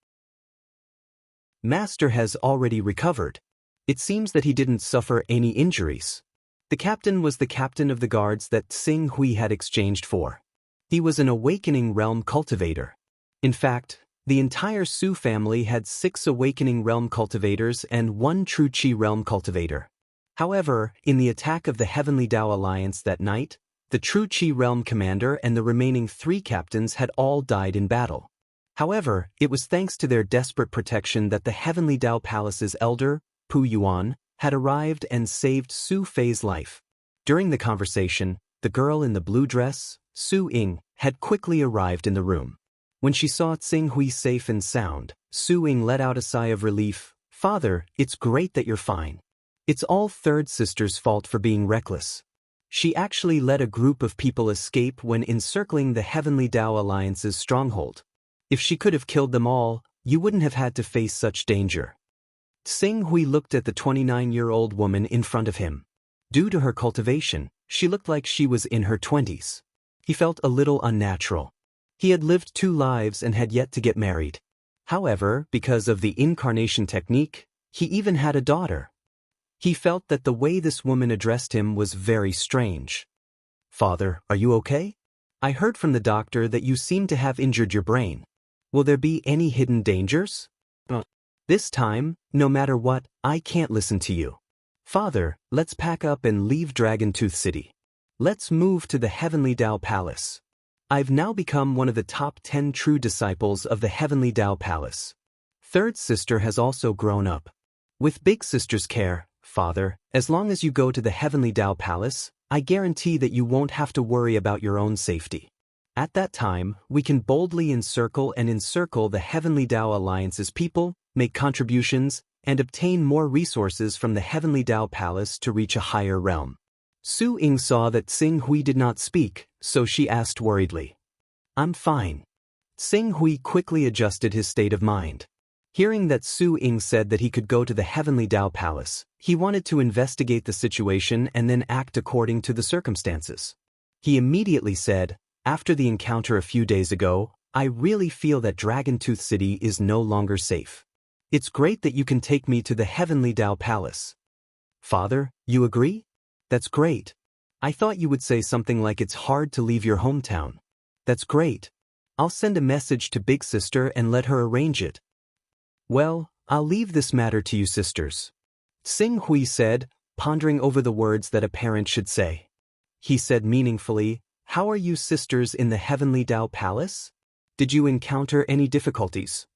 Master has already recovered. It seems that he didn't suffer any injuries." The captain was the captain of the guards that Tsing Hui had exchanged for. He was an Awakening Realm cultivator. In fact, the entire Su family had 6 Awakening Realm cultivators and 1 True Qi Realm cultivator. However, in the attack of the Heavenly Tao Alliance that night, the True Qi Realm commander and the remaining 3 captains had all died in battle. However, it was thanks to their desperate protection that the Heavenly Tao Palace's elder, Pu Yuan, had arrived and saved Su Fei's life. During the conversation, the girl in the blue dress, Su Ying, had quickly arrived in the room. When she saw Tsing Hui safe and sound, Su Ying let out a sigh of relief. "Father, it's great that you're fine. It's all third sister's fault for being reckless. She actually let a group of people escape when encircling the Heavenly Tao Alliance's stronghold. If she could have killed them all, you wouldn't have had to face such danger." Tsing Hui looked at the 29-year-old woman in front of him. Due to her cultivation, she looked like she was in her 20s. He felt a little unnatural. He had lived 2 lives and had yet to get married. However, because of the incarnation technique, he even had a daughter. He felt that the way this woman addressed him was very strange. "Father, are you okay? I heard from the doctor that you seem to have injured your brain. Will there be any hidden dangers?" "This time, no matter what, I can't listen to you. Father, let's pack up and leave Dragontooth City. Let's move to the Heavenly Dao Palace. I've now become one of the top 10 true disciples of the Heavenly Dao Palace. Third sister has also grown up. With big sister's care, Father, as long as you go to the Heavenly Dao Palace, I guarantee that you won't have to worry about your own safety. At that time, we can boldly encircle the Heavenly Dao Alliance's people, make contributions, and obtain more resources from the Heavenly Dao Palace to reach a higher realm. Su Ying saw that Xing Hui did not speak, so she asked worriedly. I'm fine. Xing Hui quickly adjusted his state of mind. Hearing that Su Ying said that he could go to the Heavenly Dao Palace, he wanted to investigate the situation and then act according to the circumstances. He immediately said, after the encounter a few days ago, I really feel that Dragontooth City is no longer safe. It's great that you can take me to the Heavenly Dao Palace. Father, you agree? That's great. I thought you would say something like it's hard to leave your hometown. That's great. I'll send a message to Big Sister and let her arrange it. Well, I'll leave this matter to you sisters. Xing Hui said, pondering over the words that a parent should say. He said meaningfully, how are you sisters in the Heavenly Dao Palace? Did you encounter any difficulties?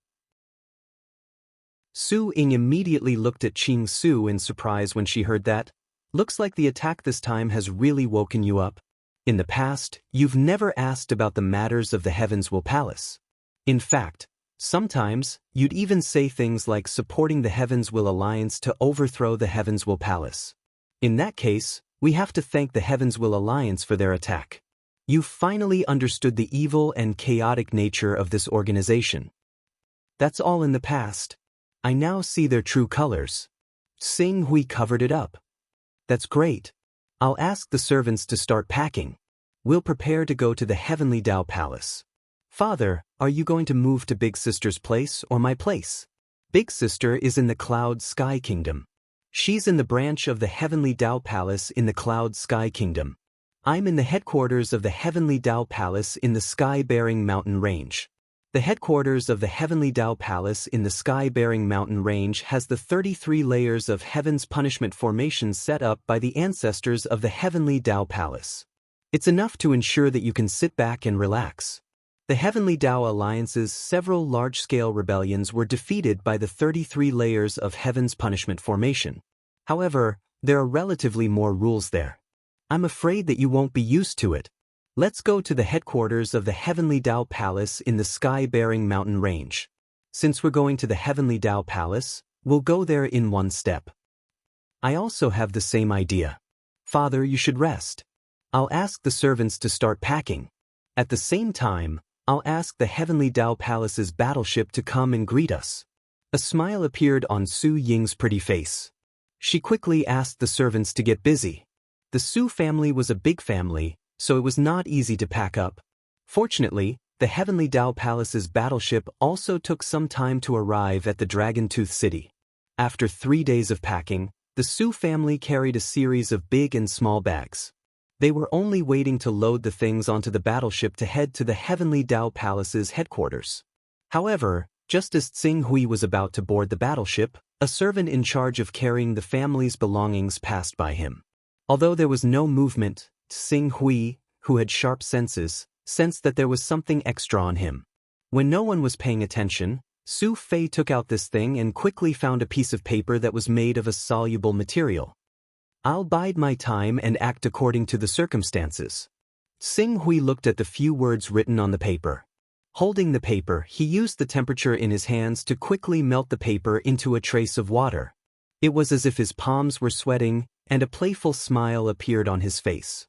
Su Ying immediately looked at Qing Su in surprise when she heard that. Looks like the attack this time has really woken you up. In the past, you've never asked about the matters of the Heavens Will Palace. In fact, sometimes, you'd even say things like supporting the Heavens Will Alliance to overthrow the Heavens Will Palace. In that case, we have to thank the Heavens Will Alliance for their attack. You finally understood the evil and chaotic nature of this organization. That's all in the past. I now see their true colors. Xing Hui covered it up. That's great. I'll ask the servants to start packing. We'll prepare to go to the Heavenly Dao Palace. Father, are you going to move to Big Sister's place or my place? Big Sister is in the Cloud Sky Kingdom. She's in the branch of the Heavenly Dao Palace in the Cloud Sky Kingdom. I'm in the headquarters of the Heavenly Dao Palace in the Sky-bearing Mountain Range. The headquarters of the Heavenly Dao Palace in the Sky-bearing Mountain Range has the 33 layers of Heaven's Punishment formations set up by the ancestors of the Heavenly Dao Palace. It's enough to ensure that you can sit back and relax. The Heavenly Dao Alliance's several large-scale rebellions were defeated by the 33 layers of Heaven's Punishment formation. However, there are relatively more rules there. I'm afraid that you won't be used to it. Let's go to the headquarters of the Heavenly Dao Palace in the Sky-bearing Mountain Range. Since we're going to the Heavenly Dao Palace, we'll go there in one step. I also have the same idea. Father, you should rest. I'll ask the servants to start packing. At the same time, I'll ask the Heavenly Dao Palace's battleship to come and greet us. A smile appeared on Su Ying's pretty face. She quickly asked the servants to get busy. The Su family was a big family, so it was not easy to pack up. Fortunately, the Heavenly Dao Palace's battleship also took some time to arrive at the Dragontooth City. After 3 days of packing, the Su family carried a series of big and small bags. They were only waiting to load the things onto the battleship to head to the Heavenly Dao Palace's headquarters. However, just as Xing Hui was about to board the battleship, a servant in charge of carrying the family's belongings passed by him. Although there was no movement, Xing Hui, who had sharp senses, sensed that there was something extra on him. When no one was paying attention, Su Fei took out this thing and quickly found a piece of paper that was made of a soluble material. I'll bide my time and act according to the circumstances. Xing Hui looked at the few words written on the paper. Holding the paper, he used the temperature in his hands to quickly melt the paper into a trace of water. It was as if his palms were sweating, and a playful smile appeared on his face.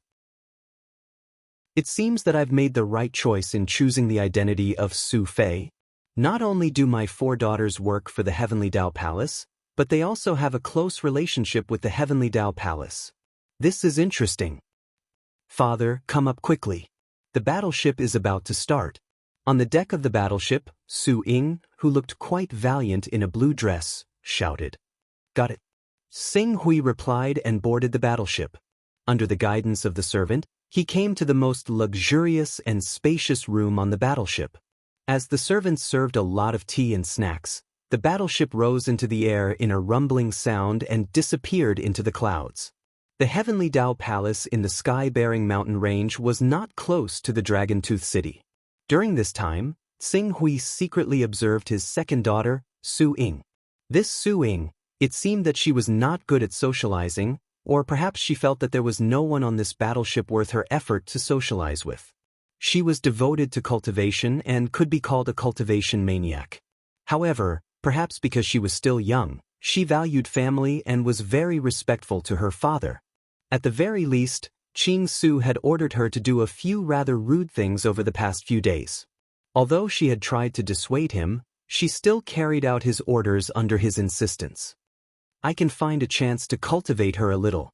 It seems that I've made the right choice in choosing the identity of Su Fei. Not only do my 4 daughters work for the Heavenly Dao Palace, but they also have a close relationship with the Heavenly Dao Palace. This is interesting. Father, come up quickly. The battleship is about to start. On the deck of the battleship, Su Ying, who looked quite valiant in a blue dress, shouted. Got it. Xing Hui replied and boarded the battleship. Under the guidance of the servant, he came to the most luxurious and spacious room on the battleship. As the servants served a lot of tea and snacks, The battleship rose into the air in a rumbling sound and disappeared into the clouds. The Heavenly Tao Palace in the sky-bearing mountain range was not close to the Dragon Tooth City. During this time, Xing Hui secretly observed his second daughter, Su Ying. This Su Ying, it seemed that she was not good at socializing, or perhaps she felt that there was no one on this battleship worth her effort to socialize with. She was devoted to cultivation and could be called a cultivation maniac. However, perhaps because she was still young, she valued family and was very respectful to her father. At the very least, Qing Su had ordered her to do a few rather rude things over the past few days. Although she had tried to dissuade him, she still carried out his orders under his insistence. I can find a chance to cultivate her a little,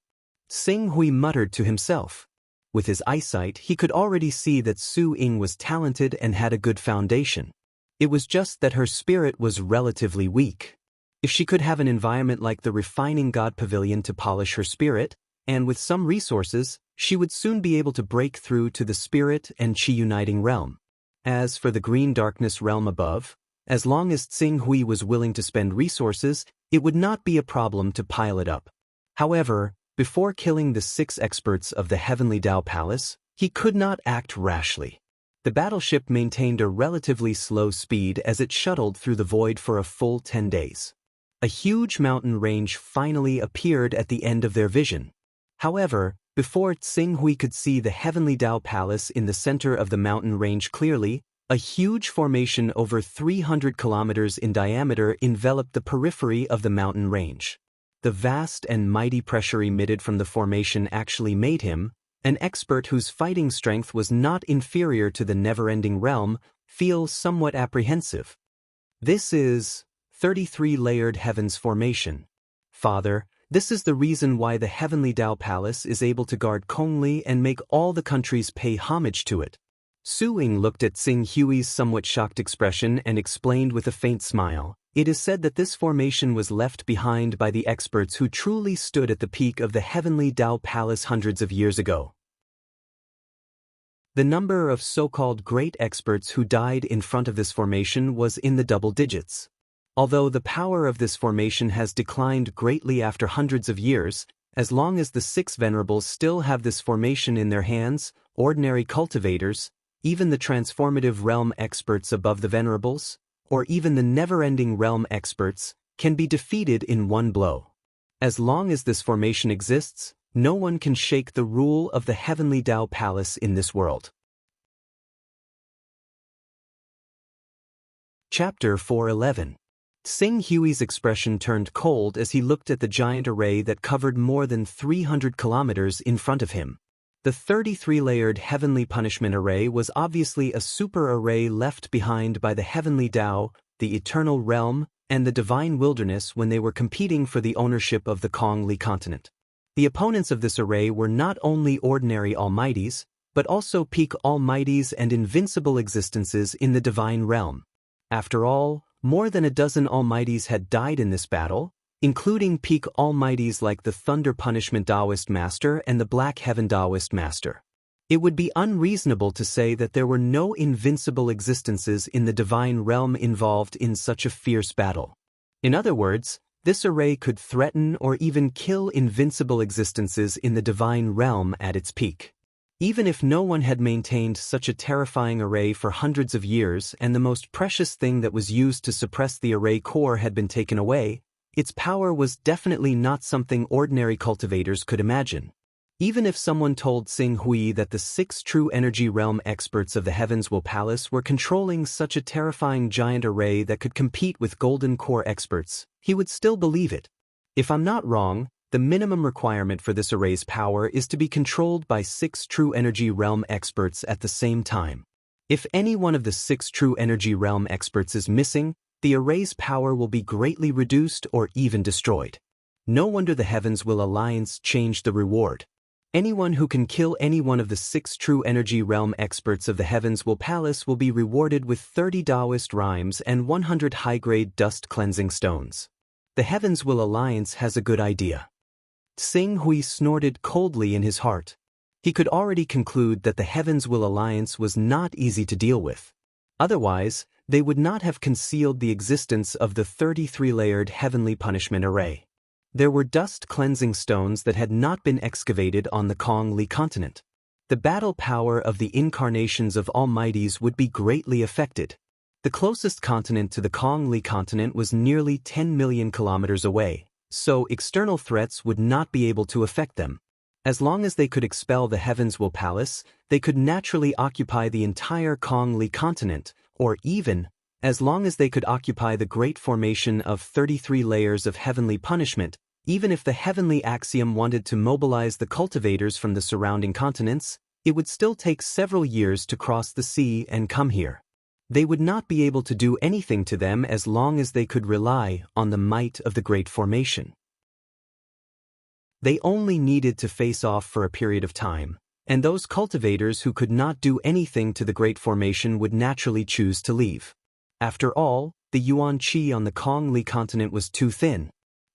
Xing Hui muttered to himself. With his eyesight, he could already see that Su Ying was talented and had a good foundation. It was just that her spirit was relatively weak. If she could have an environment like the Refining God Pavilion to polish her spirit, and with some resources, she would soon be able to break through to the spirit and chi uniting realm. As for the green darkness realm above, as long as Xing Hui was willing to spend resources, it would not be a problem to pile it up. However, before killing the 6 experts of the Heavenly Tao Palace, he could not act rashly. The battleship maintained a relatively slow speed as it shuttled through the void for a full 10 days. A huge mountain range finally appeared at the end of their vision. However, before Xing Hui could see the Heavenly Tao Palace in the center of the mountain range clearly, a huge formation over 300 kilometers in diameter enveloped the periphery of the mountain range. The vast and mighty pressure emitted from the formation actually made him, an expert whose fighting strength was not inferior to the never-ending realm, feel somewhat apprehensive. This is 33-layered heavens formation. Father, this is the reason why the Heavenly Tao Palace is able to guard Kongli and make all the countries pay homage to it. Su Ying looked at Xing Hui's somewhat shocked expression and explained with a faint smile. It is said that this formation was left behind by the experts who truly stood at the peak of the Heavenly Tao Palace hundreds of years ago. The number of so-called great experts who died in front of this formation was in the double digits. Although the power of this formation has declined greatly after hundreds of years, as long as the 6 venerables still have this formation in their hands, ordinary cultivators, even the transformative realm experts above the venerables, or even the never-ending realm experts, can be defeated in one blow. As long as this formation exists, no one can shake the rule of the Heavenly Tao Palace in this world. Chapter 411. Xing Hui's expression turned cold as he looked at the giant array that covered more than 300 kilometers in front of him. The 33-layered Heavenly Punishment Array was obviously a super array left behind by the Heavenly Tao, the Eternal Realm, and the Divine Wilderness when they were competing for the ownership of the Kongli continent. The opponents of this array were not only ordinary almighties, but also peak almighties and invincible existences in the Divine Realm. After all, more than a dozen almighties had died in this battle, including peak almighties like the Thunder Punishment Taoist Master and the Black Heaven Taoist Master. It would be unreasonable to say that there were no invincible existences in the Divine Realm involved in such a fierce battle. In other words, this array could threaten or even kill invincible existences in the Divine Realm at its peak. Even if no one had maintained such a terrifying array for hundreds of years and the most precious thing that was used to suppress the array core had been taken away, its power was definitely not something ordinary cultivators could imagine. Even if someone told Xing Hui that the 6 true energy realm experts of the Heavens Will Palace were controlling such a terrifying giant array that could compete with Golden Core experts, he would still believe it. If I'm not wrong, the minimum requirement for this array's power is to be controlled by 6 true energy realm experts at the same time. If any one of the 6 true energy realm experts is missing, the array's power will be greatly reduced or even destroyed. No wonder the Heavens Will Alliance changed the reward. Anyone who can kill any one of the 6 true energy realm experts of the Heavens Will Palace will be rewarded with 30 Taoist rhymes and 100 high-grade dust cleansing stones. The Heavens Will Alliance has a good idea. Xing Hui snorted coldly in his heart. He could already conclude that the Heavens Will Alliance was not easy to deal with. Otherwise, they would not have concealed the existence of the 33-layered heavenly punishment array. There were dust-cleansing stones that had not been excavated on the Kong Li continent. The battle power of the incarnations of Almighties would be greatly affected. The closest continent to the Kong Li continent was nearly 10 million kilometers away, so external threats would not be able to affect them. As long as they could expel the Heaven's Will Palace, they could naturally occupy the entire Kong Li continent, or even, as long as they could occupy the great formation of 33 layers of heavenly punishment, even if the heavenly axiom wanted to mobilize the cultivators from the surrounding continents, it would still take several years to cross the sea and come here. They would not be able to do anything to them as long as they could rely on the might of the great formation. They only needed to face off for a period of time, and those cultivators who could not do anything to the great formation would naturally choose to leave. After all, the yuan qi on the Kong Li continent was too thin.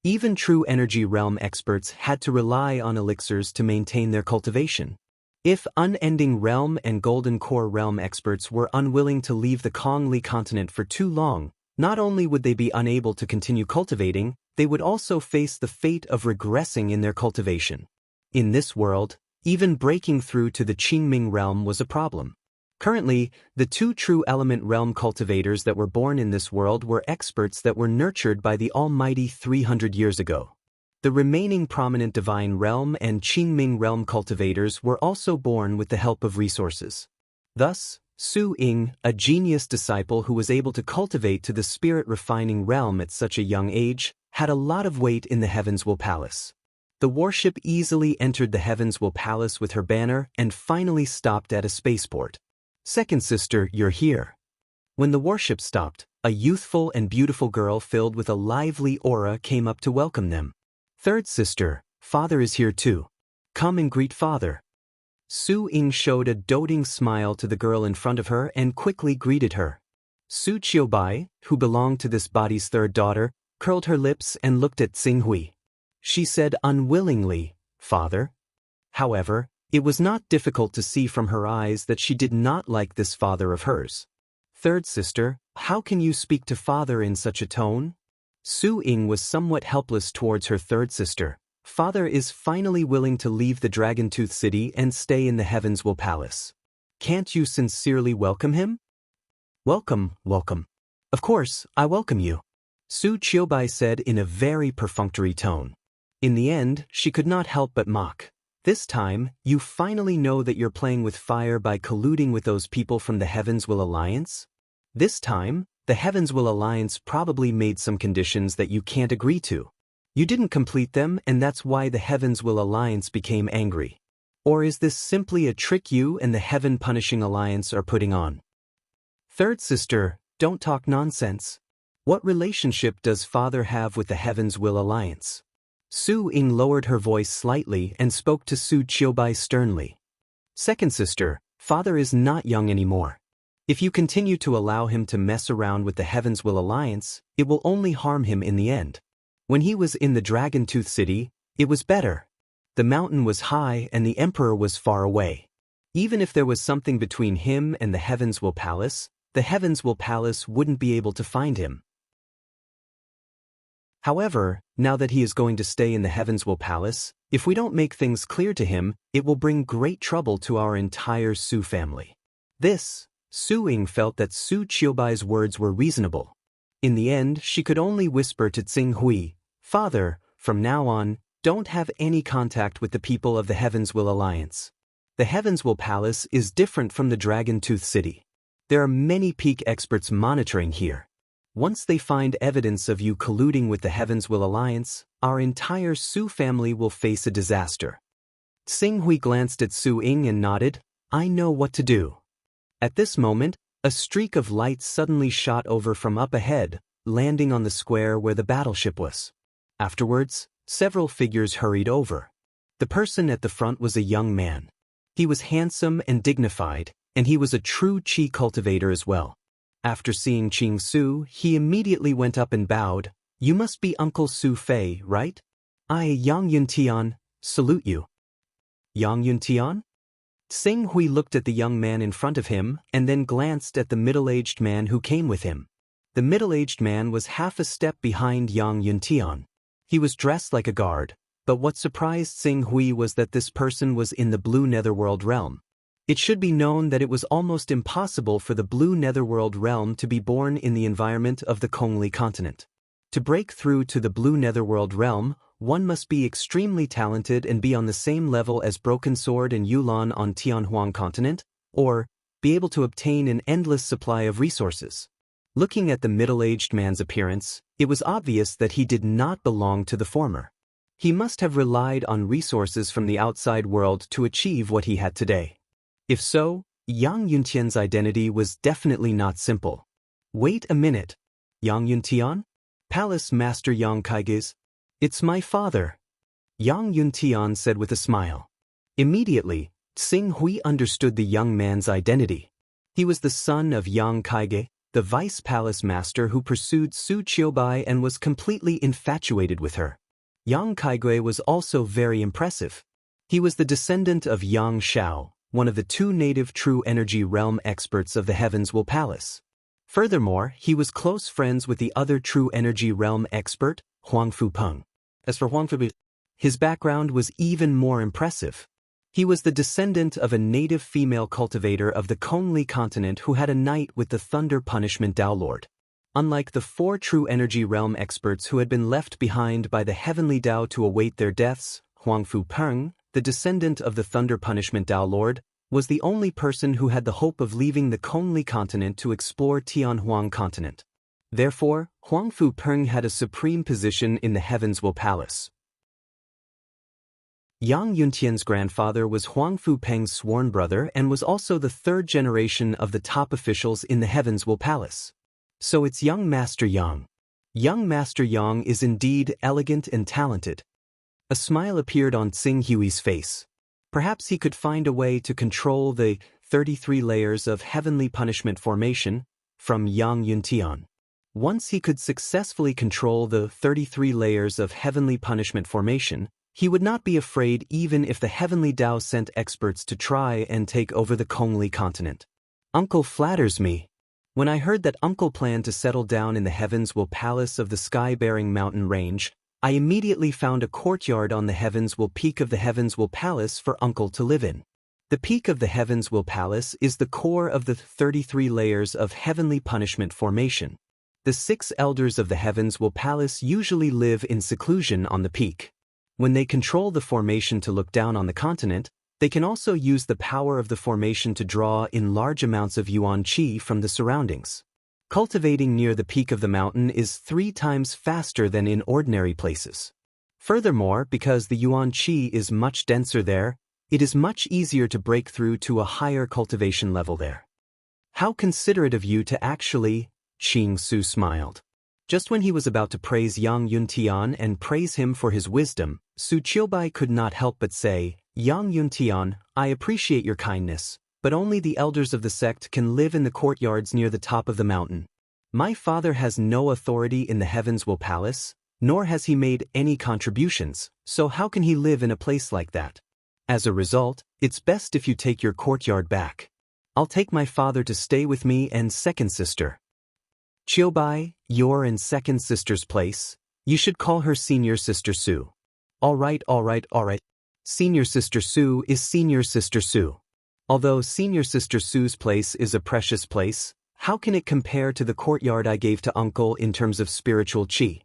Even true energy realm experts had to rely on elixirs to maintain their cultivation. If unending realm and golden core realm experts were unwilling to leave the Kong Li continent for too long, not only would they be unable to continue cultivating, they would also face the fate of regressing in their cultivation. In this world, even breaking through to the Qingming realm was a problem. Currently, the two true element realm cultivators that were born in this world were experts that were nurtured by the Almighty 300 years ago. The remaining prominent divine realm and Qingming realm cultivators were also born with the help of resources. Thus, Su Ying, a genius disciple who was able to cultivate to the spirit-refining realm at such a young age, had a lot of weight in the Heaven's Will Palace. The warship easily entered the Heaven's Will Palace with her banner and finally stopped at a spaceport. Second sister, you're here. When the warship stopped, a youthful and beautiful girl filled with a lively aura came up to welcome them. Third sister, father is here too. Come and greet father. Su Ying showed a doting smile to the girl in front of her and quickly greeted her. Su Qiubai, who belonged to this body's third daughter, curled her lips and looked at Xinghui. She said unwillingly, "Father." However, it was not difficult to see from her eyes that she did not like this father of hers. Third sister, how can you speak to father in such a tone? Su Ying was somewhat helpless towards her third sister. Father is finally willing to leave the Dragon Tooth City and stay in the Heaven's Will Palace. Can't you sincerely welcome him? Welcome, welcome. Of course, I welcome you, Su Qiubai said in a very perfunctory tone. In the end, she could not help but mock. This time, you finally know that you're playing with fire by colluding with those people from the Heaven's Will Alliance? This time, the Heaven's Will Alliance probably made some conditions that you can't agree to. You didn't complete them, and that's why the Heaven's Will Alliance became angry. Or is this simply a trick you and the Heaven Punishing Alliance are putting on? Third sister, don't talk nonsense. What relationship does father have with the Heaven's Will Alliance? Su Ying lowered her voice slightly and spoke to Su Qiubai sternly. Second sister, father is not young anymore. If you continue to allow him to mess around with the Heaven's Will Alliance, it will only harm him in the end. When he was in the Dragon Tooth City, it was better. The mountain was high and the Emperor was far away. Even if there was something between him and the Heaven's Will Palace, the Heaven's Will Palace wouldn't be able to find him. However, now that he is going to stay in the Heaven's Will Palace, if we don't make things clear to him, it will bring great trouble to our entire Su family. Su Ying felt that Su Qiubai's words were reasonable. In the end, she could only whisper to Xinghui, "Father, from now on, don't have any contact with the people of the Heaven's Will Alliance. The Heaven's Will Palace is different from the Dragon Tooth City. There are many peak experts monitoring here. Once they find evidence of you colluding with the Heaven's Will Alliance, our entire Su family will face a disaster." Xinghui glanced at Su Ying and nodded, "I know what to do." At this moment, a streak of light suddenly shot over from up ahead, landing on the square where the battleship was. Afterwards, several figures hurried over. The person at the front was a young man. He was handsome and dignified, and he was a true qi cultivator as well. After seeing Qing Su, he immediately went up and bowed. "You must be Uncle Su Fei, right? I, Yang Yuntian, salute you." Yang Yuntian? Sing Hui looked at the young man in front of him and then glanced at the middle-aged man who came with him. The middle-aged man was half a step behind Yang Yuntian. He was dressed like a guard, but what surprised Sing Hui was that this person was in the Blue Netherworld realm. It should be known that it was almost impossible for the Blue Netherworld realm to be born in the environment of the Kongli continent. To break through to the Blue Netherworld realm, one must be extremely talented and be on the same level as Broken Sword and Yulan on Tianhuang continent, or be able to obtain an endless supply of resources. Looking at the middle-aged man's appearance, it was obvious that he did not belong to the former. He must have relied on resources from the outside world to achieve what he had today. If so, Yang Yuntian's identity was definitely not simple. Wait a minute. Yang Yuntian? Palace Master Yang Kaige's? It's my father. Yang Yuntian said with a smile. Immediately, Sing Hui understood the young man's identity. He was the son of Yang Kaige, the vice palace master who pursued Su Qiubai and was completely infatuated with her. Yang Kaige was also very impressive. He was the descendant of Yang Shao, one of the two native true energy realm experts of the Heavenswell Palace. Furthermore, he was close friends with the other true energy realm expert, Huang Fupeng. As for Huang Fupeng, his background was even more impressive. He was the descendant of a native female cultivator of the Kongli continent who had a night with the Thunder Punishment Dao Lord. Unlike the four true energy realm experts who had been left behind by the Heavenly Dao to await their deaths, Huang Fupeng, the descendant of the Thunder Punishment Dao Lord, was the only person who had the hope of leaving the Kongli continent to explore Tianhuang continent. Therefore, Huang Fupeng had a supreme position in the Heavenswell Palace. Yang Yuntian's grandfather was Huang Fupeng's sworn brother and was also the third generation of the top officials in the Heavenswell Palace. So it's young Master Yang. Young Master Yang is indeed elegant and talented. A smile appeared on Sing Hui's face. Perhaps he could find a way to control the 33 layers of heavenly punishment formation from Yang Yuntian. Once he could successfully control the 33 layers of heavenly punishment formation, he would not be afraid even if the Heavenly Dao sent experts to try and take over the Kongli continent. Uncle flatters me. When I heard that Uncle planned to settle down in the Heavenswell Palace of the Sky-bearing mountain range, I immediately found a courtyard on the Heavenswell Peak of the Heavenswell Palace for Uncle to live in. The peak of the Heavenswell Palace is the core of the 33 layers of heavenly punishment formation. The 6 elders of the Heavenswell Palace usually live in seclusion on the peak. When they control the formation to look down on the continent, they can also use the power of the formation to draw in large amounts of yuan qi from the surroundings. Cultivating near the peak of the mountain is 3 times faster than in ordinary places. Furthermore, because the yuan qi is much denser there, it is much easier to break through to a higher cultivation level there. How considerate of you to actually, Qing Su smiled. Just when he was about to praise Yang Yuntian and praise him for his wisdom, Su Qiubai could not help but say, Yang Yuntian, I appreciate your kindness, but only the elders of the sect can live in the courtyards near the top of the mountain. My father has no authority in the Heavenswell Palace, nor has he made any contributions, so how can he live in a place like that? As a result, it's best if you take your courtyard back. I'll take my father to stay with me and second sister. Qiubai, your and second sister's place, you should call her senior sister Su. All right. Senior sister Su is senior sister Su. Although senior sister Su's place is a precious place, how can it compare to the courtyard I gave to uncle in terms of spiritual qi?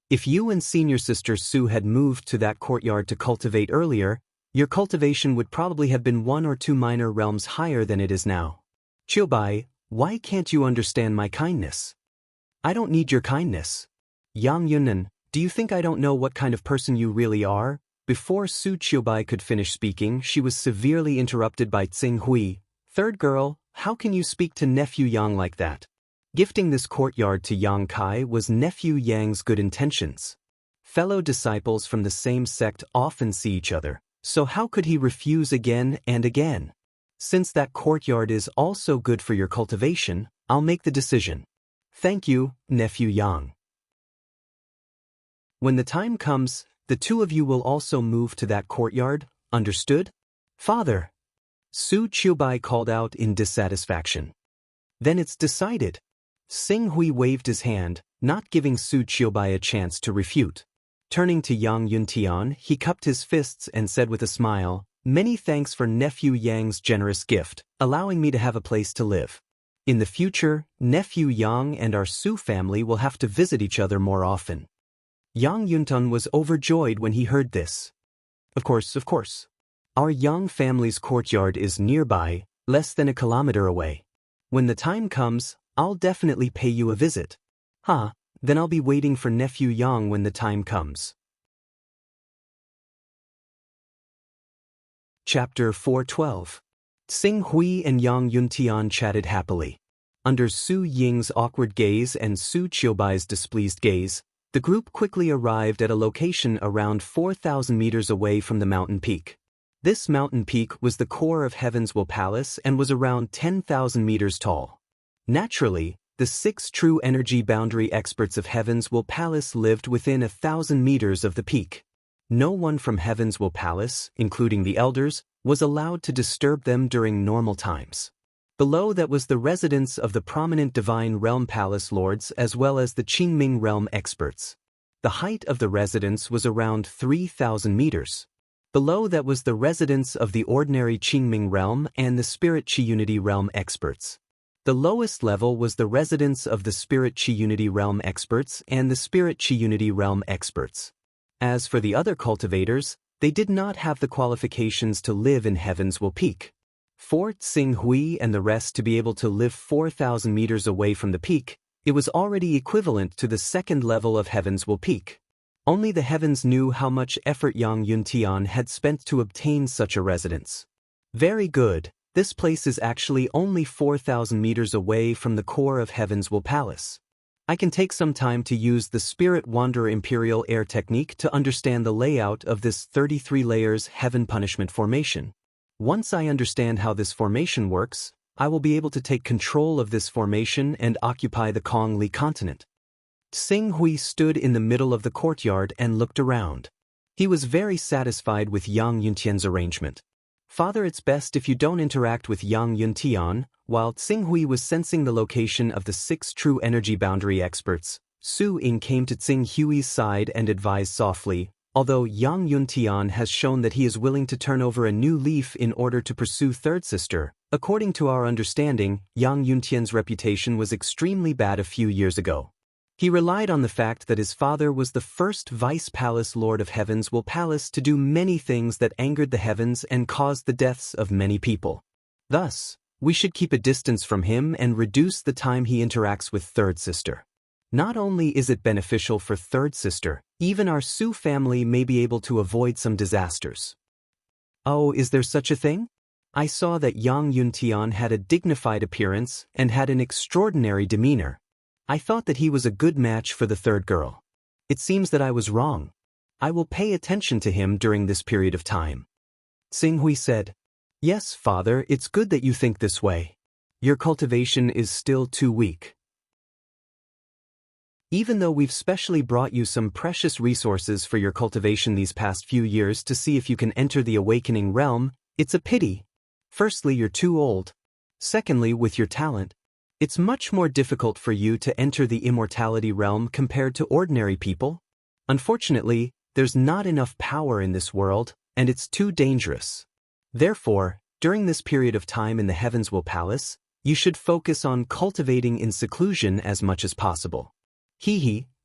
If you and senior sister Su had moved to that courtyard to cultivate earlier, your cultivation would probably have been 1 or 2 minor realms higher than it is now. Qiubai, why can't you understand my kindness? I don't need your kindness. Yang Yunnan, do you think I don't know what kind of person you really are? Before Su Qiubai could finish speaking, she was severely interrupted by Tsing Hui. Third girl, how can you speak to nephew Yang like that? Gifting this courtyard to Yang Kai was nephew Yang's good intentions. Fellow disciples from the same sect often see each other, so how could he refuse again and again? Since that courtyard is also good for your cultivation, I'll make the decision. Thank you, nephew Yang. When the time comes, the 2 of you will also move to that courtyard, understood? Father. Su Qiubai called out in dissatisfaction. Then it's decided. Xing Hui waved his hand, not giving Su Qiubai a chance to refute. Turning to Yang Yuntian, he cupped his fists and said with a smile, "Many thanks for nephew Yang's generous gift, allowing me to have a place to live. In the future, nephew Yang and our Su family will have to visit each other more often." Yang Yuntan was overjoyed when he heard this. Of course. Our Yang family's courtyard is nearby, less than a kilometer away. When the time comes, I'll definitely pay you a visit. Then I'll be waiting for nephew Yang when the time comes. Chapter 412. Xing Hui and Yang Yuntian chatted happily. Under Su Ying's awkward gaze and Su Qiubai's displeased gaze, the group quickly arrived at a location around 4,000 meters away from the mountain peak. This mountain peak was the core of Heaven's Will Palace and was around 10,000 meters tall. Naturally, the 6 true energy boundary experts of Heaven's Will Palace lived within 1,000 meters of the peak. No one from Heaven's Will Palace, including the elders, was allowed to disturb them during normal times. Below that was the residence of the prominent Divine Realm Palace Lords as well as the Qingming Realm experts. The height of the residence was around 3,000 meters. Below that was the residence of the ordinary Qingming Realm and the Spirit Qi Unity Realm experts. The lowest level was the residence of the Spirit Qi Unity Realm experts and the Spirit Qi Unity Realm experts. As for the other cultivators, they did not have the qualifications to live in Heaven's Will Peak. For Xing Hui and the rest to be able to live 4,000 meters away from the peak, it was already equivalent to the second level of Heaven's Will Peak. Only the heavens knew how much effort Yang Yuntian had spent to obtain such a residence. Very good, this place is actually only 4,000 meters away from the core of Heaven's Will Palace. I can take some time to use the Spirit Wanderer Imperial Air technique to understand the layout of this 33 layers Heaven Punishment formation. Once I understand how this formation works, I will be able to take control of this formation and occupy the Kongli continent. Xing Hui stood in the middle of the courtyard and looked around. He was very satisfied with Yang Yuntian's arrangement. "Father, it's best if you don't interact with Yang Yuntian." While Xing Hui was sensing the location of the 6 true energy boundary experts, Su Ying came to Xing Hui's side and advised softly, "Although Yang Yuntian has shown that he is willing to turn over a new leaf in order to pursue Third Sister, according to our understanding, Yang Yuntian's reputation was extremely bad a few years ago. He relied on the fact that his father was the first Vice Palace Lord of Heaven's Will Palace to do many things that angered the heavens and caused the deaths of many people. Thus, we should keep a distance from him and reduce the time he interacts with Third Sister. Not only is it beneficial for Third Sister, even our Su family may be able to avoid some disasters." "Oh, is there such a thing? I saw that Yang Yuntian had a dignified appearance and had an extraordinary demeanor. I thought that he was a good match for the third girl. It seems that I was wrong. I will pay attention to him during this period of time." Xing Hui said, "Yes, father, it's good that you think this way. Your cultivation is still too weak. Even though we've specially brought you some precious resources for your cultivation these past few years to see if you can enter the awakening realm, it's a pity. Firstly, you're too old. Secondly, with your talent, it's much more difficult for you to enter the immortality realm compared to ordinary people. Unfortunately, there's not enough power in this world, and it's too dangerous. Therefore, during this period of time in the Heaven's Will Palace, you should focus on cultivating in seclusion as much as possible."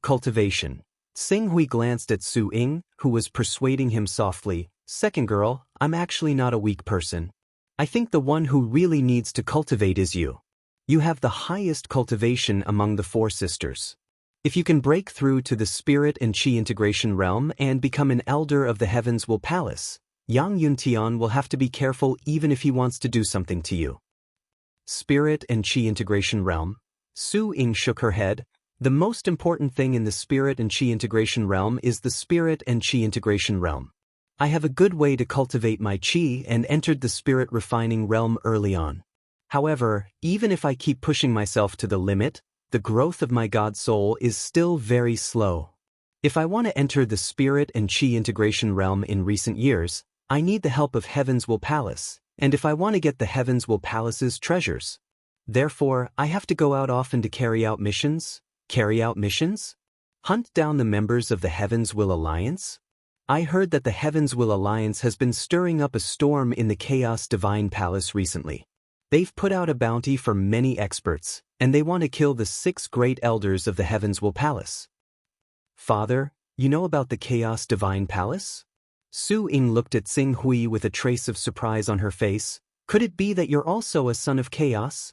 Cultivation. Xing Hui glanced at Su Ying, who was persuading him softly, "Second girl, I'm actually not a weak person. I think the one who really needs to cultivate is you. You have the highest cultivation among the 4 sisters. If you can break through to the Spirit and Qi integration realm and become an elder of the Heaven's Will Palace, Yang Yuntian will have to be careful even if he wants to do something to you." Spirit and Qi integration realm. Su Ying shook her head. "The most important thing in the Spirit and Qi integration realm is the Spirit and Qi integration realm. I have a good way to cultivate my Qi and entered the Spirit refining realm early on. However, even if I keep pushing myself to the limit, the growth of my God soul is still very slow. If I want to enter the Spirit and Qi integration realm in recent years, I need the help of Heaven's Will Palace, and if I want to get the Heavens Will Palace's treasures. Therefore, I have to go out often to carry out missions? Hunt down the members of the Heavens Will Alliance? I heard that the Heavens Will Alliance has been stirring up a storm in the Chaos Divine Palace recently. They've put out a bounty for many experts, and they want to kill the 6 great elders of the Heavens Will Palace. Father, you know about the Chaos Divine Palace? Su Ying looked at Xing Hui with a trace of surprise on her face. Could it be that you're also a son of chaos?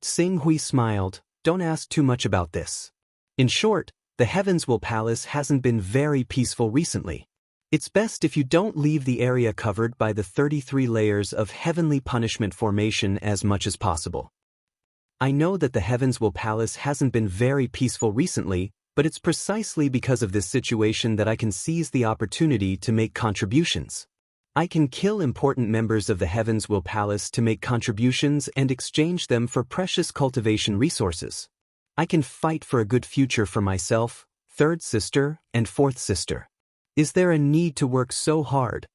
Xing Hui smiled. Don't ask too much about this. In short, the Heavens Will Palace hasn't been very peaceful recently. It's best if you don't leave the area covered by the 33 layers of heavenly punishment formation as much as possible. I know that the Heavens Will Palace hasn't been very peaceful recently, but it's precisely because of this situation that I can seize the opportunity to make contributions. I can kill important members of the Heavens Will Palace to make contributions and exchange them for precious cultivation resources. I can fight for a good future for myself, third sister, and fourth sister. Is there a need to work so hard?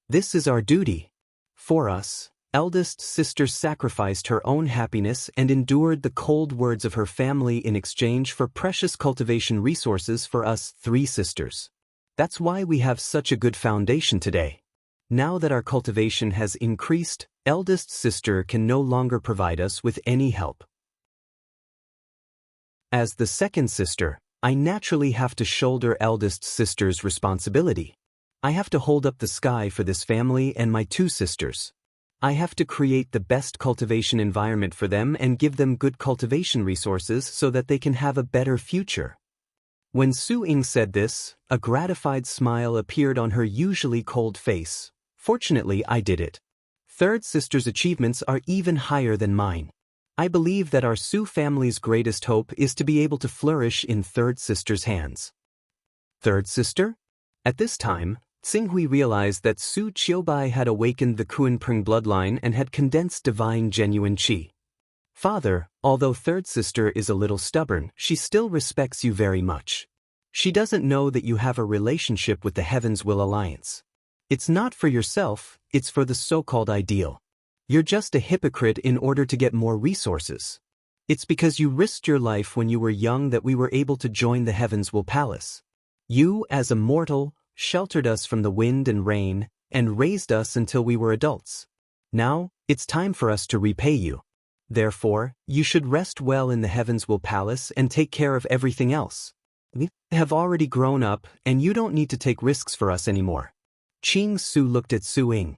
This is our duty. For us, eldest sister sacrificed her own happiness and endured the cold words of her family in exchange for precious cultivation resources for us 3 sisters. That's why we have such a good foundation today. Now that our cultivation has increased, eldest sister can no longer provide us with any help. As the second sister, I naturally have to shoulder eldest sister's responsibility. I have to hold up the sky for this family and my 2 sisters. I have to create the best cultivation environment for them and give them good cultivation resources so that they can have a better future. When Su Ying said this, a gratified smile appeared on her usually cold face. Fortunately, I did it. Third sister's achievements are even higher than mine. I believe that our Su family's greatest hope is to be able to flourish in third sister's hands. Third sister? At this time, Xing Hui realized that Su Qiubai had awakened the Kuan-Pring bloodline and had condensed divine genuine qi. Father, although third sister is a little stubborn, she still respects you very much. She doesn't know that you have a relationship with the Heavens Will Alliance. It's not for yourself, it's for the so-called ideal. You're just a hypocrite in order to get more resources. It's because you risked your life when you were young that we were able to join the Heavens Will Palace. You, as a mortal, sheltered us from the wind and rain, and raised us until we were adults. Now, it's time for us to repay you. Therefore, you should rest well in the Heavens Will Palace and take care of everything else. We have already grown up, and you don't need to take risks for us anymore. Qing Su looked at Su Ying.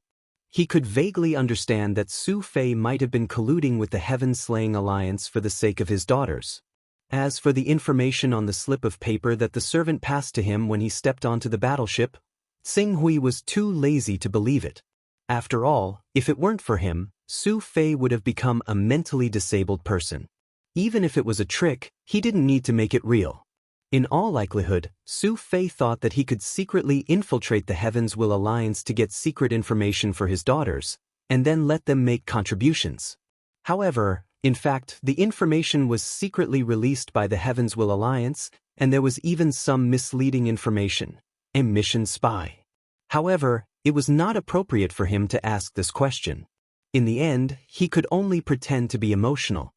He could vaguely understand that Su Fei might have been colluding with the Heaven-Slaying Alliance for the sake of his daughters. As for the information on the slip of paper that the servant passed to him when he stepped onto the battleship, Xing Hui was too lazy to believe it. After all, if it weren't for him, Su Fei would have become a mentally disabled person. Even if it was a trick, he didn't need to make it real. In all likelihood, Su Fei thought that he could secretly infiltrate the Heavens Will Alliance to get secret information for his daughters, and then let them make contributions. However, in fact, the information was secretly released by the Heavens Will Alliance, and there was even some misleading information. A mission spy. However, it was not appropriate for him to ask this question. In the end, he could only pretend to be emotional.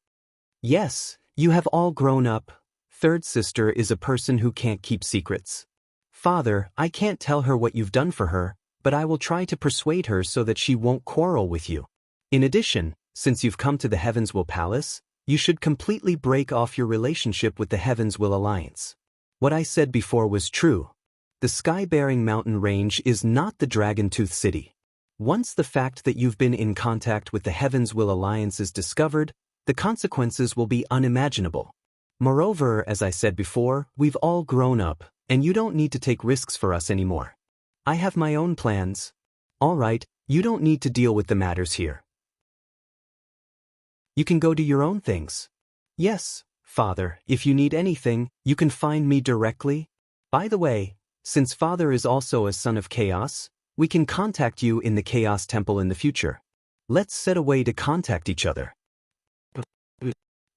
Yes, you have all grown up. Third sister is a person who can't keep secrets. Father, I can't tell her what you've done for her, but I will try to persuade her so that she won't quarrel with you. In addition, since you've come to the Heavens Will Palace, you should completely break off your relationship with the Heavens Will Alliance. What I said before was true. The sky-bearing mountain range is not the Dragon Tooth City. Once the fact that you've been in contact with the Heavens Will Alliance is discovered, the consequences will be unimaginable. Moreover, as I said before, we've all grown up, and you don't need to take risks for us anymore. I have my own plans. All right, you don't need to deal with the matters here. You can go do your own things. Yes, Father, if you need anything, you can find me directly. By the way, since Father is also a son of chaos, we can contact you in the Chaos Temple in the future. Let's set a way to contact each other.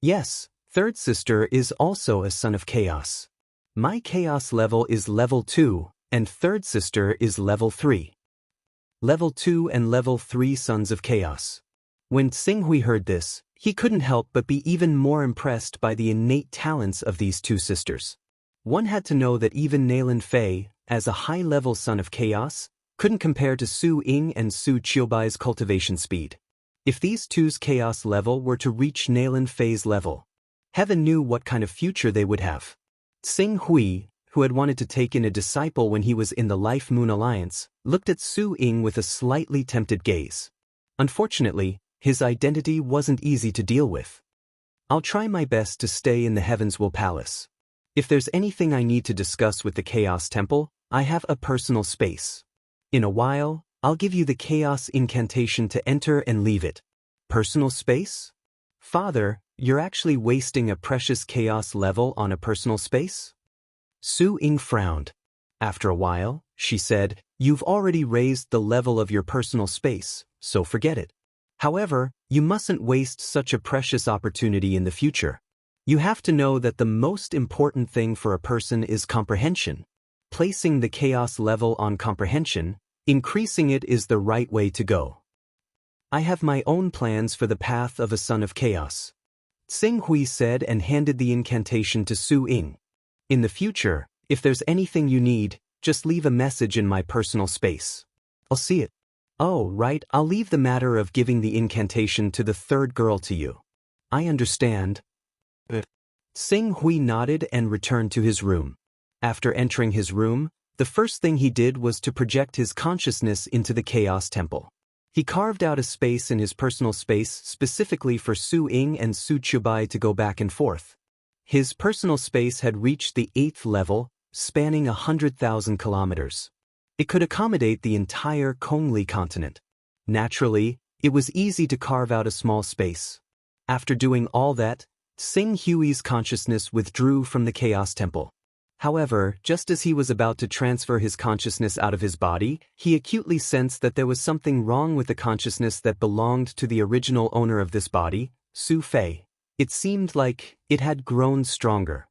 Yes. Third sister is also a son of chaos. My chaos level is level 2, and third sister is level 3. Level 2 and Level 3 Sons of Chaos. When Xinghui heard this, he couldn't help but be even more impressed by the innate talents of these two sisters. One had to know that even Nayland Fei, as a high-level Son of Chaos, couldn't compare to Su Ying and Su Qiubai's cultivation speed. If these two's chaos level were to reach Nayland Fei's level, heaven knew what kind of future they would have. Xinghui, who had wanted to take in a disciple when he was in the Life Moon Alliance, looked at Su Ying with a slightly tempted gaze. Unfortunately, his identity wasn't easy to deal with. I'll try my best to stay in the Heavens Will Palace. If there's anything I need to discuss with the Chaos Temple, I have a personal space. In a while, I'll give you the Chaos Incantation to enter and leave it. Personal space? Father, you're actually wasting a precious Chaos level on a personal space? Su Ying frowned. After a while, she said, you've already raised the level of your personal space, so forget it. However, you mustn't waste such a precious opportunity in the future. You have to know that the most important thing for a person is comprehension. Placing the chaos level on comprehension, increasing it is the right way to go. I have my own plans for the path of a son of chaos. Xinghui said and handed the incantation to Su Ying. In the future, if there's anything you need, just leave a message in my personal space. I'll see it. Oh, right, I'll leave the matter of giving the incantation to the third girl to you. I understand. Xinghui nodded and returned to his room. After entering his room, the first thing he did was to project his consciousness into the Chaos Temple. He carved out a space in his personal space specifically for Su Ying and Su Qiubai to go back and forth. His personal space had reached the 8th level, spanning 100,000 kilometers. It could accommodate the entire Kongli continent. Naturally, it was easy to carve out a small space. After doing all that, Xinghui's consciousness withdrew from the Chaos Temple. However, just as he was about to transfer his consciousness out of his body, he acutely sensed that there was something wrong with the consciousness that belonged to the original owner of this body, Su Fei. It seemed like it had grown stronger.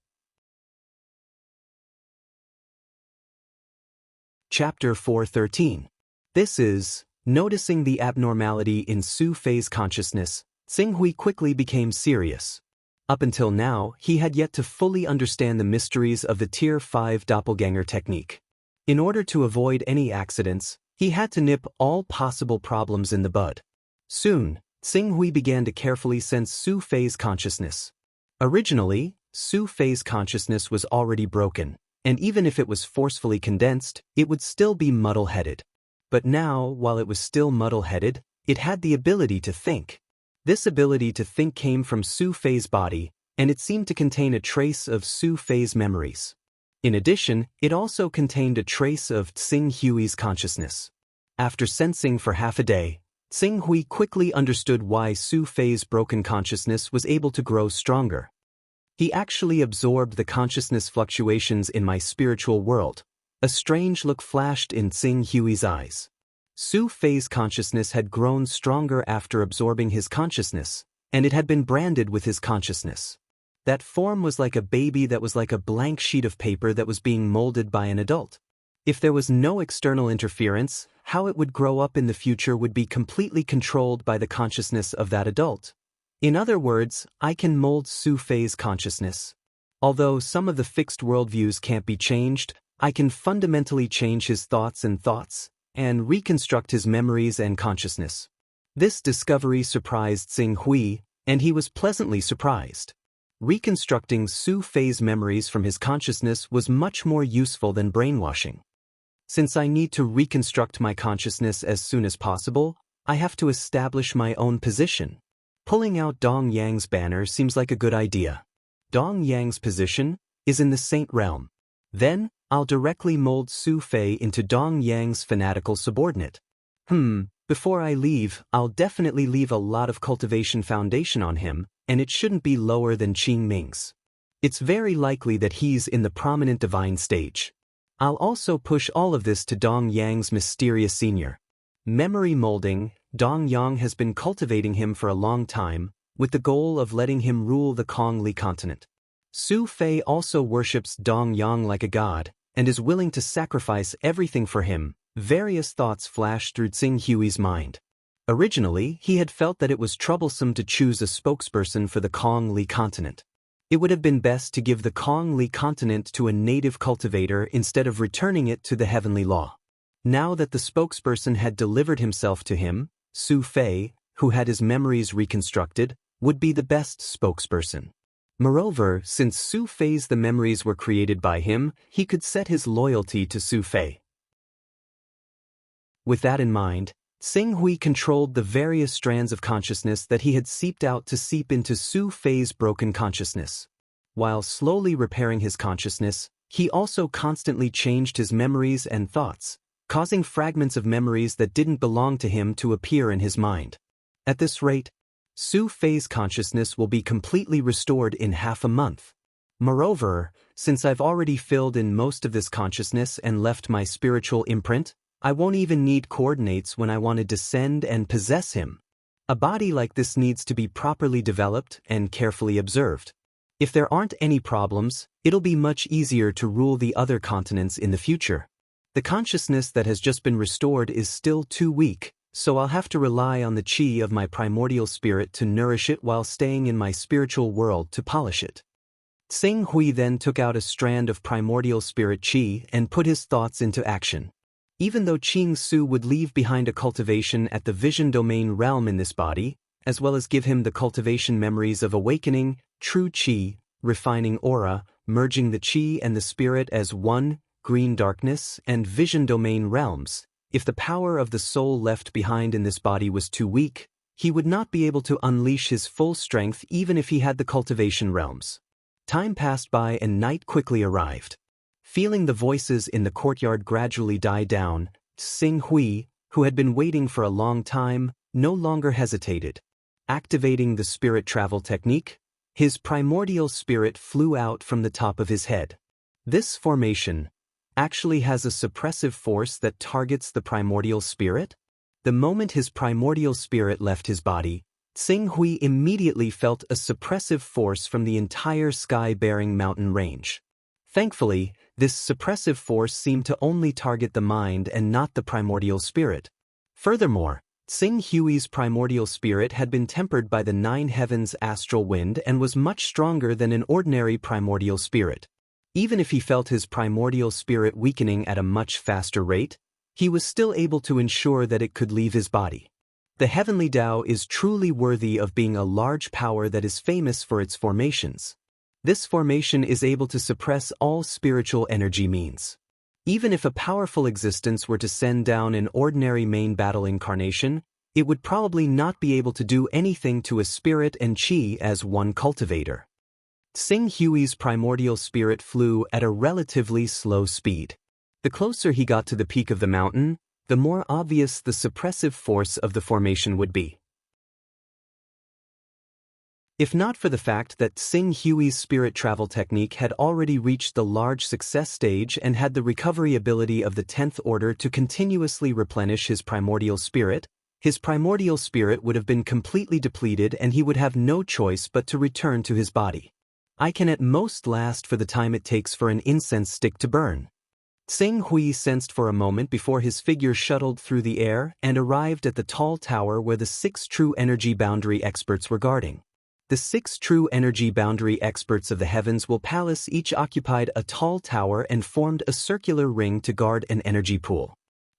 Chapter 413. This is, noticing the abnormality in Su Fei's consciousness, Xinghui quickly became serious. Up until now, he had yet to fully understand the mysteries of the Tier 5 doppelganger technique. In order to avoid any accidents, he had to nip all possible problems in the bud. Soon, Xinghui began to carefully sense Su Fei's consciousness. Originally, Su Fei's consciousness was already broken, and even if it was forcefully condensed, it would still be muddle-headed. But now, while it was still muddle-headed, it had the ability to think. This ability to think came from Su Fei's body, and it seemed to contain a trace of Su Fei's memories. In addition, it also contained a trace of Xinghui's consciousness. After sensing for half a day, Xinghui quickly understood why Su Fei's broken consciousness was able to grow stronger. He actually absorbed the consciousness fluctuations in my spiritual world. A strange look flashed in Xinghui's eyes. Su Fei's consciousness had grown stronger after absorbing his consciousness, and it had been branded with his consciousness. That form was like a baby that was like a blank sheet of paper that was being molded by an adult. If there was no external interference, how it would grow up in the future would be completely controlled by the consciousness of that adult. In other words, I can mold Su Fei's consciousness. Although some of the fixed worldviews can't be changed, I can fundamentally change his thoughts and reconstruct his memories and consciousness. This discovery surprised Xinghui, and he was pleasantly surprised. Reconstructing Su Fei's memories from his consciousness was much more useful than brainwashing. Since I need to reconstruct my consciousness as soon as possible, I have to establish my own position. Pulling out Dong Yang's banner seems like a good idea. Dong Yang's position is in the Saint Realm. Then, I'll directly mold Su Fei into Dong Yang's fanatical subordinate. Before I leave, I'll definitely leave a lot of cultivation foundation on him, and it shouldn't be lower than Qing Ming's. It's very likely that he's in the prominent divine stage. I'll also push all of this to Dong Yang's mysterious senior. Memory molding, Dong Yang has been cultivating him for a long time, with the goal of letting him rule the Kongli continent. Su Fei also worships Dong Yang like a god, and is willing to sacrifice everything for him, Various thoughts flashed through Tsing Hui's mind. Originally, he had felt that it was troublesome to choose a spokesperson for the Kong Li continent. It would have been best to give the Kong Li continent to a native cultivator instead of returning it to the heavenly law. Now that the spokesperson had delivered himself to him, Su Fei, who had his memories reconstructed, would be the best spokesperson. Moreover, since Su Fei's the memories were created by him, he could set his loyalty to Su Fei. With that in mind, Tsing Hui controlled the various strands of consciousness that he had seeped out to seep into Su Fei's broken consciousness. While slowly repairing his consciousness, he also constantly changed his memories and thoughts, causing fragments of memories that didn't belong to him to appear in his mind. At this rate, Su Fei's consciousness will be completely restored in half a month. Moreover, since I've already filled in most of this consciousness and left my spiritual imprint, I won't even need coordinates when I want to descend and possess him. A body like this needs to be properly developed and carefully observed. If there aren't any problems, it'll be much easier to rule the other continents in the future. The consciousness that has just been restored is still too weak, so I'll have to rely on the qi of my primordial spirit to nourish it while staying in my spiritual world to polish it. Tsing Hui then took out a strand of primordial spirit qi and put his thoughts into action. Even though Qing Su would leave behind a cultivation at the vision domain realm in this body, as well as give him the cultivation memories of awakening, true qi, refining aura, merging the qi and the spirit as one, green darkness, and vision domain realms, if the power of the soul left behind in this body was too weak, he would not be able to unleash his full strength even if he had the cultivation realms. Time passed by and night quickly arrived. Feeling the voices in the courtyard gradually die down, Tsing Hui, who had been waiting for a long time, no longer hesitated. Activating the spirit travel technique, his primordial spirit flew out from the top of his head. This formation actually has a suppressive force that targets the primordial spirit. The moment his primordial spirit left his body, Tsing Hui immediately felt a suppressive force from the entire sky-bearing mountain range. Thankfully, this suppressive force seemed to only target the mind and not the primordial spirit. Furthermore, Tsing Hui's primordial spirit had been tempered by the 9 heavens astral wind and was much stronger than an ordinary primordial spirit. Even if he felt his primordial spirit weakening at a much faster rate, he was still able to ensure that it could leave his body. The heavenly Tao is truly worthy of being a large power that is famous for its formations. This formation is able to suppress all spiritual energy means. Even if a powerful existence were to send down an ordinary main battle incarnation, it would probably not be able to do anything to a spirit and qi as one cultivator. Tsing Hui's primordial spirit flew at a relatively slow speed. The closer he got to the peak of the mountain, the more obvious the suppressive force of the formation would be. If not for the fact that Tsing Hui's spirit travel technique had already reached the large success stage and had the recovery ability of the 10th order to continuously replenish his primordial spirit would have been completely depleted and he would have no choice but to return to his body. I can at most last for the time it takes for an incense stick to burn. Tsing Hui sensed for a moment before his figure shuttled through the air and arrived at the tall tower where the 6 true energy boundary experts were guarding. The 6 true energy boundary experts of the Heavens Palace each occupied a tall tower and formed a circular ring to guard an energy pool.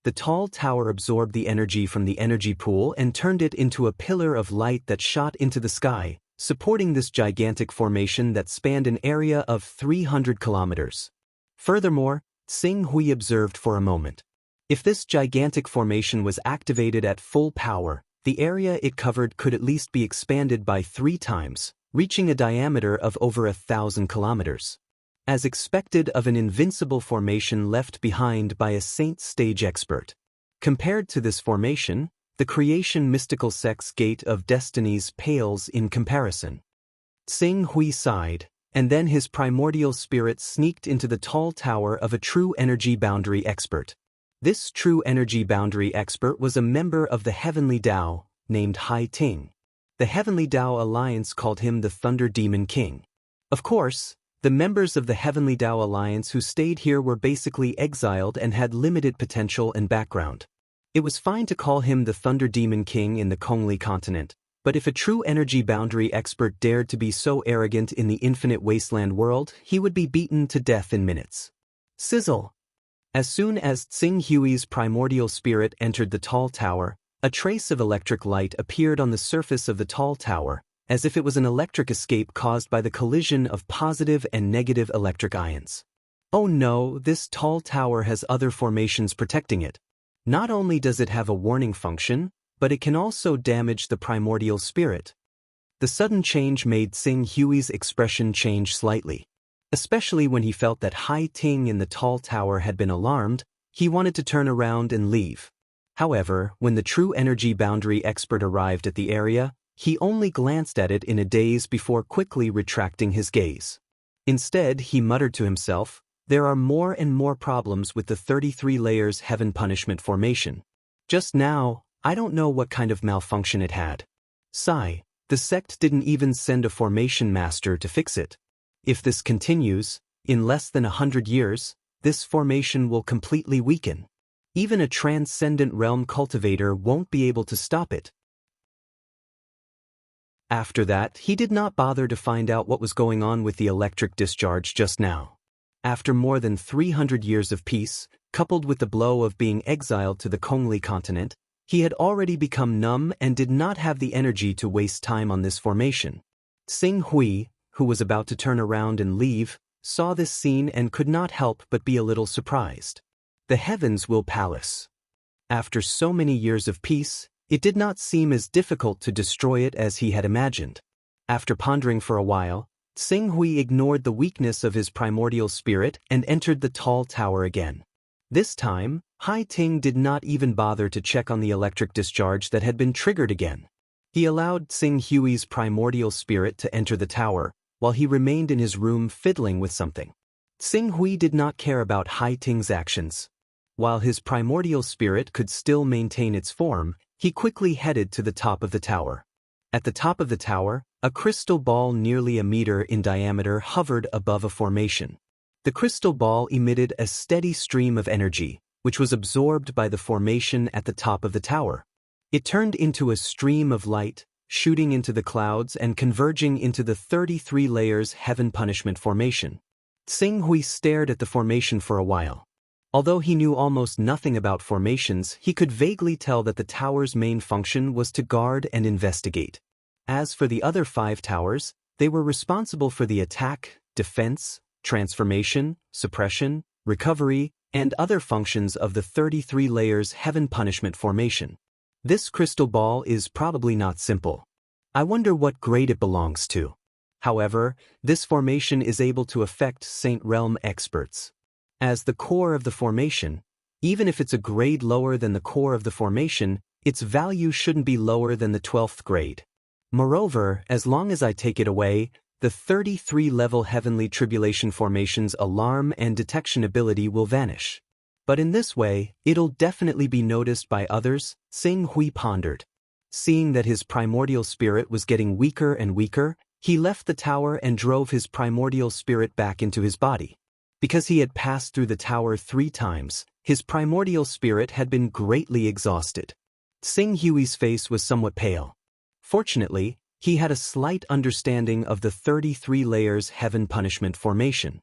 The tall tower absorbed the energy from the energy pool and turned it into a pillar of light that shot into the sky, supporting this gigantic formation that spanned an area of 300 kilometers. Furthermore, Tsing Hui observed for a moment. If this gigantic formation was activated at full power, the area it covered could at least be expanded by 3 times, reaching a diameter of over 1,000 kilometers. As expected of an invincible formation left behind by a saint stage expert. Compared to this formation, the creation mystical sex gate of destinies pales in comparison. Tsing Hui sighed, and then his primordial spirit sneaked into the tall tower of a true energy boundary expert. This true energy boundary expert was a member of the Heavenly Tao, named Hai Ting. The Heavenly Tao Alliance called him the Thunder Demon King. Of course, The members of the Heavenly Tao Alliance who stayed here were basically exiled and had limited potential and background. It was fine to call him the Thunder Demon King in the Kongli continent, but if a true energy boundary expert dared to be so arrogant in the infinite wasteland world, he would be beaten to death in minutes. Sizzle! As soon as Tsing Hui's primordial spirit entered the tall tower, a trace of electric light appeared on the surface of the tall tower, as if it was an electric escape caused by the collision of positive and negative electric ions. Oh no, this tall tower has other formations protecting it. Not only does it have a warning function, but it can also damage the primordial spirit. The sudden change made Tsing Hui's expression change slightly. Especially when he felt that Hai Ting in the tall tower had been alarmed, he wanted to turn around and leave. However, when the true energy boundary expert arrived at the area, he only glanced at it in a daze before quickly retracting his gaze. Instead, he muttered to himself, "There are more and more problems with the 33 layers heaven punishment formation. Just now, I don't know what kind of malfunction it had. Sigh, the sect didn't even send a formation master to fix it. If this continues, in less than 100 years, this formation will completely weaken. Even a transcendent realm cultivator won't be able to stop it." After that, he did not bother to find out what was going on with the electric discharge just now. After more than 300 years of peace, coupled with the blow of being exiled to the Kongli continent, he had already become numb and did not have the energy to waste time on this formation. Tsing Hui, who was about to turn around and leave, saw this scene and could not help but be a little surprised. The heavens will palace. After so many years of peace, it did not seem as difficult to destroy it as he had imagined. After pondering for a while, Tsing Hui ignored the weakness of his primordial spirit and entered the tall tower again. This time, Hai Ting did not even bother to check on the electric discharge that had been triggered again. He allowed Tsing Hui's primordial spirit to enter the tower, while he remained in his room fiddling with something. Tsing Hui did not care about Hai Ting's actions. While his primordial spirit could still maintain its form, he quickly headed to the top of the tower. At the top of the tower, a crystal ball nearly a meter in diameter hovered above a formation. The crystal ball emitted a steady stream of energy, which was absorbed by the formation at the top of the tower. It turned into a stream of light, shooting into the clouds and converging into the 33 layers heaven punishment formation. Tsing Hui stared at the formation for a while. Although he knew almost nothing about formations, he could vaguely tell that the tower's main function was to guard and investigate. As for the other 5 towers, they were responsible for the attack, defense, transformation, suppression, recovery, and other functions of the 33 layers heaven punishment formation. This crystal ball is probably not simple. I wonder what grade it belongs to. However, this formation is able to affect Saint Realm experts. As the core of the formation, even if it's a grade lower than the core of the formation, its value shouldn't be lower than the 12th grade. Moreover, as long as I take it away, the 33-level heavenly tribulation formation's alarm and detection ability will vanish. But in this way, it'll definitely be noticed by others, Tsing Hui pondered. Seeing that his primordial spirit was getting weaker and weaker, he left the tower and drove his primordial spirit back into his body. Because he had passed through the tower 3 times, his primordial spirit had been greatly exhausted. Tsing Hui's face was somewhat pale. Fortunately, he had a slight understanding of the 33 layers heaven punishment formation.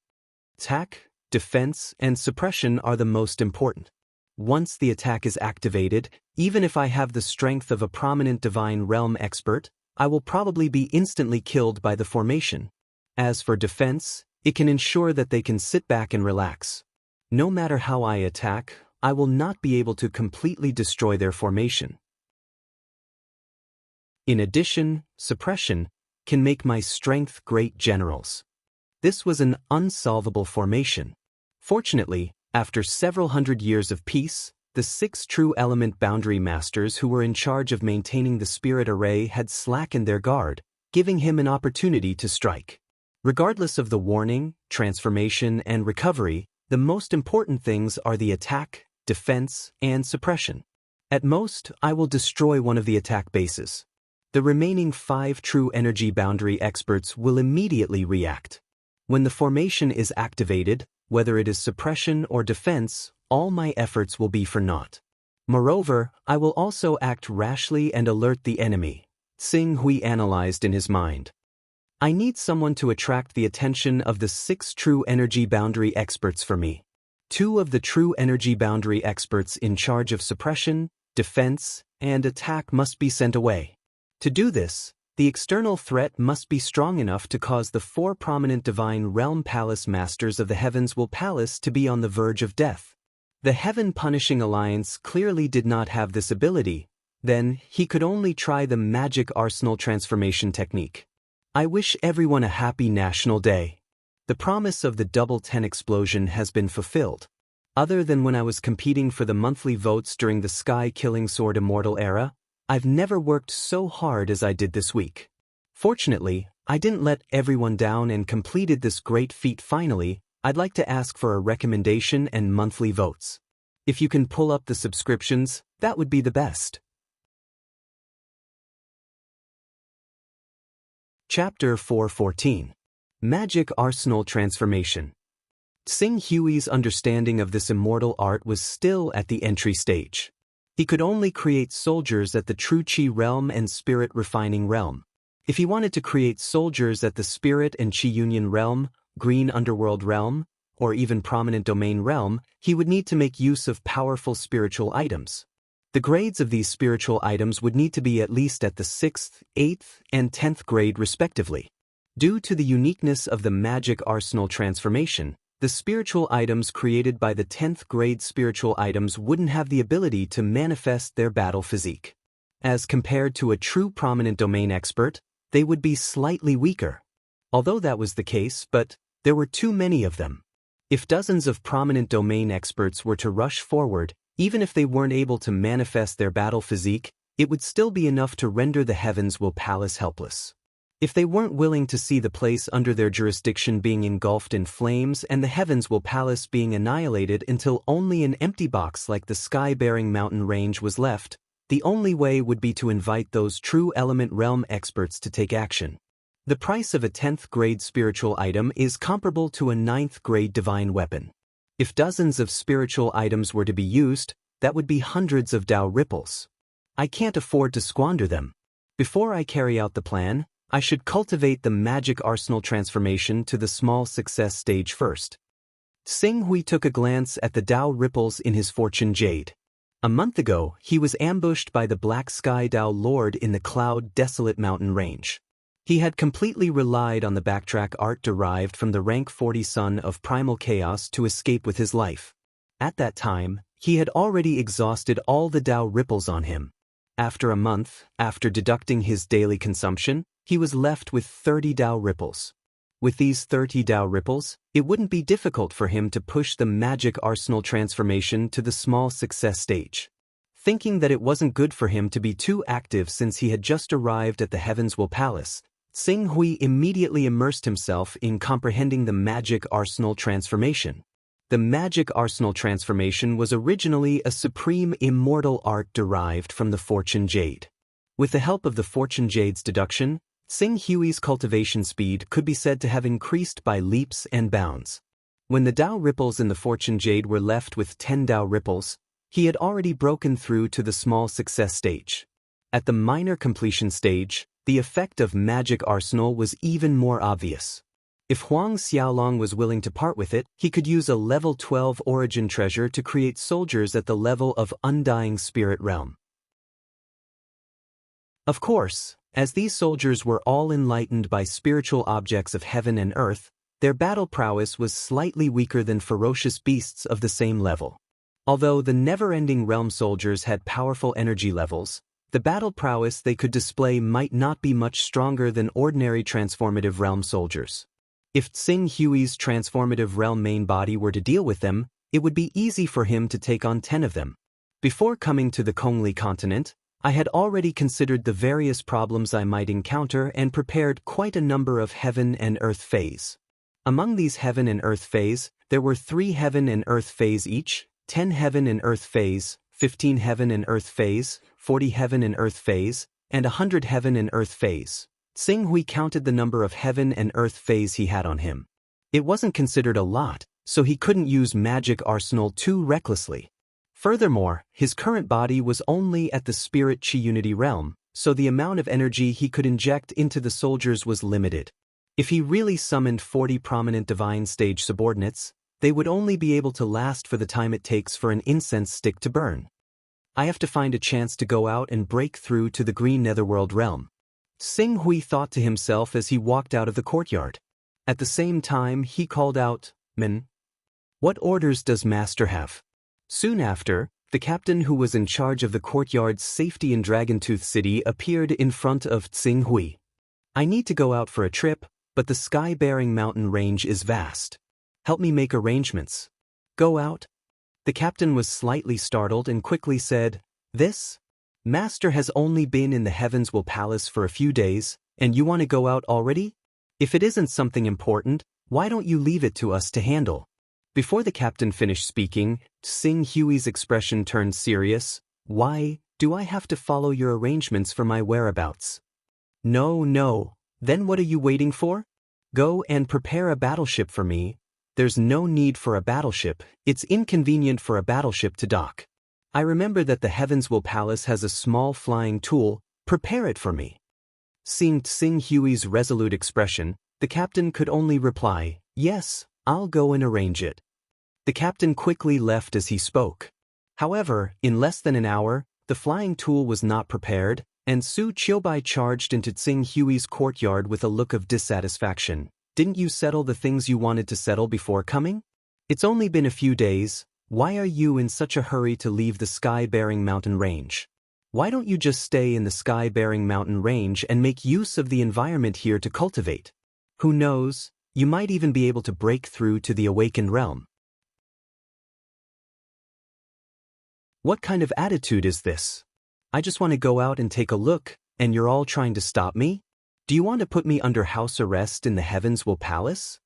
Attack, defense, and suppression are the most important. Once the attack is activated, even if I have the strength of a prominent divine realm expert, I will probably be instantly killed by the formation. As for defense, it can ensure that they can sit back and relax. No matter how I attack, I will not be able to completely destroy their formation. In addition, suppression can make my strength great generals. This was an unsolvable formation. Fortunately, after several hundred years of peace, the 6 true element boundary masters who were in charge of maintaining the spirit array had slackened their guard, giving him an opportunity to strike. Regardless of the warning, transformation, and recovery, the most important things are the attack, defense, and suppression. At most, I will destroy one of the attack bases. The remaining 5 true energy boundary experts will immediately react. When the formation is activated, whether it is suppression or defense, all my efforts will be for naught. Moreover, I will also act rashly and alert the enemy, Xing Hui analyzed in his mind. I need someone to attract the attention of the 6 true energy boundary experts for me. 2 of the true energy boundary experts in charge of suppression, defense, and attack must be sent away. To do this, the external threat must be strong enough to cause the 4 prominent divine realm palace masters of the Heavens Will Palace to be on the verge of death. The Heaven Punishing Alliance clearly did not have this ability. Then, he could only try the magic arsenal transformation technique. I wish everyone a happy National Day. The promise of the double 10 explosion has been fulfilled. Other than when I was competing for the monthly votes during the Sky-Killing Sword Immortal era, I've never worked so hard as I did this week. Fortunately, I didn't let everyone down and completed this great feat finally. I'd like to ask for a recommendation and monthly votes. If you can pull up the subscriptions, that would be the best. Chapter 414. Magic Arsenal Transformation. Xing Hui's understanding of this immortal art was still at the entry stage. He could only create soldiers at the true Qi realm and spirit refining realm. If he wanted to create soldiers at the spirit and Qi union realm, green underworld realm, or even prominent domain realm, he would need to make use of powerful spiritual items. The grades of these spiritual items would need to be at least at the 6th, 8th, and 10th grade respectively. Due to the uniqueness of the magic arsenal transformation, the spiritual items created by the 10th grade spiritual items wouldn't have the ability to manifest their battle physique. As compared to a true prominent domain expert, they would be slightly weaker. Although that was the case, but there were too many of them. If dozens of prominent domain experts were to rush forward, even if they weren't able to manifest their battle physique, it would still be enough to render the Heavens Will Palace helpless. If they weren't willing to see the place under their jurisdiction being engulfed in flames and the Heavens Will Palace being annihilated until only an empty box like the sky-bearing mountain range was left, the only way would be to invite those true element realm experts to take action. The price of a 10th grade spiritual item is comparable to a 9th grade divine weapon. If dozens of spiritual items were to be used, that would be hundreds of Dao ripples. I can't afford to squander them. Before I carry out the plan, I should cultivate the magic arsenal transformation to the small success stage first. Xing Hui took a glance at the Dao ripples in his fortune jade. A month ago, he was ambushed by the Black Sky Dao Lord in the Cloud Desolate Mountain Range. He had completely relied on the backtrack art derived from the rank 40 son of Primal Chaos to escape with his life. At that time, he had already exhausted all the Dao ripples on him. After a month, after deducting his daily consumption, he was left with 30 Dao ripples. With these 30 Dao ripples, it wouldn't be difficult for him to push the magic arsenal transformation to the small success stage. Thinking that it wasn't good for him to be too active since he had just arrived at the Heavens Will Palace, Xing Hui immediately immersed himself in comprehending the magic arsenal transformation. The magic arsenal transformation was originally a supreme immortal art derived from the Fortune Jade. With the help of the Fortune Jade's deduction, Xing Hui's cultivation speed could be said to have increased by leaps and bounds. When the Dao ripples in the Fortune Jade were left with 10 Dao ripples, he had already broken through to the small success stage. At the minor completion stage, the effect of magic arsenal was even more obvious. If Huang Xiaolong was willing to part with it, he could use a level 12 origin treasure to create soldiers at the level of Undying Spirit Realm. Of course, as these soldiers were all enlightened by spiritual objects of heaven and earth, their battle prowess was slightly weaker than ferocious beasts of the same level. Although the never-ending realm soldiers had powerful energy levels, the battle prowess they could display might not be much stronger than ordinary transformative realm soldiers. If Xing Hui's transformative realm main body were to deal with them, it would be easy for him to take on 10 of them. Before coming to the Kongli continent, I had already considered the various problems I might encounter and prepared quite a number of heaven and earth phase. Among these heaven and earth phase, there were 3 heaven and earth phase each, 10 heaven and earth phase, 15 heaven and earth phase, 40 heaven and earth phase, and 100 heaven and earth phase. Xing Hui counted the number of heaven and earth phase he had on him. It wasn't considered a lot, so he couldn't use magic arsenal too recklessly. Furthermore, his current body was only at the spirit chi unity realm, so the amount of energy he could inject into the soldiers was limited. If he really summoned 40 prominent divine stage subordinates, they would only be able to last for the time it takes for an incense stick to burn. I have to find a chance to go out and break through to the green netherworld realm. Xing Hui thought to himself as he walked out of the courtyard. At the same time, he called out, "Men, what orders does Master have?" Soon after, the captain who was in charge of the courtyard's safety in Dragontooth City appeared in front of Xing Hui. "I need to go out for a trip, but the sky-bearing mountain range is vast. Help me make arrangements." "Go out?" The captain was slightly startled and quickly said, "This? Master has only been in the Heavenswell Palace for a few days, and you want to go out already? If it isn't something important, why don't you leave it to us to handle?" Before the captain finished speaking, Xing Hui's expression turned serious. "Why do I have to follow your arrangements for my whereabouts?" No. Then what are you waiting for? Go and prepare a battleship for me." "There's no need for a battleship, it's inconvenient for a battleship to dock. I remember that the Heavenswell Palace has a small flying tool, prepare it for me." Seeing Xing Hui's resolute expression, the captain could only reply, "Yes, I'll go and arrange it." The captain quickly left as he spoke. However, in less than an hour, the flying tool was not prepared, and Su Qiubai charged into Xing Hui's courtyard with a look of dissatisfaction. "Didn't you settle the things you wanted to settle before coming? It's only been a few days, why are you in such a hurry to leave the sky-bearing mountain range? Why don't you just stay in the sky-bearing mountain range and make use of the environment here to cultivate? Who knows, you might even be able to break through to the awakened realm." What kind of attitude is this? I just want to go out and take a look, and you're all trying to stop me? Do you want to put me under house arrest in the Heavenswell Palace?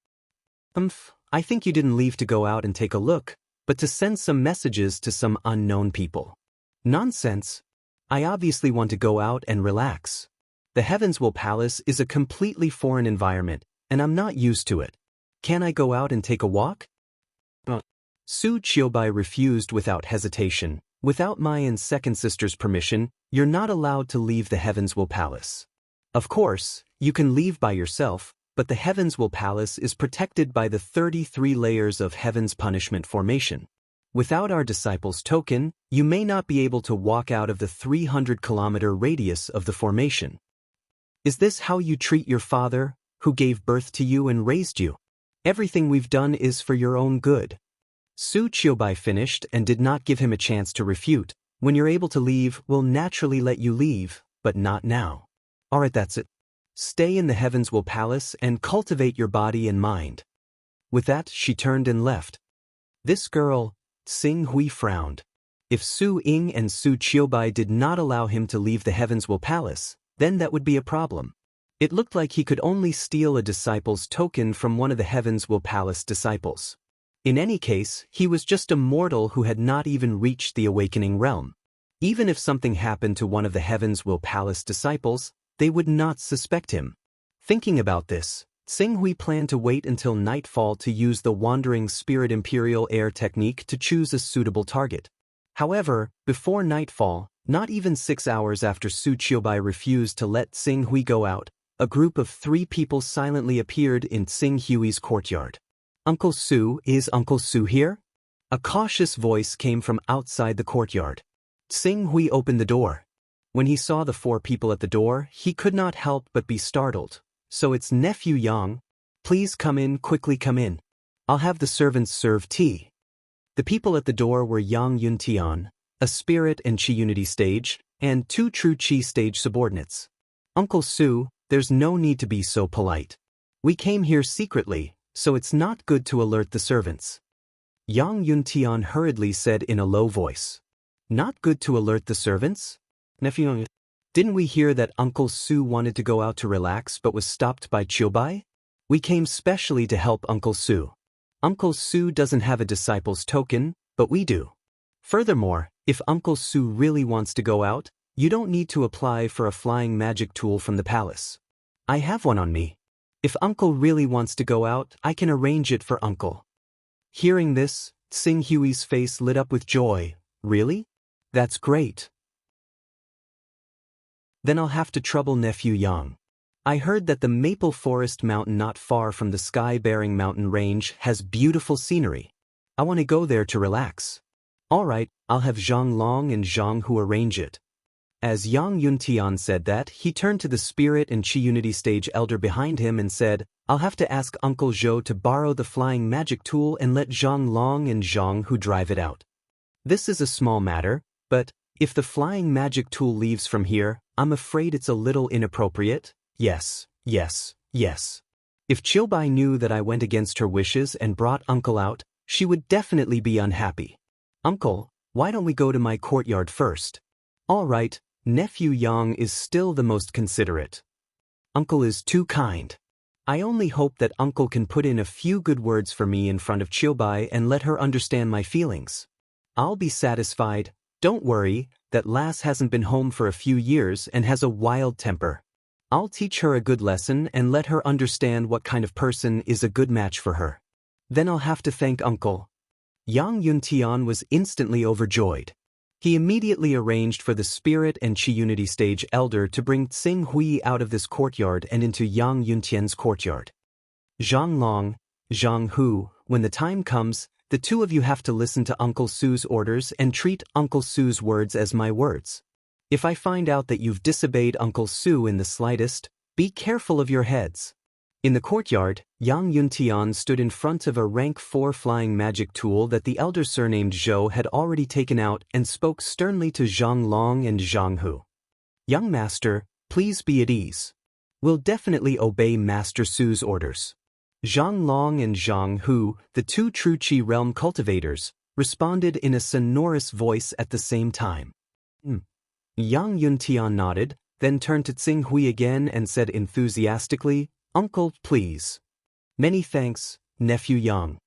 I think you didn't leave to go out and take a look, but to send some messages to some unknown people. Nonsense. I obviously want to go out and relax. The Heavenswell Palace is a completely foreign environment, and I'm not used to it. Can I go out and take a walk? Su Qiubai refused without hesitation. "Without my and second sister's permission, you're not allowed to leave the Heavenswell Palace. Of course, you can leave by yourself, but the Heavenswell Palace is protected by the 33 layers of Heaven's Punishment Formation. Without our disciple's token, you may not be able to walk out of the 300-kilometer radius of the formation. Is this how you treat your father, who gave birth to you and raised you? Everything we've done is for your own good." Su Qiubai finished and did not give him a chance to refute. "When you're able to leave, we'll naturally let you leave, but not now. Alright, that's it. Stay in the Heavenswell Palace and cultivate your body and mind." With that, she turned and left. This girl, Xing Hui frowned. If Su Ying and Su Qiubai did not allow him to leave the Heavenswell Palace, then that would be a problem. It looked like he could only steal a disciple's token from one of the Heavenswell Palace disciples. In any case, he was just a mortal who had not even reached the awakening realm. Even if something happened to one of the Heavenswell Palace disciples, they would not suspect him. Thinking about this, Xing Hui planned to wait until nightfall to use the Wandering Spirit Imperial Air technique to choose a suitable target. However, before nightfall, not even 6 hours after Su Qiubai refused to let Xing Hui go out, a group of 3 people silently appeared in Xing Hui's courtyard. "Uncle Su, is Uncle Su here?" A cautious voice came from outside the courtyard. Xing Hui opened the door. When he saw the 4 people at the door, he could not help but be startled. "So it's nephew Yang. Please come in, quickly come in. I'll have the servants serve tea." The people at the door were Yang Yuntian, a spirit and Chi Unity stage, and 2 true Chi stage subordinates. "Uncle Su, there's no need to be so polite. We came here secretly, so it's not good to alert the servants." Yang Yuntian hurriedly said in a low voice. "Not good to alert the servants? Nephew, didn't we hear that Uncle Su wanted to go out to relax but was stopped by Qiubai? We came specially to help Uncle Su. Uncle Su doesn't have a disciple's token, but we do. Furthermore, if Uncle Su really wants to go out, you don't need to apply for a flying magic tool from the palace. I have one on me. If Uncle really wants to go out, I can arrange it for Uncle. Hearing this, Tsing Hui's face lit up with joy. Really? That's great. Then I'll have to trouble nephew Yang. I heard that the Maple Forest Mountain not far from the Sky-bearing mountain range has beautiful scenery. I want to go there to relax. Alright, I'll have Zhang Long and Zhang Hu arrange it. As Yang Yuntian said that, he turned to the Spirit and Qi Unity Stage Elder behind him and said, I'll have to ask Uncle Zhou to borrow the flying magic tool and let Zhang Long and Zhang Hu drive it out. This is a small matter, but if the flying magic tool leaves from here, I'm afraid it's a little inappropriate. Yes. If Qiubai knew that I went against her wishes and brought Uncle out, she would definitely be unhappy. Uncle, why don't we go to my courtyard first? All right, nephew Yang is still the most considerate. Uncle is too kind. I only hope that Uncle can put in a few good words for me in front of Qiubai and let her understand my feelings. I'll be satisfied. Don't worry, that lass hasn't been home for a few years and has a wild temper. I'll teach her a good lesson and let her understand what kind of person is a good match for her. Then I'll have to thank Uncle. Yang Yuntian was instantly overjoyed. He immediately arranged for the Spirit and Qi Unity Stage Elder to bring Tsing Hui out of this courtyard and into Yang Yuntian's courtyard. Zhang Long, Zhang Hu, when the time comes, the two of you have to listen to Uncle Su's orders and treat Uncle Su's words as my words. If I find out that you've disobeyed Uncle Su in the slightest, be careful of your heads. In the courtyard, Yang Yuntian stood in front of a rank 4 flying magic tool that the elder surnamed Zhou had already taken out and spoke sternly to Zhang Long and Zhang Hu. Young master, please be at ease. We'll definitely obey Master Su's orders. Zhang Long and Zhang Hu, the two true Qi realm cultivators, responded in a sonorous voice at the same time. Yang Yuntian nodded, then turned to Tsing Hui again and said enthusiastically, Uncle, please. Many thanks, nephew Yang.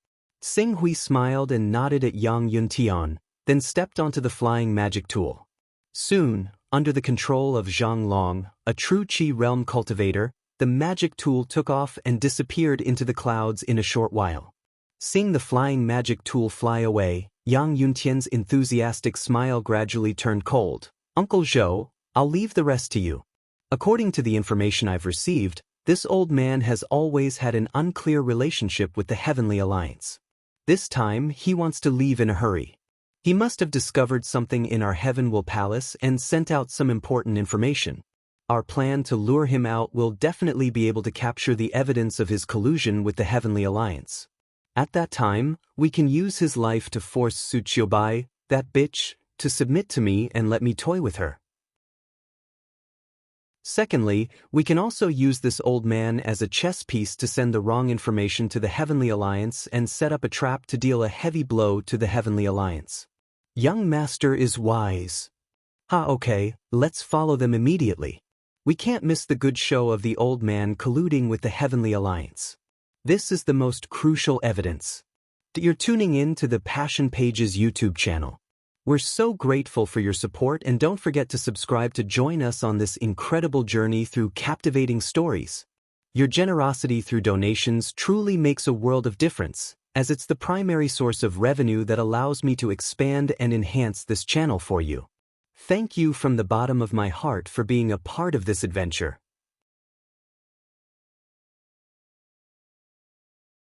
Tsing Hui smiled and nodded at Yang Yuntian, then stepped onto the flying magic tool. Soon, under the control of Zhang Long, a true Qi realm cultivator, the magic tool took off and disappeared into the clouds in a short while. Seeing the flying magic tool fly away, Yang Yuntian's enthusiastic smile gradually turned cold. Uncle Zhou, I'll leave the rest to you. According to the information I've received, this old man has always had an unclear relationship with the Heavenly Alliance. This time, he wants to leave in a hurry. He must have discovered something in our Heavenwell Palace and sent out some important information. Our plan to lure him out will definitely be able to capture the evidence of his collusion with the Heavenly Alliance. At that time, we can use his life to force Su Qiubai, that bitch, to submit to me and let me toy with her. Secondly, we can also use this old man as a chess piece to send the wrong information to the Heavenly Alliance and set up a trap to deal a heavy blow to the Heavenly Alliance. Young master is wise. Okay, let's follow them immediately. We can't miss the good show of the old man colluding with the Heavenly Alliance. This is the most crucial evidence. You're tuning in to the Passion Pages YouTube channel. We're so grateful for your support, and don't forget to subscribe to join us on this incredible journey through captivating stories. Your generosity through donations truly makes a world of difference, as it's the primary source of revenue that allows me to expand and enhance this channel for you. Thank you from the bottom of my heart for being a part of this adventure.